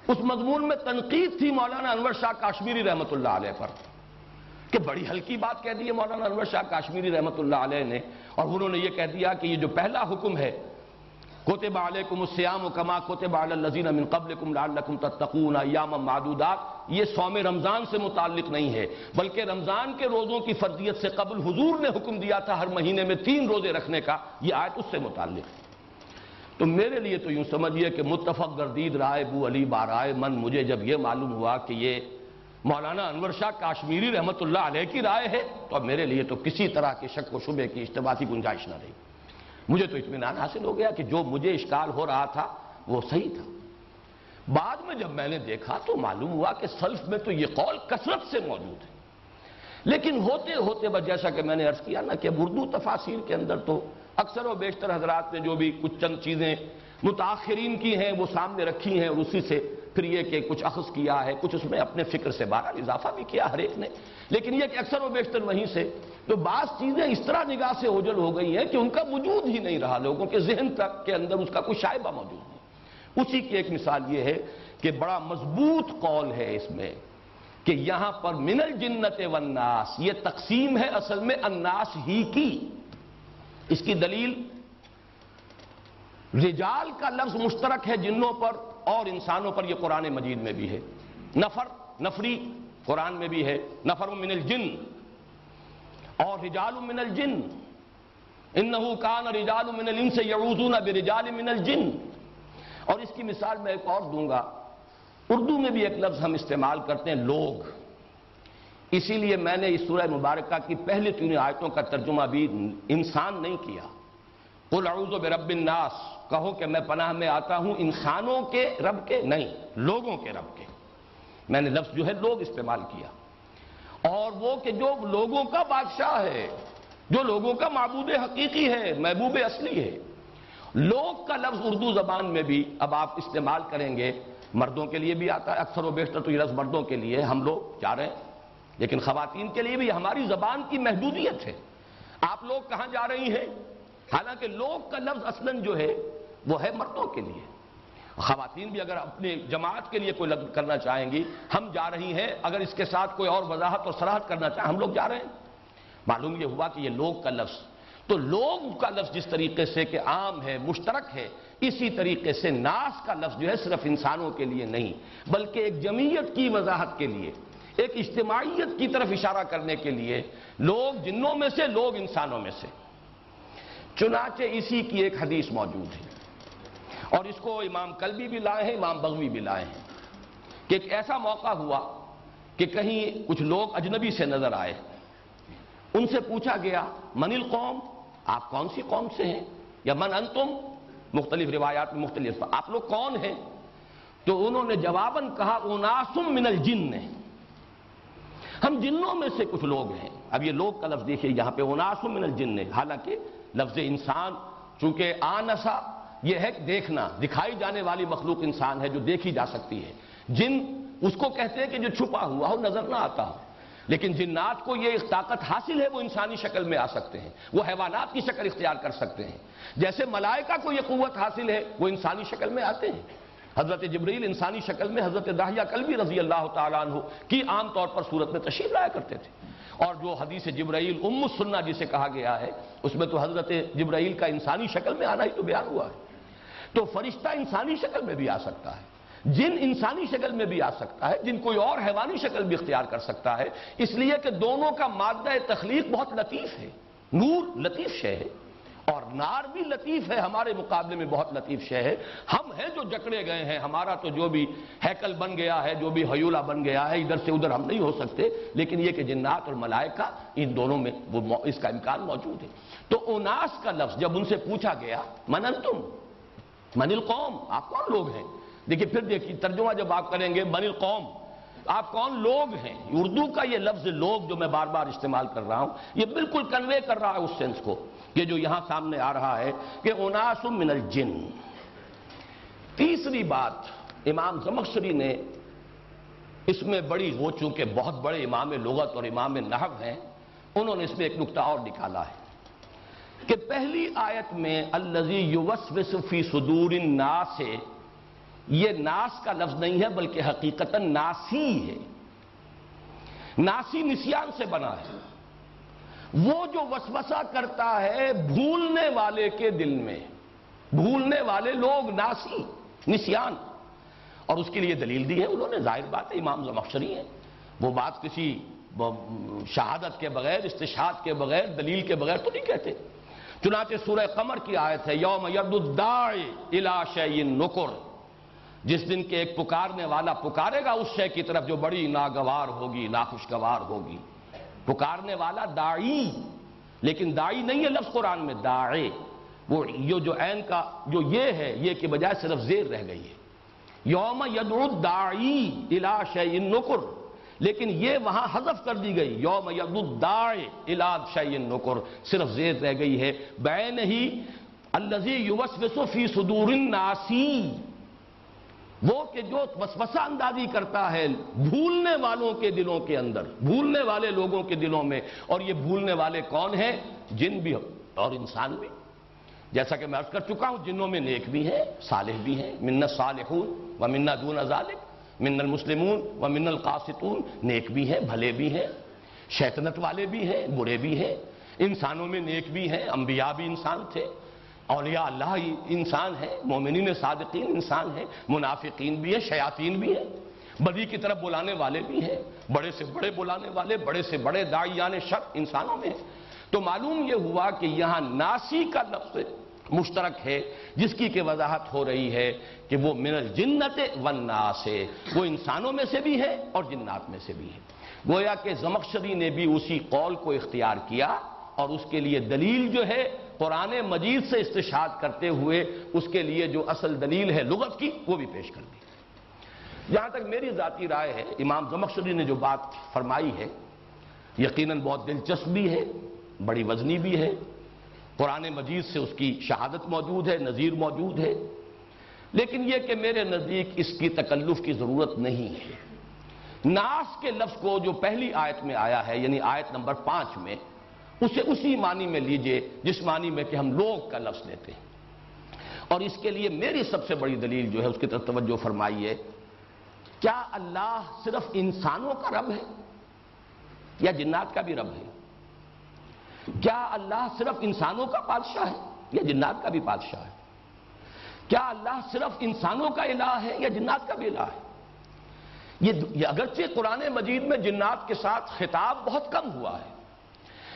اس مضمون میں تنقید تھی مولانا انور شاہ کاشمیری رحمۃ اللہ علیہ پر، کہ بڑی ہلکی بات کہہ دی ہے مولانا انور شاہ کاشمیری رحمۃ اللہ علیہ نے، اور انہوں نے یہ کہہ دیا کہ یہ جو پہلا حکم ہے کتب علیکم الصیام کما کتب علی الذین من قبلکم لعلکم تتقون ایاما معدودات، یہ صوم رمضان سے متعلق نہیں ہے، بلکہ رمضان کے روزوں کی فرضیت سے قبل حضور نے حکم دیا تھا ہر مہینے میں 3 روزے رکھنے کا، یہ آیت اس سے متعلق ہے۔ تو میرے لیے تو یوں سمجھیے کہ متفق گردید رائے بو علی بارائے من، مجھے جب یہ معلوم ہوا کہ یہ مولانا انور شاہ کاشمیری رحمۃ اللہ علیہ کی رائے ہے، تو اب میرے لیے تو کسی طرح کے شک و شبے کی اشتباہ کی گنجائش نہ رہی، مجھے تو اطمینان حاصل ہو گیا کہ جو مجھے اشکال ہو رہا تھا وہ صحیح تھا۔ بعد میں جب میں نے دیکھا تو معلوم ہوا کہ سلف میں تو یہ قول کثرت سے موجود ہے، لیکن ہوتے ہوتے بس جیسا کہ میں نے عرض کیا نا کہ اردو تفاسیر کے اندر تو اکثر و بیشتر حضرات نے جو بھی کچھ چند چیزیں متاخرین کی ہیں وہ سامنے رکھی ہیں اور اسی سے پھر یہ کہ کچھ اخذ کیا ہے، کچھ اس میں اپنے فکر سے بہرحال اضافہ بھی کیا ہر ایک نے، لیکن یہ کہ اکثر و بیشتر وہیں سے تو بعض چیزیں اس طرح نگاہ سے اوجھل ہو گئی ہیں کہ ان کا وجود ہی نہیں رہا، لوگوں کے ذہن تک کے اندر اس کا کوئی شائبہ موجود نہیں۔ اسی کی ایک مثال یہ ہے کہ بڑا مضبوط قول ہے اس میں کہ یہاں پر من الجنت والناس، یہ تقسیم ہے اصل میں الناس ہی کی۔ اس کی دلیل رجال کا لفظ مشترک ہے جنوں پر اور انسانوں پر، یہ قرآن مجید میں بھی ہے۔ نفر، نفری قرآن میں بھی ہے، نفر من الجن اور رجال من الجن، انہو کان رجال من الانس یعوذون برجال من الجن۔ اور اس کی مثال میں ایک اور دوں گا، اردو میں بھی ایک لفظ ہم استعمال کرتے ہیں لوگ، اسی لیے میں نے اس سورہ مبارکہ کی پہلی 3 آیتوں کا ترجمہ بھی انسان نہیں کیا۔ قل اعوذ برب الناس، کہو کہ میں پناہ میں آتا ہوں انسانوں کے رب کے، نہیں، لوگوں کے رب کے۔ میں نے لفظ جو ہے لوگ استعمال کیا، اور وہ کہ جو لوگوں کا بادشاہ ہے، جو لوگوں کا معبود حقیقی ہے، محبوب اصلی ہے۔ لوگ کا لفظ اردو زبان میں بھی اب آپ استعمال کریں گے، مردوں کے لیے بھی آتا ہے، اکثر و بیشتر تو یہ لفظ مردوں کے لیے ہم لوگ جا رہے ہیں، لیکن خواتین کے لیے بھی ہماری زبان کی محدودیت ہے۔ آپ لوگ کہاں جا رہی ہیں؟ حالانکہ لوگ کا لفظ اصلاً جو ہے وہ ہے مردوں کے لیے۔ خواتین بھی اگر اپنی جماعت کے لیے کوئی لفظ کرنا چاہیں گی، ہم جا رہی ہیں، اگر اس کے ساتھ کوئی اور وضاحت اور صراحت کرنا چاہیں، ہم لوگ جا رہے ہیں، معلوم یہ ہوا کہ یہ لوگ کا لفظ، تو لوگ کا لفظ جس طریقے سے کہ عام ہے، مشترک ہے، اسی طریقے سے ناس کا لفظ جو ہے صرف انسانوں کے لیے نہیں بلکہ ایک جمعیت کی وضاحت کے لیے، ایک اجتماعیت کی طرف اشارہ کرنے کے لیے، لوگ جنوں میں سے، لوگ انسانوں میں سے۔ چنانچہ اسی کی ایک حدیث موجود ہے، اور اس کو امام کلبی بھی لائے ہیں، امام بغوی بھی لائے ہیں، کہ ایک ایسا موقع ہوا کہ کہیں کچھ لوگ اجنبی سے نظر آئے، ان سے پوچھا گیا من القوم، آپ کون سی قوم سے ہیں، یا من انتم، مختلف روایات میں مختلف، آپ لوگ کون ہیں؟ تو انہوں نے جواباً کہا اناس من الجن، ہم جنوں میں سے کچھ لوگ ہیں۔ اب یہ لوگ کا لفظ دیکھیے یہاں پہ اناس من الجن، حالانکہ لفظ انسان چونکہ آنسا یہ ہے دیکھنا، دکھائی جانے والی مخلوق انسان ہے جو دیکھی جا سکتی ہے، جن اس کو کہتے ہیں کہ جو چھپا ہوا ہو، نظر نہ آتا ہو، لیکن جنات کو یہ طاقت حاصل ہے، وہ انسانی شکل میں آ سکتے ہیں، وہ حیوانات کی شکل اختیار کر سکتے ہیں، جیسے ملائکہ کو یہ قوت حاصل ہے، وہ انسانی شکل میں آتے ہیں۔ حضرت جبرائیل انسانی شکل میں حضرت داہیہ کلبی رضی اللہ تعالیٰ عنہ کی عام طور پر صورت میں تشریف لایا کرتے تھے، اور جو حدیث جبرائیل ام السنہ جسے کہا گیا ہے، اس میں تو حضرت جبرائیل کا انسانی شکل میں آنا ہی تو بیان ہوا ہے۔ تو فرشتہ انسانی شکل میں بھی آ سکتا ہے، جن انسانی شکل میں بھی آ سکتا ہے، جن کوئی اور حیوانی شکل بھی اختیار کر سکتا ہے، اس لیے کہ دونوں کا مادہ تخلیق بہت لطیف ہے۔ نور لطیف شے ہے، اور نار بھی لطیف ہے، ہمارے مقابلے میں بہت لطیف شے ہے۔ ہم ہیں جو جکڑے گئے ہیں، ہمارا تو جو بھی ہیکل بن گیا ہے، جو بھی ہیولہ بن گیا ہے، ادھر سے ادھر ہم نہیں ہو سکتے، لیکن یہ کہ جنات اور ملائکہ ان دونوں میں اس کا امکان موجود ہے۔ تو اناس کا لفظ جب ان سے پوچھا گیا من انتم، من القوم، آپ کون لوگ ہیں؟ دیکھیے پھر دیکھیے ترجمہ جب آپ کریں گے من القوم، آپ کون لوگ ہیں، اردو کا یہ لفظ لوگ جو میں بار بار استعمال کر رہا ہوں، یہ بالکل کنوے کر رہا ہے اس سینس کو کہ جو یہاں سامنے آ رہا ہے کہ اناس من الجن۔ تیسری بات امام زمخشری نے اس میں بڑی، وہ چونکہ بہت بڑے امام لغت اور امام نحو ہیں، انہوں نے اس میں ایک نکتہ اور نکالا ہے کہ پہلی آیت میں الذی یوسوس فی صدور الناس، یہ ناس کا لفظ نہیں ہے بلکہ حقیقتاً ناسی ہے۔ ناسی نسیان سے بنا ہے، وہ جو وسوسہ کرتا ہے بھولنے والے کے دل میں، بھولنے والے لوگ، ناسی، نسیان۔ اور اس کے لیے دلیل دی ہے انہوں نے، ظاہر بات ہے امام زمخشری ہیں، وہ بات کسی شہادت کے بغیر، استشہاد کے بغیر، دلیل کے بغیر تو نہیں کہتے۔ چنانچہ سورہ قمر کی آیت ہے یوم یرد الداعی الی شیء نکر، جس دن کے ایک پکارنے والا پکارے گا اس شے کی طرف جو بڑی ناگوار ہوگی، ناخوشگوار ہوگی۔ پکارنے والا داعی، لیکن داعی نہیں ہے لفظ قرآن میں، داعی، وہ یہ جو عین کا جو یہ ہے، یہ کے بجائے صرف زیر رہ گئی ہے، یوم یدعو الداعی الی شیء نکر، لیکن یہ وہاں حذف کر دی گئی، یوم یدعو الداعی الی شیء نکر، صرف زیر رہ گئی ہے، بعین ہی الذی یوسوس فی صدور الناس۔ وہ کہ جو وسوسہ اندازی کرتا ہے بھولنے والوں کے دلوں کے اندر، بھولنے والے لوگوں کے دلوں میں. اور یہ بھولنے والے کون ہیں؟ جن بھی اور انسان بھی. جیسا کہ میں عرض کر چکا ہوں، جنوں میں نیک بھی ہیں، صالح بھی ہیں. منا الصالحون ومنا دون ذالک، منا المسلمون ومنا القاسطون. نیک بھی ہیں، بھلے بھی ہیں، شیطنت والے بھی ہیں، برے بھی ہیں. انسانوں میں نیک بھی ہیں، انبیاء بھی انسان تھے، اولیاء اللہ انسان ہیں، مومنین صادقین انسان ہیں، منافقین بھی ہیں، شیاطین بھی ہیں، بدی کی طرف بلانے والے بھی ہیں، بڑے سے بڑے بلانے والے، بڑے سے بڑے داعیان شر انسانوں میں ہیں. تو معلوم یہ ہوا کہ یہاں ناسی کا لفظ مشترک ہے، جس کی وضاحت ہو رہی ہے کہ وہ من الجنت والناس ہے، وہ انسانوں میں سے بھی ہے اور جنات میں سے بھی ہے. گویا کہ زمخشری نے بھی اسی قول کو اختیار کیا اور اس کے لیے دلیل جو ہے قرآن مجید سے استشہاد کرتے ہوئے اس کے لیے جو اصل دلیل ہے لغت کی وہ بھی پیش کر دی. جہاں تک میری ذاتی رائے ہے، امام زمخشری نے جو بات فرمائی ہے یقیناً بہت دلچسپ بھی ہے، بڑی وزنی بھی ہے. قرآن مجید سے اس کی شہادت موجود ہے، نظیر موجود ہے. لیکن یہ کہ میرے نزدیک اس کی تکلف کی ضرورت نہیں ہے. ناس کے لفظ کو جو پہلی آیت میں آیا ہے، یعنی آیت نمبر 5 میں، اسے اسی معنی میں لیجئے جس معنی میں کہ ہم لوگ کا لفظ لیتے ہیں. اور اس کے لیے میری سب سے بڑی دلیل جو ہے اس کی طرف توجہ فرمائیے. کیا اللہ صرف انسانوں کا رب ہے یا جنات کا بھی رب ہے؟ کیا اللہ صرف انسانوں کا بادشاہ ہے یا جنات کا بھی بادشاہ ہے؟ کیا اللہ صرف انسانوں کا الہ ہے یا جنات کا بھی الہ ہے؟ یہ اگرچہ قرآن مجید میں جنات کے ساتھ خطاب بہت کم ہوا ہے،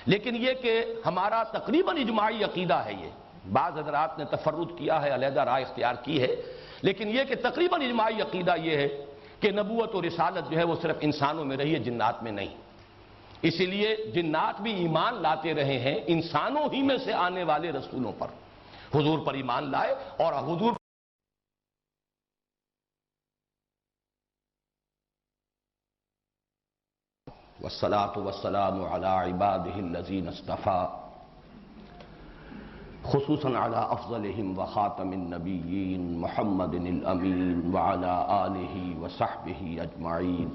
لیکن یہ کہ ہمارا تقریباً اجماعی عقیدہ ہے. یہ بعض حضرات نے تفرد کیا ہے، علیحدہ رائے اختیار کی ہے، لیکن یہ کہ تقریباً اجماعی عقیدہ یہ ہے کہ نبوت و رسالت جو ہے وہ صرف انسانوں میں رہی ہے، جنات میں نہیں. اسی لیے جنات بھی ایمان لاتے رہے ہیں انسانوں ہی میں سے آنے والے رسولوں پر. حضور پر ایمان لائے اور حضور والصلاة والسلام على عباده الذين اصطفى خصوصا على افضلهم وخاتم النبيين محمد الامين وعلى آله وصحبه اجمعين.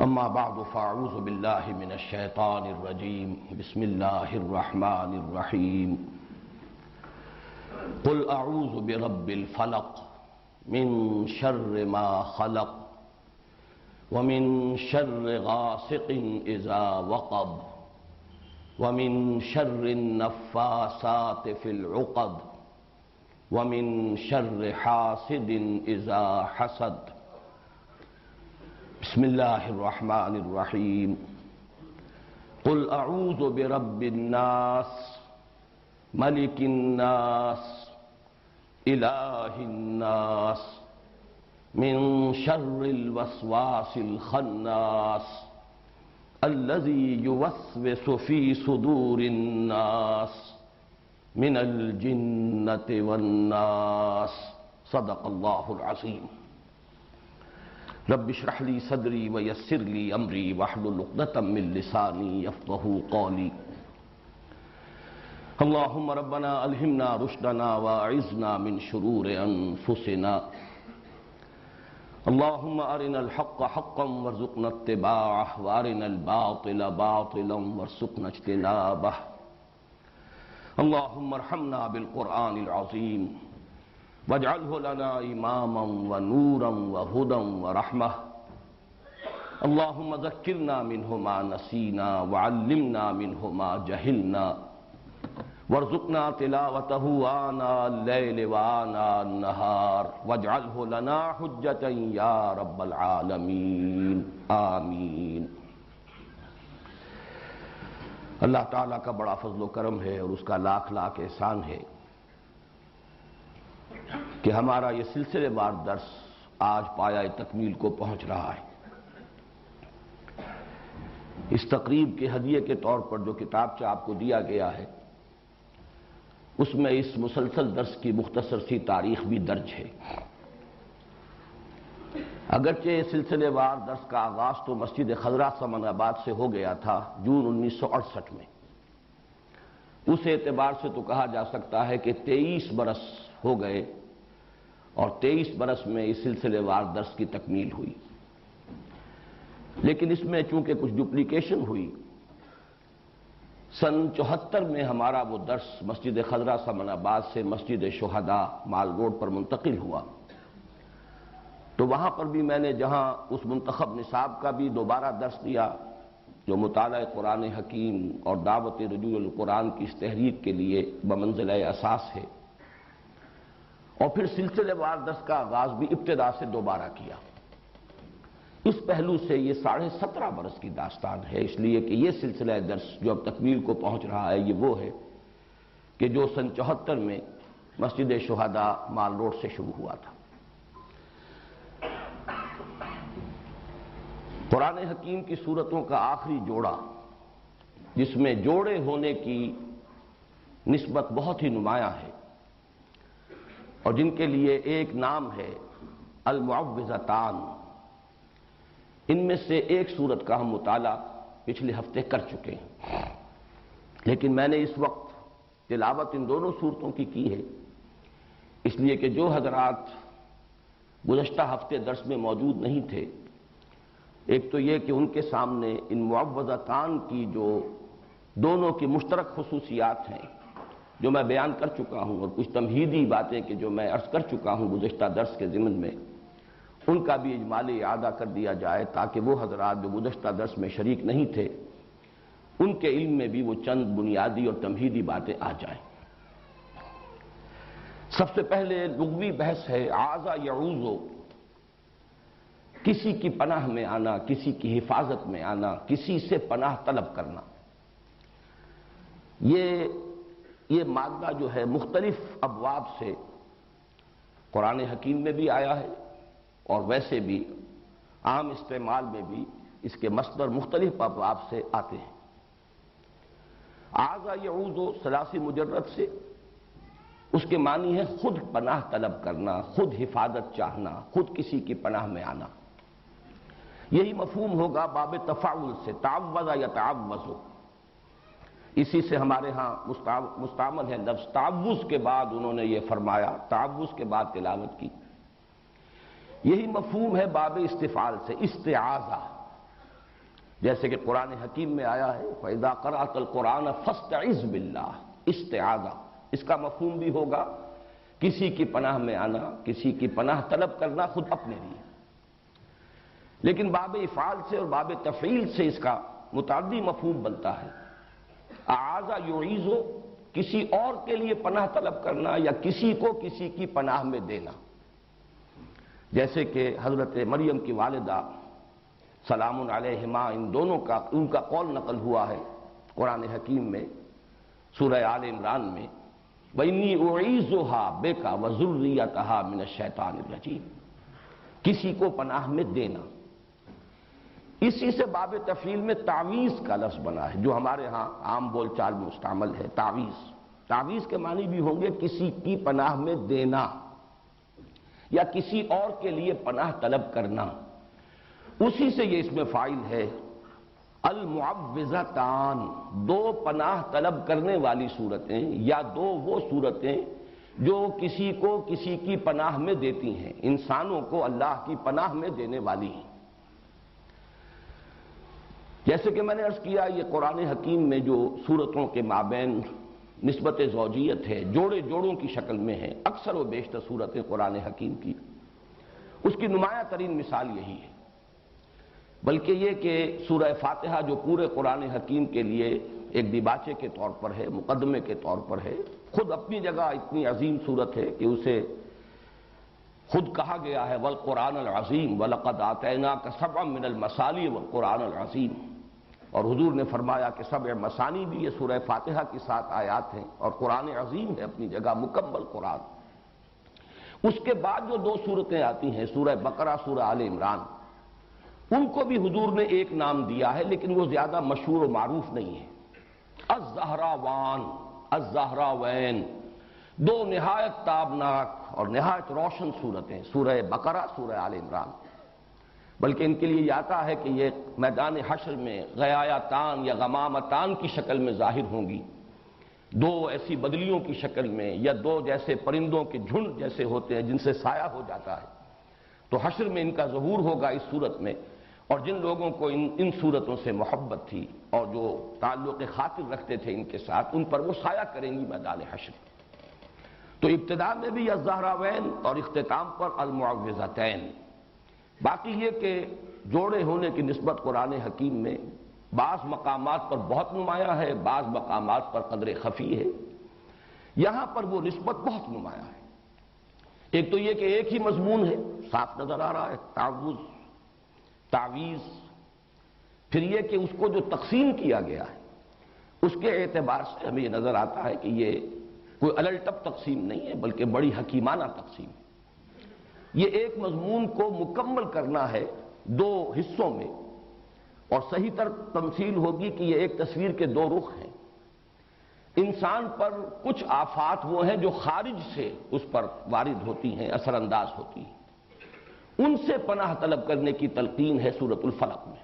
اما بعد فاعوذ بالله من الشيطان الرجيم. بسم الله الرحمن الرحيم. قل اعوذ برب الفلق من شر ما خلق ومن شر غاسق اذا وقب ومن شر النفاثات في العقد ومن شر حاسد اذا حسد. بسم الله الرحمن الرحيم. قل اعوذ برب الناس ملك الناس اله الناس من شر الوسواس الخناس الذي يوسوس في صدور الناس من الجنة والناس. صدق الله العظيم. رب اشرح لي صدري ويسر لي امري واحلل عقدة من لساني يفقهوا قولي. اللهم ربنا الهمنا رشدنا واعذنا من شرور انفسنا. اللهم ارنا الحق حقا وارزقنا اتباعه وارنا الباطل باطلا وارزقنا اجتنابه. اللهم ارحمنا بالقرآن العظيم واجعله لنا إماما ونورا وهدى ورحمة. اللهم ذكرنا منه ما نسينا وعلمنا منه ما جهلنا وارزقنا تلاوته آناء الليل وآناء النهار واجعله لنا حجة يا رب العالمين. آمین. اللہ تعالیٰ کا بڑا فضل و کرم ہے اور اس کا لاکھ لاکھ احسان ہے کہ ہمارا یہ سلسلے وار درس آج پایہ تکمیل کو پہنچ رہا ہے. اس تقریب کے ہدیے کے طور پر جو کتابچہ آپ کو دیا گیا ہے اس میں اس مسلسل درس کی مختصر سی تاریخ بھی درج ہے. اگرچہ سلسلے وار درس کا آغاز تو مسجد خضرہ سمن آباد سے ہو گیا تھا جون 1968 میں، اس اعتبار سے تو کہا جا سکتا ہے کہ 23 برس ہو گئے اور 23 برس میں اس سلسلے وار درس کی تکمیل ہوئی، لیکن اس میں چونکہ کچھ ڈپلیکیشن ہوئی، سن 74 میں ہمارا وہ درس مسجد خضرہ سمن آباد سے مسجد شہداء مال روڈ پر منتقل ہوا، تو وہاں پر بھی میں نے جہاں اس منتخب نصاب کا بھی دوبارہ درس دیا جو مطالعہ قرآن حکیم اور دعوت رجوع القرآن کی اس تحریک کے لیے بمنزلہ اساس ہے، اور پھر سلسلے وار درس کا آغاز بھی ابتدا سے دوبارہ کیا۔ اس پہلو سے یہ 17.5 برس کی داستان ہے، اس لیے کہ یہ سلسلہ درس جو اب تکمیل کو پہنچ رہا ہے یہ وہ ہے کہ جو سن 74 میں مسجد شہداء مال روڈ سے شروع ہوا تھا۔ قرآن حکیم کی سورتوں کا آخری جوڑا جس میں جوڑے ہونے کی نسبت بہت ہی نمایاں ہے اور جن کے لیے ایک نام ہے المعوذتان، ان میں سے ایک سورت کا ہم مطالعہ پچھلے ہفتے کر چکے ہیں، لیکن میں نے اس وقت تلاوت ان دونوں سورتوں کی ہے اس لیے کہ جو حضرات گزشتہ ہفتے درس میں موجود نہیں تھے، ایک تو یہ کہ ان کے سامنے ان معوذتان کی جو دونوں کی مشترک خصوصیات ہیں جو میں بیان کر چکا ہوں، اور کچھ تمہیدی باتیں کہ جو میں عرض کر چکا ہوں گزشتہ درس کے ضمن میں، ان کا بھی اجمالی اعادہ کر دیا جائے تاکہ وہ حضرات جو گزشتہ درس میں شریک نہیں تھے ان کے علم میں بھی وہ چند بنیادی اور تمہیدی باتیں آ جائیں۔ سب سے پہلے لغوی بحث ہے عاذ یعوذ، کسی کی پناہ میں آنا، کسی کی حفاظت میں آنا، کسی سے پناہ طلب کرنا۔ یہ مادہ جو ہے مختلف ابواب سے قرآن حکیم میں بھی آیا ہے اور ویسے بھی عام استعمال میں بھی اس کے مصدر مختلف ابواب سے آتے ہیں۔ عاذ یعوذ ثلاثی مجرد سے اس کے معنی ہے خود پناہ طلب کرنا، خود حفاظت چاہنا، خود کسی کی پناہ میں آنا۔ یہی مفہوم ہوگا باب تفاعل سے، تعوذ یتعوذ، اسی سے ہمارے ہاں مستعمل ہے لفظ تعوذ کے بعد انہوں نے یہ فرمایا، تعوذ کے بعد تلاوت کی۔ یہی مفہوم ہے باب استفعال سے، استعاذہ، جیسے کہ قرآن حکیم میں آیا ہے فَإِذَا قَرَأْتَ الْقُرْآنَ فَاسْتَعِذْ بِاللَّهِ، استعاذہ، اس کا مفہوم بھی ہوگا کسی کی پناہ میں آنا، کسی کی پناہ طلب کرنا خود اپنے لیے۔ لیکن باب افعال سے اور باب تفعیل سے اس کا متعدی مفہوم بنتا ہے۔ اعاذ یعیذ، کسی اور کے لیے پناہ طلب کرنا یا کسی کو کسی کی پناہ میں دینا، جیسے کہ حضرت مریم کی والدہ سلام علیہما، ان دونوں کا ان کا قول نقل ہوا ہے قرآن حکیم میں سورہ آل عمران میں وَإِنِّي أُعِيذُهَا بِكَ وَذُرِّيَّتَهَا مِنَ الشَّيْطَانِ الرَّجِيمِ، کسی کو پناہ میں دینا۔ اسی سے باب تفعیل میں تعویذ کا لفظ بنا ہے جو ہمارے ہاں عام بول چال میں مستعمل ہے، تعویذ۔ تعویذ کے معنی بھی ہوں گے کسی کی پناہ میں دینا یا کسی اور کے لیے پناہ طلب کرنا۔ اسی سے یہ اس میں فاعل ہے المعوذتان، دو پناہ طلب کرنے والی صورتیں یا دو وہ صورتیں جو کسی کو کسی کی پناہ میں دیتی ہیں، انسانوں کو اللہ کی پناہ میں دینے والی ہیں۔ جیسے کہ میں نے عرض کیا یہ قرآن حکیم میں جو صورتوں کے مابین نسبت زوجیت ہے، جوڑے جوڑوں کی شکل میں ہے، اکثر و بیشتر صورتیں قرآن حکیم کی، اس کی نمایاں ترین مثال یہی ہے۔ بلکہ یہ کہ سورہ فاتحہ جو پورے قرآن حکیم کے لیے ایک دیباچے کے طور پر ہے، مقدمے کے طور پر ہے، خود اپنی جگہ اتنی عظیم صورت ہے کہ اسے خود کہا گیا ہے والقرآن العظیم وَلَقَدْ آتَيْنَاكَ سَبْعًا مِنَ الْمَثَانِي وَالقرآن العظیم، اور حضور نے فرمایا کہ سبع مثانی بھی یہ سورہ فاتحہ کی 7 آیات ہیں اور قرآن عظیم ہے اپنی جگہ مکمل قرآن۔ اس کے بعد جو 2 صورتیں آتی ہیں سورہ بقرہ، سورہ آل عمران، ان کو بھی حضور نے ایک نام دیا ہے لیکن وہ زیادہ مشہور و معروف نہیں ہے، الزہراوان، الزہراوین، 2 نہایت تابناک اور نہایت روشن صورتیں، سورہ بقرہ، سورہ آل عمران۔ بلکہ ان کے لیے یہ آتا ہے کہ یہ میدان حشر میں غیایتان یا غمامتان کی شکل میں ظاہر ہوں گی، دو ایسی بدلیوں کی شکل میں یا دو جیسے پرندوں کے جھنڈ جیسے ہوتے ہیں جن سے سایہ ہو جاتا ہے، تو حشر میں ان کا ظہور ہوگا اس صورت میں، اور جن لوگوں کو ان صورتوں سے محبت تھی اور جو تعلق خاطر رکھتے تھے ان کے ساتھ، ان پر وہ سایہ کریں گی میدان حشر۔ تو ابتدا میں بھی الزہراوین اور اختتام پر المعوذتین۔ باقی یہ کہ جوڑے ہونے کی نسبت قرآن حکیم میں بعض مقامات پر بہت نمایاں ہے، بعض مقامات پر قدر خفی ہے، یہاں پر وہ نسبت بہت نمایاں ہے۔ ایک تو یہ کہ ایک ہی مضمون ہے، صاف نظر آ رہا ہے، تعوذ، تعویذ۔ پھر یہ کہ اس کو جو تقسیم کیا گیا ہے اس کے اعتبار سے ہمیں یہ نظر آتا ہے کہ یہ کوئی الٹپ تقسیم نہیں ہے بلکہ بڑی حکیمانہ تقسیم ہے۔ یہ ایک مضمون کو مکمل کرنا ہے دو حصوں میں، اور صحیح تر تمثیل ہوگی کہ یہ ایک تصویر کے دو رخ ہیں۔ انسان پر کچھ آفات وہ ہیں جو خارج سے اس پر وارد ہوتی ہیں، اثر انداز ہوتی ہیں، ان سے پناہ طلب کرنے کی تلقین ہے سورۃ الفلق میں۔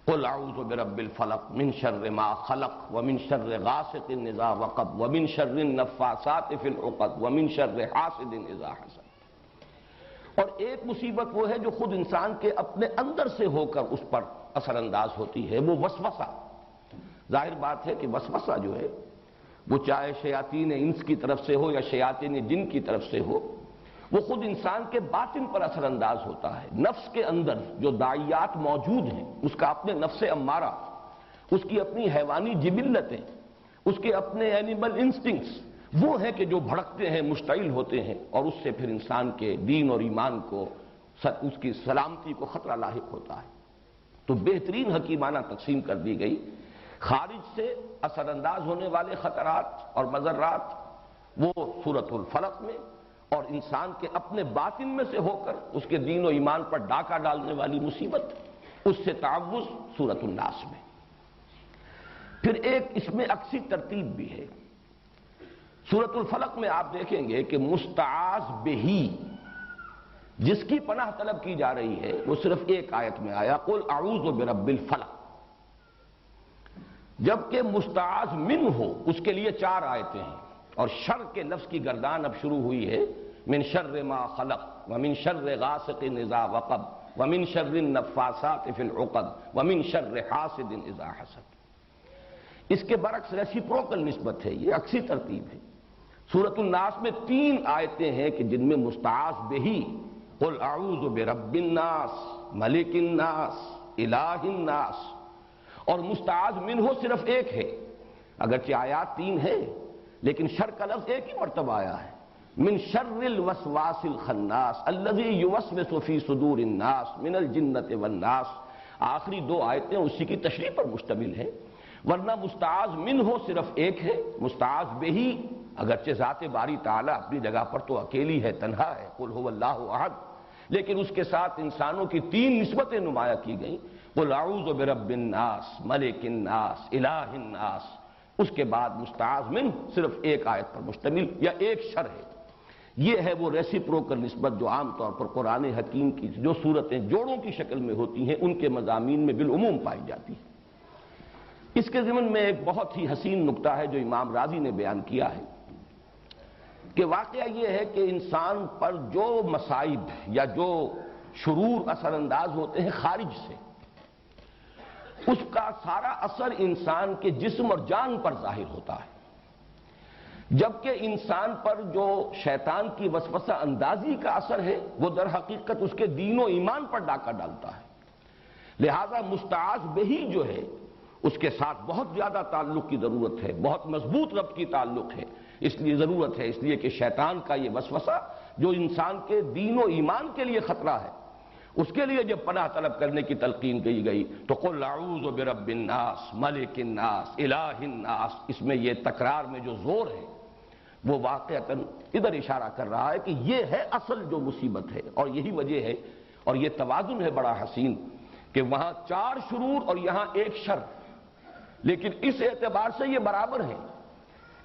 قل اعوذ برب الفلق من شر ما خلق ومن شر غاسق اذا وقب ومن شر النفاثات فی العقد ومن شر حاسد اذا حسد۔ اور ایک مصیبت وہ ہے جو خود انسان کے اپنے اندر سے ہو کر اس پر اثر انداز ہوتی ہے، وہ وسوسہ۔ ظاہر بات ہے کہ وسوسہ جو ہے وہ چاہے شیاطین انس کی طرف سے ہو یا شیاطین جن کی طرف سے ہو، وہ خود انسان کے باطن پر اثر انداز ہوتا ہے۔ نفس کے اندر جو داعیات موجود ہیں، اس کا اپنے نفس امارہ، اس کی اپنی حیوانی جبلتیں، اس کے اپنے اینیمل انسٹنکٹس، وہ ہیں کہ جو بھڑکتے ہیں، مشتعل ہوتے ہیں، اور اس سے پھر انسان کے دین اور ایمان کو، اس کی سلامتی کو خطرہ لاحق ہوتا ہے۔ تو بہترین حکیمانہ تقسیم کر دی گئی، خارج سے اثر انداز ہونے والے خطرات اور مضرات وہ سورۃ الفلق میں، اور انسان کے اپنے باطن میں سے ہو کر اس کے دین و ایمان پر ڈاکہ ڈالنے والی مصیبت، اس سے تعوذ سورۃ الناس میں۔ پھر ایک اس میں عکسی ترتیب بھی ہے۔ سورۃ الفلق میں آپ دیکھیں گے کہ مستعاذ بہی، جس کی پناہ طلب کی جا رہی ہے، وہ صرف ایک آیت میں آیا، قل اعوذ برب الفلق، جبکہ مستعاذ من ہو اس کے لیے 4 آیتیں ہیں، اور شر کے لفظ کی گردان اب شروع ہوئی ہے، من شر ما خلق ومن شر غاسق اذا وقب ومن شر النفاثات فی العقد ومن شر حاسد اذا حسد۔ اس کے برعکس ریسیپروکل نسبت ہے، یہ عکسی ترتیب ہے۔ سورۃ الناس میں 3 آیتیں ہیں کہ جن میں مستعاذ بہی، قل اعوذ برب الناس ملک الناس الہ الناس، اور مستعاذ منہ صرف ایک ہے، اگرچہ آیات 3 ہیں لیکن شر کا لفظ ایک ہی مرتبہ آیا ہے، من شر الوسواس الخناس الذی یوسوس فی صدور الناس من الجنۃ والناس۔ آخری 2 آیتیں اسی کی تشریح پر مشتمل ہیں، ورنہ مستعاذ منہ صرف ایک ہے، مستعاذ بہی اگرچہ ذات باری تعالیٰ اپنی جگہ پر تو اکیلی ہے، تنہا ہے، قل هو اللہ احد، لیکن اس کے ساتھ انسانوں کی 3 نسبتیں نمایاں کی گئیں، قل اعوذ برب الناس ملک الناس الہ الناس۔ اس کے بعد مستعاذ من صرف ایک آیت پر مشتمل یا ایک شر ہے۔ یہ ہے وہ ریسیپروکل نسبت جو عام طور پر قرآن حکیم کی جو صورتیں جوڑوں کی شکل میں ہوتی ہیں ان کے مضامین میں بالعموم پائی جاتی ہے۔ اس کے ضمن میں ایک بہت ہی حسین نکتہ ہے جو امام راضی نے بیان کیا ہے کہ واقعہ یہ ہے کہ انسان پر جو مصائب یا جو شرور اثر انداز ہوتے ہیں خارج سے، اس کا سارا اثر انسان کے جسم اور جان پر ظاہر ہوتا ہے، جبکہ انسان پر جو شیطان کی وسوسہ اندازی کا اثر ہے وہ در حقیقت اس کے دین و ایمان پر ڈاکہ ڈالتا ہے۔ لہذا مستعاذ بہی جو ہے اس کے ساتھ بہت زیادہ تعلق کی ضرورت ہے، بہت مضبوط ربط کی تعلق ہے، اس لیے ضرورت ہے، اس لیے کہ شیطان کا یہ وسوسہ جو انسان کے دین و ایمان کے لیے خطرہ ہے، اس کے لیے جب پناہ طلب کرنے کی تلقین کی گئی تو قل اعوذ برب الناس ملک الناس الہ الناس، اس میں یہ تکرار میں جو زور ہے وہ واقعتاً ادھر اشارہ کر رہا ہے کہ یہ ہے اصل جو مصیبت ہے، اور یہی وجہ ہے، اور یہ توازن ہے بڑا حسین کہ وہاں 4 شرور اور یہاں 1 شر، لیکن اس اعتبار سے یہ برابر ہیں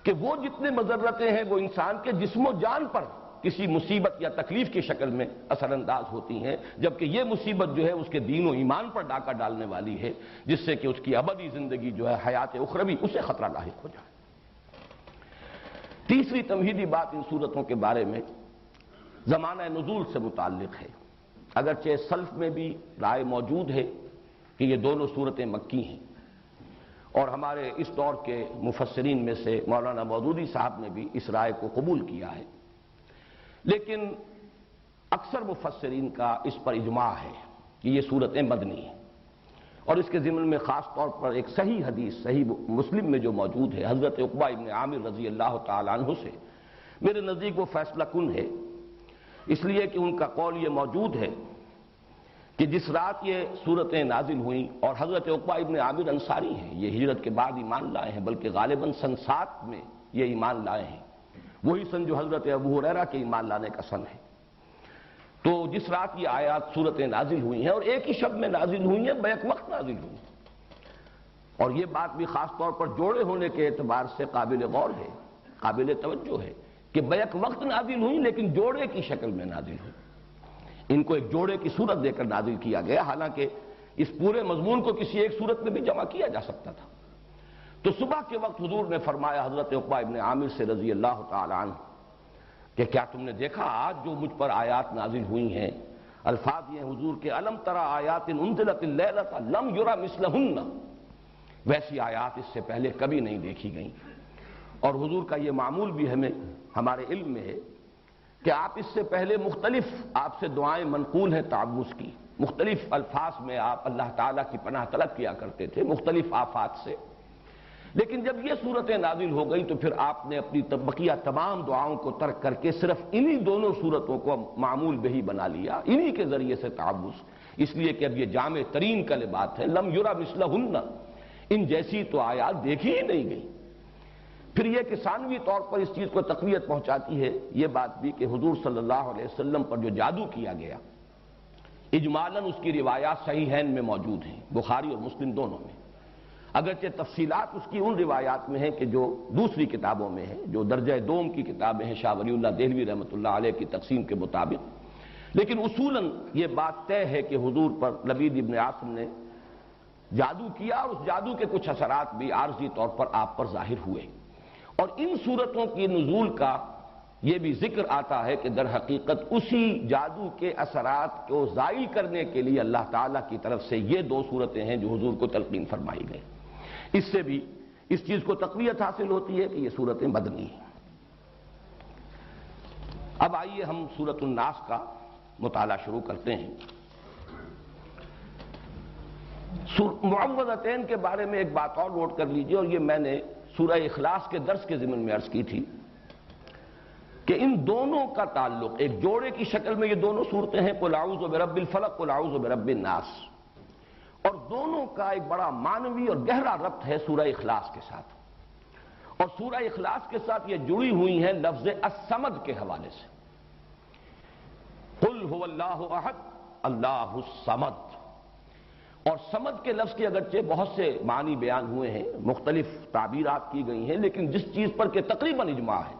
کہ وہ جتنے مضرتیں ہیں وہ انسان کے جسم و جان پر کسی مصیبت یا تکلیف کی شکل میں اثر انداز ہوتی ہیں، جبکہ یہ مصیبت جو ہے اس کے دین و ایمان پر ڈاکہ ڈالنے والی ہے، جس سے کہ اس کی ابدی زندگی جو ہے حیات اخروی اسے خطرہ لاحق ہو جائے۔ تیسری تمہیدی بات ان صورتوں کے بارے میں زمانہ نزول سے متعلق ہے، اگرچہ سلف میں بھی رائے موجود ہے کہ یہ دونوں صورتیں مکی ہیں، اور ہمارے اس دور کے مفسرین میں سے مولانا مودودی صاحب نے بھی اس رائے کو قبول کیا ہے، لیکن اکثر مفسرین کا اس پر اجماع ہے کہ یہ صورتیں مدنی ہیں، اور اس کے ضمن میں خاص طور پر ایک صحیح حدیث صحیح مسلم میں جو موجود ہے حضرت عقبہ ابن عامر رضی اللہ تعالی عنہ سے، میرے نزدیک وہ فیصلہ کن ہے، اس لیے کہ ان کا قول یہ موجود ہے کہ جس رات یہ صورتیں نازل ہوئیں، اور حضرت عقبہ ابن عامر انصاری ہیں، یہ ہجرت کے بعد ایمان لائے ہیں، بلکہ غالباً سن 7 میں یہ ایمان لائے ہیں، وہی سن جو حضرت ابو ہریرہ کے ایمان لانے کا سن ہے۔ تو جس رات یہ آیات صورتیں نازل ہوئی ہیں اور ایک ہی شب میں نازل ہوئی ہیں، بیک وقت نازل ہوئی ہیں، اور یہ بات بھی خاص طور پر جوڑے ہونے کے اعتبار سے قابل غور ہے، قابل توجہ ہے کہ بیک وقت نازل ہوئی لیکن جوڑے کی شکل میں نازل ہوئی، ان کو ایک جوڑے کی صورت دے کر نازل کیا گیا، حالانکہ اس پورے مضمون کو کسی ایک صورت میں بھی جمع کیا جا سکتا تھا۔ تو صبح کے وقت حضور نے فرمایا حضرت عقبہ ابن عامر سے رضی اللہ تعالی عنہ کہ کیا تم نے دیکھا آج جو مجھ پر آیات نازل ہوئی ہیں، الفاظ یہ ہیں حضور کے الم تری آیات انزلت اللیلۃ لم یری مثلہن، ویسی آیات اس سے پہلے کبھی نہیں دیکھی گئیں، اور حضور کا یہ معمول بھی ہمارے علم میں ہے کہ آپ اس سے پہلے مختلف آپ سے دعائیں منقول ہیں تعوذ کی، مختلف الفاظ میں آپ اللہ تعالیٰ کی پناہ طلب کیا کرتے تھے مختلف آفات سے، لیکن جب یہ صورتیں نازل ہو گئی تو پھر آپ نے اپنی بقیہ تمام دعاؤں کو ترک کر کے صرف انہی دونوں صورتوں کو معمول بہی بنا لیا، انہی کے ذریعے سے تعوذ، اس لیے کہ اب یہ جامع ترین کلمات ہیں، لم یری مثلہن، ان جیسی تو آیات دیکھی ہی نہیں گئی۔ پھر یہ کہ ثانوی طور پر اس چیز کو تقویت پہنچاتی ہے یہ بات بھی کہ حضور صلی اللہ علیہ وسلم پر جو جادو کیا گیا، اجمالاً اس کی روایات صحیحین میں موجود ہیں، بخاری اور مسلم دونوں میں، اگرچہ تفصیلات اس کی ان روایات میں ہیں کہ جو دوسری کتابوں میں ہیں، جو درجہ دوم کی کتابیں ہیں شاہ ولی اللہ دہلوی رحمۃ اللہ علیہ کی تقسیم کے مطابق، لیکن اصولاً یہ بات طے ہے کہ حضور پر لبید ابن عاصم نے جادو کیا، اور اس جادو کے کچھ اثرات بھی عارضی طور پر آپ پر ظاہر ہوئے، اور ان صورتوں کی نزول کا یہ بھی ذکر آتا ہے کہ در حقیقت اسی جادو کے اثرات کو زائل کرنے کے لیے اللہ تعالیٰ کی طرف سے یہ دو صورتیں ہیں جو حضور کو تلقین فرمائی گئی، اس سے بھی اس چیز کو تقویت حاصل ہوتی ہے کہ یہ صورتیں مدنی ہیں۔ اب آئیے ہم سورۃ الناس کا مطالعہ شروع کرتے ہیں۔ معوذتین کے بارے میں ایک بات اور نوٹ کر لیجئے، اور یہ میں نے سورہ اخلاص کے درس کے ضمن میں عرض کی تھی کہ ان دونوں کا تعلق ایک جوڑے کی شکل میں، یہ دونوں صورتیں ہیں قل اعوذ برب الفلق قل اعوذ برب الناس، اور دونوں کا ایک بڑا معنوی اور گہرا ربط ہے سورہ اخلاص کے ساتھ، اور سورہ اخلاص کے ساتھ یہ جڑی ہوئی ہیں لفظ الصمد کے حوالے سے، قل هو اللہ احد اللہ الصمد، اور سمد کے لفظ کے اگرچہ بہت سے معنی بیان ہوئے ہیں، مختلف تعبیرات کی گئی ہیں، لیکن جس چیز پر کہ تقریباً اجماع ہے،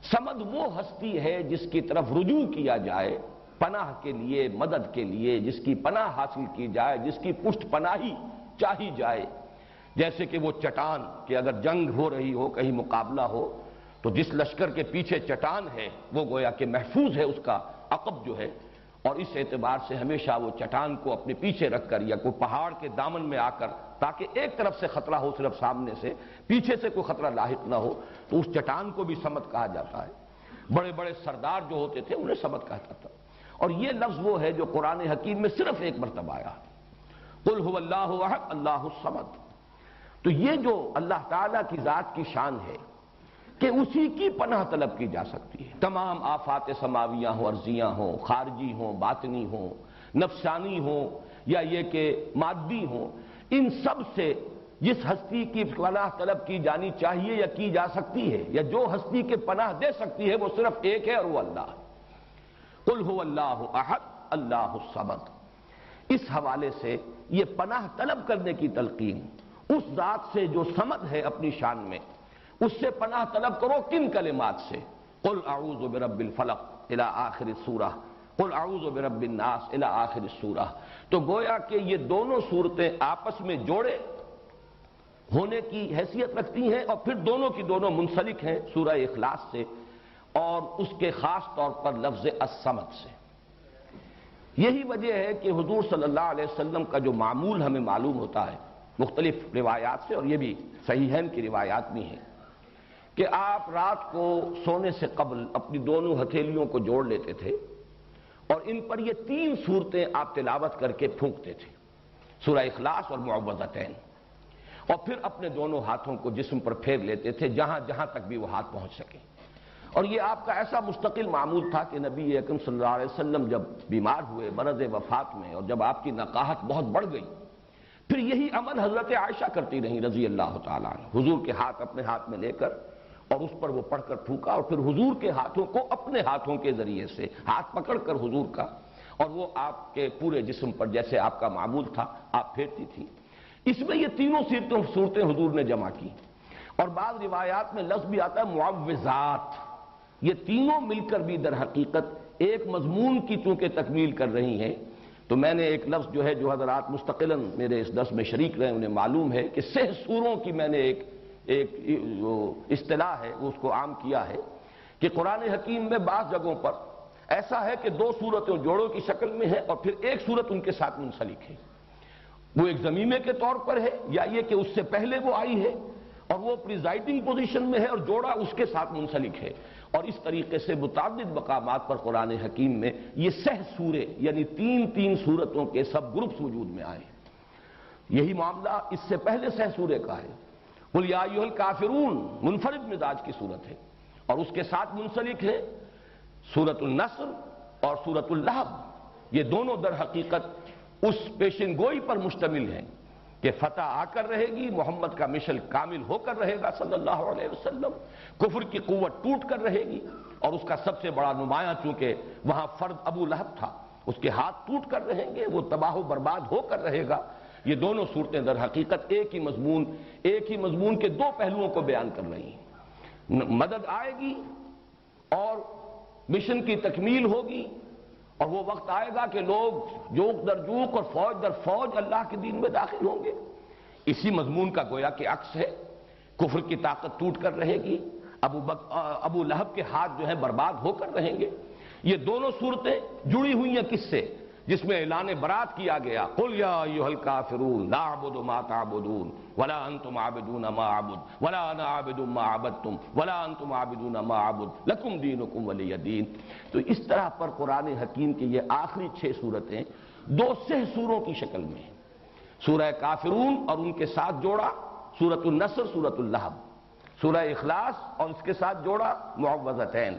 سمد وہ ہستی ہے جس کی طرف رجوع کیا جائے پناہ کے لیے، مدد کے لیے، جس کی پناہ حاصل کی جائے، جس کی پشت پناہی چاہی جائے، جیسے کہ وہ چٹان کہ اگر جنگ ہو رہی ہو، کہیں مقابلہ ہو، تو جس لشکر کے پیچھے چٹان ہے وہ گویا کہ محفوظ ہے اس کا عقب جو ہے، اور اس اعتبار سے ہمیشہ وہ چٹان کو اپنے پیچھے رکھ کر یا کوئی پہاڑ کے دامن میں آ کر، تاکہ ایک طرف سے خطرہ ہو صرف سامنے سے، پیچھے سے کوئی خطرہ لاحق نہ ہو، تو اس چٹان کو بھی صمد کہا جاتا ہے۔ بڑے بڑے سردار جو ہوتے تھے انہیں صمد کہتا تھا، اور یہ لفظ وہ ہے جو قرآن حکیم میں صرف ایک مرتبہ آیا، قل هو اللہ احد اللہ الصمد۔ تو یہ جو اللہ تعالیٰ کی ذات کی شان ہے کہ اسی کی پناہ طلب کی جا سکتی ہے، تمام آفات سماویہ ہوں، ارضیاں ہوں، خارجی ہوں، باطنی ہوں، نفسانی ہوں، یا یہ کہ مادی ہوں، ان سب سے جس ہستی کی پناہ طلب کی جانی چاہیے یا کی جا سکتی ہے، یا جو ہستی کے پناہ دے سکتی ہے، وہ صرف ایک ہے اور وہ اللہ ہے۔ قل هو اللہ احد اللہ الصمد، اس حوالے سے یہ پناہ طلب کرنے کی تلقین اس ذات سے جو صمد ہے اپنی شان میں، اس سے پناہ طلب کرو کن کلمات سے؟ قل اعوذ برب الفلق الی آخر السورہ، قل اعوذ برب الناس الی آخر السورہ۔ تو گویا کہ یہ دونوں صورتیں آپس میں جوڑے ہونے کی حیثیت رکھتی ہیں، اور پھر دونوں کی دونوں منسلک ہیں سورہ اخلاص سے اور اس کے خاص طور پر لفظ الصمد سے۔ یہی وجہ ہے کہ حضور صلی اللہ علیہ وسلم کا جو معمول ہمیں معلوم ہوتا ہے مختلف روایات سے، اور یہ بھی صحیحین کی روایات بھی ہیں، کہ آپ رات کو سونے سے قبل اپنی دونوں ہتھیلیوں کو جوڑ لیتے تھے اور ان پر یہ 3 صورتیں آپ تلاوت کر کے پھونکتے تھے، سورہ اخلاص اور معوذتین، اور پھر اپنے دونوں ہاتھوں کو جسم پر پھیر لیتے تھے جہاں جہاں تک بھی وہ ہاتھ پہنچ سکے۔ اور یہ آپ کا ایسا مستقل معمول تھا کہ نبی اکرم صلی اللہ علیہ وسلم جب بیمار ہوئے مرض وفات میں، اور جب آپ کی نقاہت بہت بڑھ گئی، پھر یہی عمل حضرت عائشہ کرتی رہیں رضی اللہ تعالیٰ عنہ، حضور کے ہاتھ اپنے ہاتھ میں لے کر اور اس پر وہ پڑھ کر پھونکا، اور پھر حضور کے ہاتھوں کو اپنے ہاتھوں کے ذریعے سے ہاتھ پکڑ کر حضور کا، اور وہ آپ کے پورے جسم پر جیسے آپ کا معمول تھا آپ پھیرتی تھی۔ اس میں یہ تینوں صورتیں حضور نے جمع کی، اور بعض روایات میں لفظ بھی آتا ہے معوذات، یہ تینوں مل کر بھی در حقیقت ایک مضمون کی چونکہ تکمیل کر رہی ہیں۔ تو میں نے ایک لفظ جو ہے جو حضرات مستقلاً میرے اس درس میں شریک رہے انہیں معلوم ہے کہ 6 سوروں کی میں نے ایک اصطلاح ہے اس کو عام کیا ہے کہ قرآن حکیم میں بعض جگہوں پر ایسا ہے کہ 2 صورتیں جوڑوں کی شکل میں ہے اور پھر ایک صورت ان کے ساتھ منسلک ہے، وہ ایک ضمیمے کے طور پر ہے، یا یہ کہ اس سے پہلے وہ آئی ہے اور وہ پریزائڈنگ پوزیشن میں ہے اور جوڑا اس کے ساتھ منسلک ہے، اور اس طریقے سے متعدد مقامات پر قرآن حکیم میں یہ 6 سورے یعنی 3 صورتوں کے سب گروپس وجود میں آئے۔ یہی معاملہ اس سے پہلے 6 سورے کا ہے، قل یا ایھا الکافرون منفرد مزاج کی صورت ہے، اور اس کے ساتھ منسلک ہے سورۃ النصر اور سورۃ اللہب۔ یہ دونوں در حقیقت اس پیشن گوئی پر مشتمل ہیں کہ فتح آ کر رہے گی، محمد کا مشن کامل ہو کر رہے گا صلی اللہ علیہ وسلم، کفر کی قوت ٹوٹ کر رہے گی، اور اس کا سب سے بڑا نمایاں چونکہ وہاں فرد ابو لہب تھا، اس کے ہاتھ ٹوٹ کر رہیں گے، وہ تباہ و برباد ہو کر رہے گا۔ یہ دونوں صورتیں در حقیقت ایک ہی مضمون کے 2 پہلوؤں کو بیان کر رہی ہیں۔ مدد آئے گی اور مشن کی تکمیل ہوگی، اور وہ وقت آئے گا کہ لوگ جوق در جوق اور فوج در فوج اللہ کے دین میں داخل ہوں گے۔ اسی مضمون کا گویا کہ عکس ہے، کفر کی طاقت ٹوٹ کر رہے گی، ابو لہب کے ہاتھ جو ہیں برباد ہو کر رہیں گے۔ یہ دونوں صورتیں جڑی ہوئی ہیں کس سے؟ جس میں اعلان برات کیا گیا، قل یا ایھا الکافرون لا اعبد ما تعبدون ولا انتم عابدون ما اعبد ولا انا عابد ما عبدتم ولا انتم عابدون ما اعبد لکم دینکم ولی دین۔ تو اس طرح پر قرآن حکیم کی یہ آخری 6 صورتیں 2 سوروں کی شکل میں ہیں، سورہ کافرون اور ان کے ساتھ جوڑا سورۃ النصر سورۃ اللہب، سورہ اخلاص اور اس کے ساتھ جوڑا معوذتین۔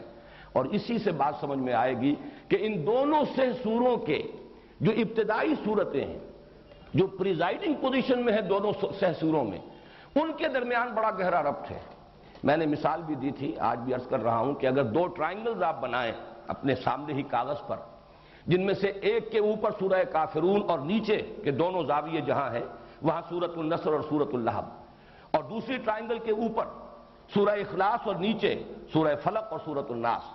اور اسی سے بات سمجھ میں آئے گی کہ ان دونوں 6 سوروں کے جو ابتدائی صورتیں ہیں جو پریزائڈنگ پوزیشن میں ہیں دونوں 6 سوروں میں، ان کے درمیان بڑا گہرا ربط ہے۔ میں نے مثال بھی دی تھی، آج بھی عرض کر رہا ہوں کہ اگر 2 ٹرائنگلز آپ بنائیں اپنے سامنے ہی کاغذ پر، جن میں سے ایک کے اوپر سورہ کافرون اور نیچے کے دونوں زاویے جہاں ہیں وہاں سورۃ النصر اور سورۃ اللہب، اور دوسری ٹرائنگل کے اوپر سورہ اخلاص اور نیچے سورہ فلق اور سورۃ الناس،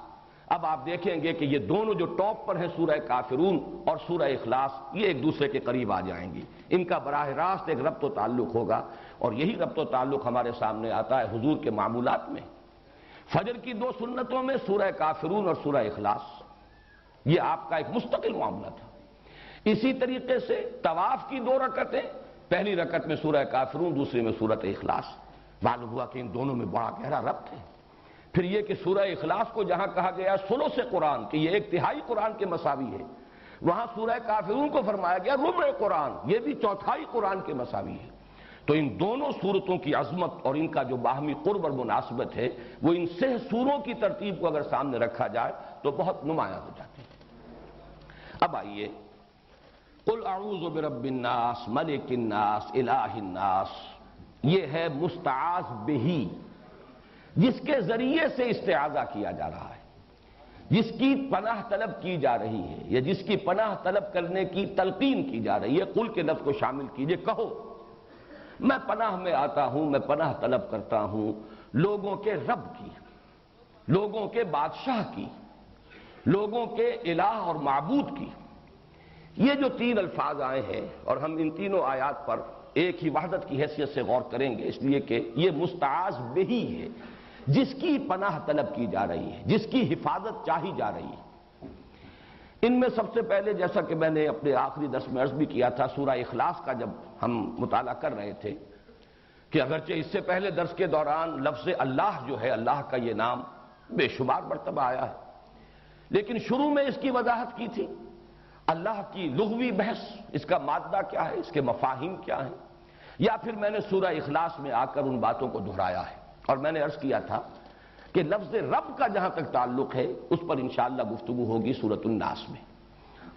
اب آپ دیکھیں گے کہ یہ دونوں جو ٹاپ پر ہیں سورہ کافرون اور سورہ اخلاص، یہ ایک دوسرے کے قریب آ جائیں گی، ان کا براہ راست ایک ربط و تعلق ہوگا، اور یہی ربط و تعلق ہمارے سامنے آتا ہے حضور کے معمولات میں۔ فجر کی 2 سنتوں میں سورہ کافرون اور سورہ اخلاص، یہ آپ کا ایک مستقل معاملہ تھا۔ اسی طریقے سے طواف کی 2 رکعتیں، پہلی رکعت میں سورہ کافرون، دوسری میں سورۃ اخلاص، معلوم ہوا کہ ان دونوں میں بڑا گہرا ربط ہے۔ پھر یہ کہ سورہ اخلاص کو جہاں کہا گیا ثلث قرآن کہ یہ 1/3 قرآن کے مساوی ہے، وہاں سورہ کافرون کو فرمایا گیا ربع قرآن، یہ بھی 1/4 قرآن کے مساوی ہے۔ تو ان دونوں صورتوں کی عظمت اور ان کا جو باہمی قرب اور مناسبت ہے وہ ان 6 سوروں کی ترتیب کو اگر سامنے رکھا جائے تو بہت نمایاں ہو جاتی ہے۔ اب آئیے، قل اعوذ برب الناس ملک الناس الہ الناس، یہ ہے مستعاذ بہ، جس کے ذریعے سے استعاذہ کیا جا رہا ہے، جس کی پناہ طلب کی جا رہی ہے، یا جس کی پناہ طلب کرنے کی تلقین کی جا رہی ہے۔ قل کے لفظ کو شامل کیجئے، کہو میں پناہ میں آتا ہوں، میں پناہ طلب کرتا ہوں لوگوں کے رب کی، لوگوں کے بادشاہ کی، لوگوں کے الہ اور معبود کی۔ یہ جو 3 الفاظ آئے ہیں اور ہم ان تینوں آیات پر ایک ہی وحدت کی حیثیت سے غور کریں گے، اس لیے کہ یہ مستعاذ بہی ہے، جس کی پناہ طلب کی جا رہی ہے، جس کی حفاظت چاہی جا رہی ہے۔ ان میں سب سے پہلے، جیسا کہ میں نے اپنے آخری درس میں عرض بھی کیا تھا، سورہ اخلاص کا جب ہم مطالعہ کر رہے تھے کہ اگرچہ اس سے پہلے درس کے دوران لفظ اللہ جو ہے، اللہ کا یہ نام بے شمار مرتبہ آیا ہے، لیکن شروع میں اس کی وضاحت کی تھی، اللہ کی لغوی بحث، اس کا مادہ کیا ہے، اس کے مفاہیم کیا ہیں، یا پھر میں نے سورہ اخلاص میں آ کر ان باتوں کو دہرایا ہے، اور میں نے عرض کیا تھا کہ لفظ رب کا جہاں تک تعلق ہے اس پر انشاءاللہ گفتگو ہوگی سورۃ الناس میں،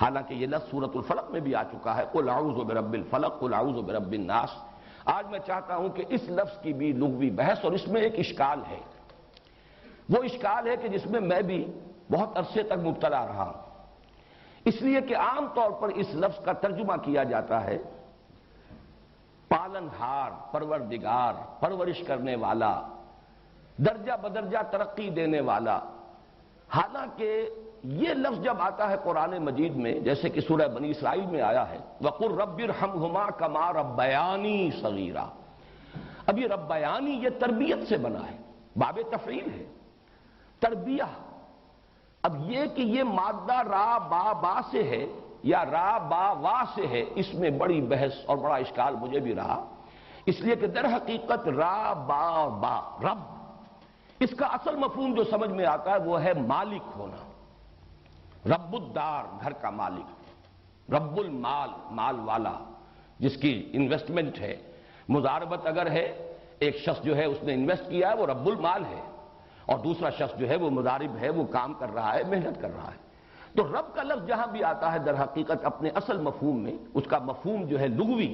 حالانکہ یہ لفظ سورۃ الفلق میں بھی آ چکا ہے، قل اعوذ برب الفلق قل اعوذ برب الناس۔ آج میں چاہتا ہوں کہ اس لفظ کی بھی لغوی بحث، اور اس میں ایک اشکال ہے، وہ اشکال ہے کہ جس میں میں بھی بہت عرصے تک مبتلا رہا ہوں، اس لیے کہ عام طور پر اس لفظ کا ترجمہ کیا جاتا ہے پالن ہار، پروردگار، پرورش کرنے والا، درجہ بدرجہ ترقی دینے والا۔ حالانکہ یہ لفظ جب آتا ہے قرآن مجید میں، جیسے کہ سورہ بنی اسرائیل میں آیا ہے وَقُلْ رَبِّ ارْحَمْهُمَا كَمَا رَبَّيَانِي صَغِيرًا، اب یہ ربیانی یہ تربیت سے بنا ہے، باب تفعیل ہے، تربیہ۔ اب یہ کہ یہ مادہ را با با سے ہے یا را با وا سے ہے، اس میں بڑی بحث اور بڑا اشکال مجھے بھی رہا، اس لیے کہ در حقیقت را با با رب، اس کا اصل مفہوم جو سمجھ میں آتا ہے وہ ہے مالک ہونا، رب الدار، گھر کا مالک، رب المال، مال والا، جس کی انویسٹمنٹ ہے، مضاربت اگر ہے، ایک شخص جو ہے اس نے انویسٹ کیا ہے وہ رب المال ہے، اور دوسرا شخص جو ہے وہ مضارب ہے، وہ کام کر رہا ہے، محنت کر رہا ہے۔ تو رب کا لفظ جہاں بھی آتا ہے در حقیقت اپنے اصل مفہوم میں، اس کا مفہوم جو ہے لغوی،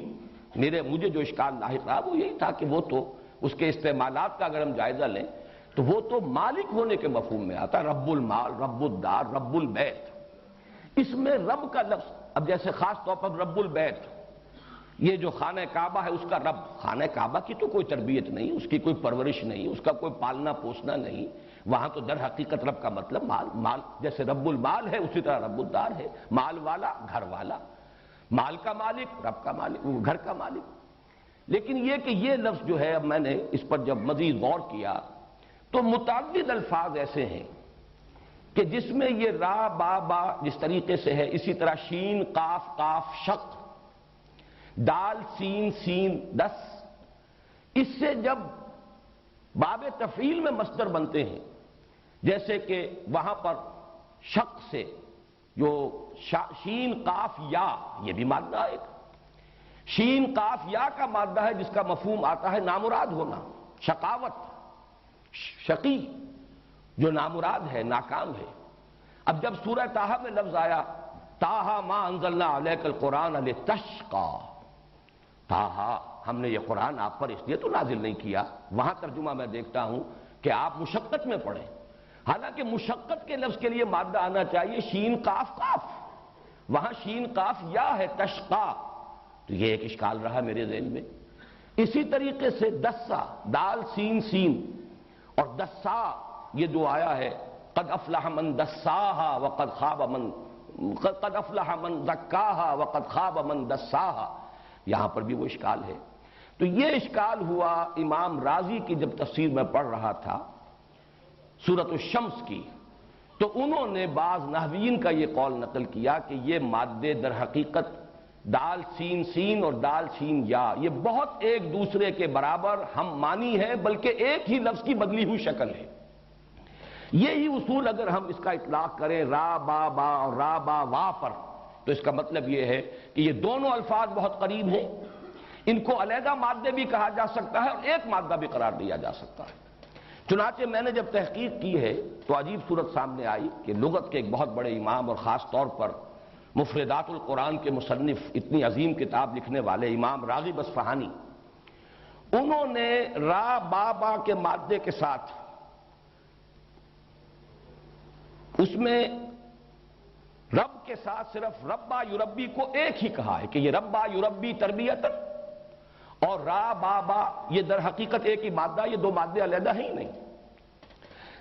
مجھے جو اشکال لاحق رہا وہ یہی تھا کہ وہ تو اس کے استعمالات کا اگر ہم جائزہ لیں تو وہ تو مالک ہونے کے مفہوم میں آتا ہے، رب المال، رب الدار، رب البیت۔ اس میں رب کا لفظ، اب جیسے خاص طور پر رب البیت، یہ جو خانہ کعبہ ہے اس کا رب، خانہ کعبہ کی تو کوئی تربیت نہیں، اس کی کوئی پرورش نہیں، اس کا کوئی پالنا پوسنا نہیں، وہاں تو در حقیقت رب کا مطلب مال، جیسے رب المال ہے اسی طرح رب الدار ہے، مال والا، گھر والا، مال کا مالک، رب کا مالک، گھر کا مالک۔ لیکن یہ کہ یہ لفظ جو ہے، اب میں نے اس پر جب مزید غور کیا تو متعدد الفاظ ایسے ہیں کہ جس میں یہ را با با جس طریقے سے ہے، اسی طرح شین قاف قاف شق، دال سین سین 10، اس سے جب باب تفعیل میں مصدر بنتے ہیں، جیسے کہ وہاں پر شق سے جو شین قاف یا، یہ بھی مادہ ہے، شین قاف یا کا مادہ ہے جس کا مفہوم آتا ہے نامراد ہونا، شقاوت، شقی جو نامراد ہے، ناکام ہے۔ اب جب سورہ طٰہٰ میں لفظ آیا طٰہٰ ما انزلنا علیک القرآن لتشقی، طٰہٰ ہم نے یہ قرآن آپ پر اس لیے تو نازل نہیں کیا، وہاں ترجمہ میں دیکھتا ہوں کہ آپ مشقت میں پڑھیں، حالانکہ مشقت کے لفظ کے لیے مادہ آنا چاہیے شین قاف قاف، وہاں شین قاف یا ہے تشقا، تو یہ ایک اشکال رہا میرے ذہن میں۔ اسی طریقے سے دسا، دال سین سین، اور دسا یہ جو آیا ہے قد افلح من دساہا وقد خاب من، قد افلح من زکاہا وقد خاب من دساہا، یہاں پر بھی وہ اشکال ہے۔ تو یہ اشکال ہوا امام رازی کی جب تفسیر میں پڑھ رہا تھا سورۃ الشمس کی، تو انہوں نے بعض نحویین کا یہ قول نقل کیا کہ یہ مادے در حقیقت دال سین سین اور دال سین یا، یہ بہت ایک دوسرے کے برابر ہم معنی ہے، بلکہ ایک ہی لفظ کی بدلی ہوئی شکل ہے۔ یہی اصول اگر ہم اس کا اطلاق کریں را با با اور را با وا پر، تو اس کا مطلب یہ ہے کہ یہ دونوں الفاظ بہت قریب ہیں، ان کو علیحدہ مادے بھی کہا جا سکتا ہے اور ایک مادہ بھی قرار دیا جا سکتا ہے۔ چنانچہ میں نے جب تحقیق کی ہے تو عجیب صورت سامنے آئی کہ لغت کے ایک بہت بڑے امام اور خاص طور پر مفردات القرآن کے مصنف، اتنی عظیم کتاب لکھنے والے امام راغب اصفہانی، انہوں نے را با با کے مادے کے ساتھ اس میں رب کے ساتھ صرف ربا یربی کو ایک ہی کہا ہے کہ یہ ربا یربی تربیتاً، اور را با با یہ در حقیقت ایک ہی مادہ، یہ دو مادے علیحدہ ہیں ہی نہیں۔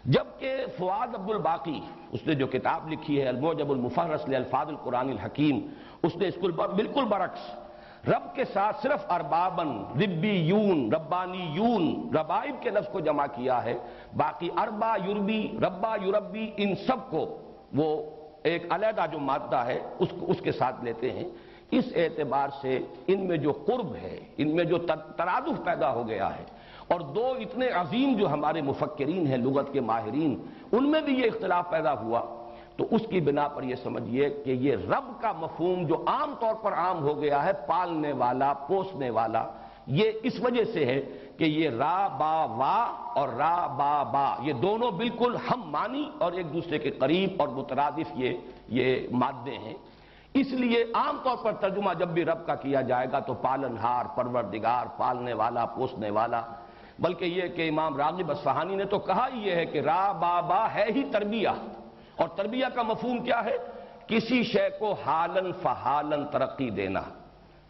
جبکہ فؤاد عبد الباقی، اس نے جو کتاب لکھی ہے المعجم المفہرس لالفاظ القرآن الحکیم، اس نے اس کو بالکل برعکس رب کے ساتھ صرف اربابن، ربیون، ربانیون، ربائب کے لفظ کو جمع کیا ہے، باقی اربا، یربی، ربا، یربی، ان سب کو وہ ایک علیحدہ جو مادہ ہے اس کے ساتھ لیتے ہیں۔ اس اعتبار سے ان میں جو قرب ہے، ان میں جو ترادف پیدا ہو گیا ہے، اور دو اتنے عظیم جو ہمارے مفکرین ہیں لغت کے ماہرین، ان میں بھی یہ اختلاف پیدا ہوا، تو اس کی بنا پر یہ سمجھیے کہ یہ رب کا مفہوم جو عام طور پر عام ہو گیا ہے، پالنے والا، پوسنے والا، یہ اس وجہ سے ہے کہ یہ را با وا اور را با با یہ دونوں بالکل ہم معنی اور ایک دوسرے کے قریب اور مترادف یہ مادے ہیں۔ اس لیے عام طور پر ترجمہ جب بھی رب کا کیا جائے گا تو پالنہار، پروردگار، پالنے والا، پوسنے والا، بلکہ یہ کہ امام راغب اصفہانی نے تو کہا ہی یہ ہے کہ را با با ہے ہی تربیہ، اور تربیہ کا مفہوم کیا ہے؟ کسی شے کو حالن فحالن ترقی دینا،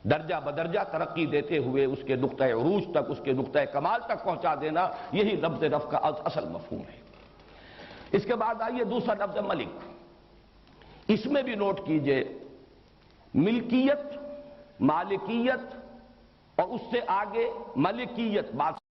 درجہ بدرجہ ترقی دیتے ہوئے اس کے نقطہ عروج تک، اس کے نقطہ کمال تک پہنچا دینا، یہی لفظ رب کا اصل مفہوم ہے۔ اس کے بعد آئیے دوسرا لفظ ملک، اس میں بھی نوٹ کیجئے ملکیت، مالکیت اور اس سے آگے ملکیت، بات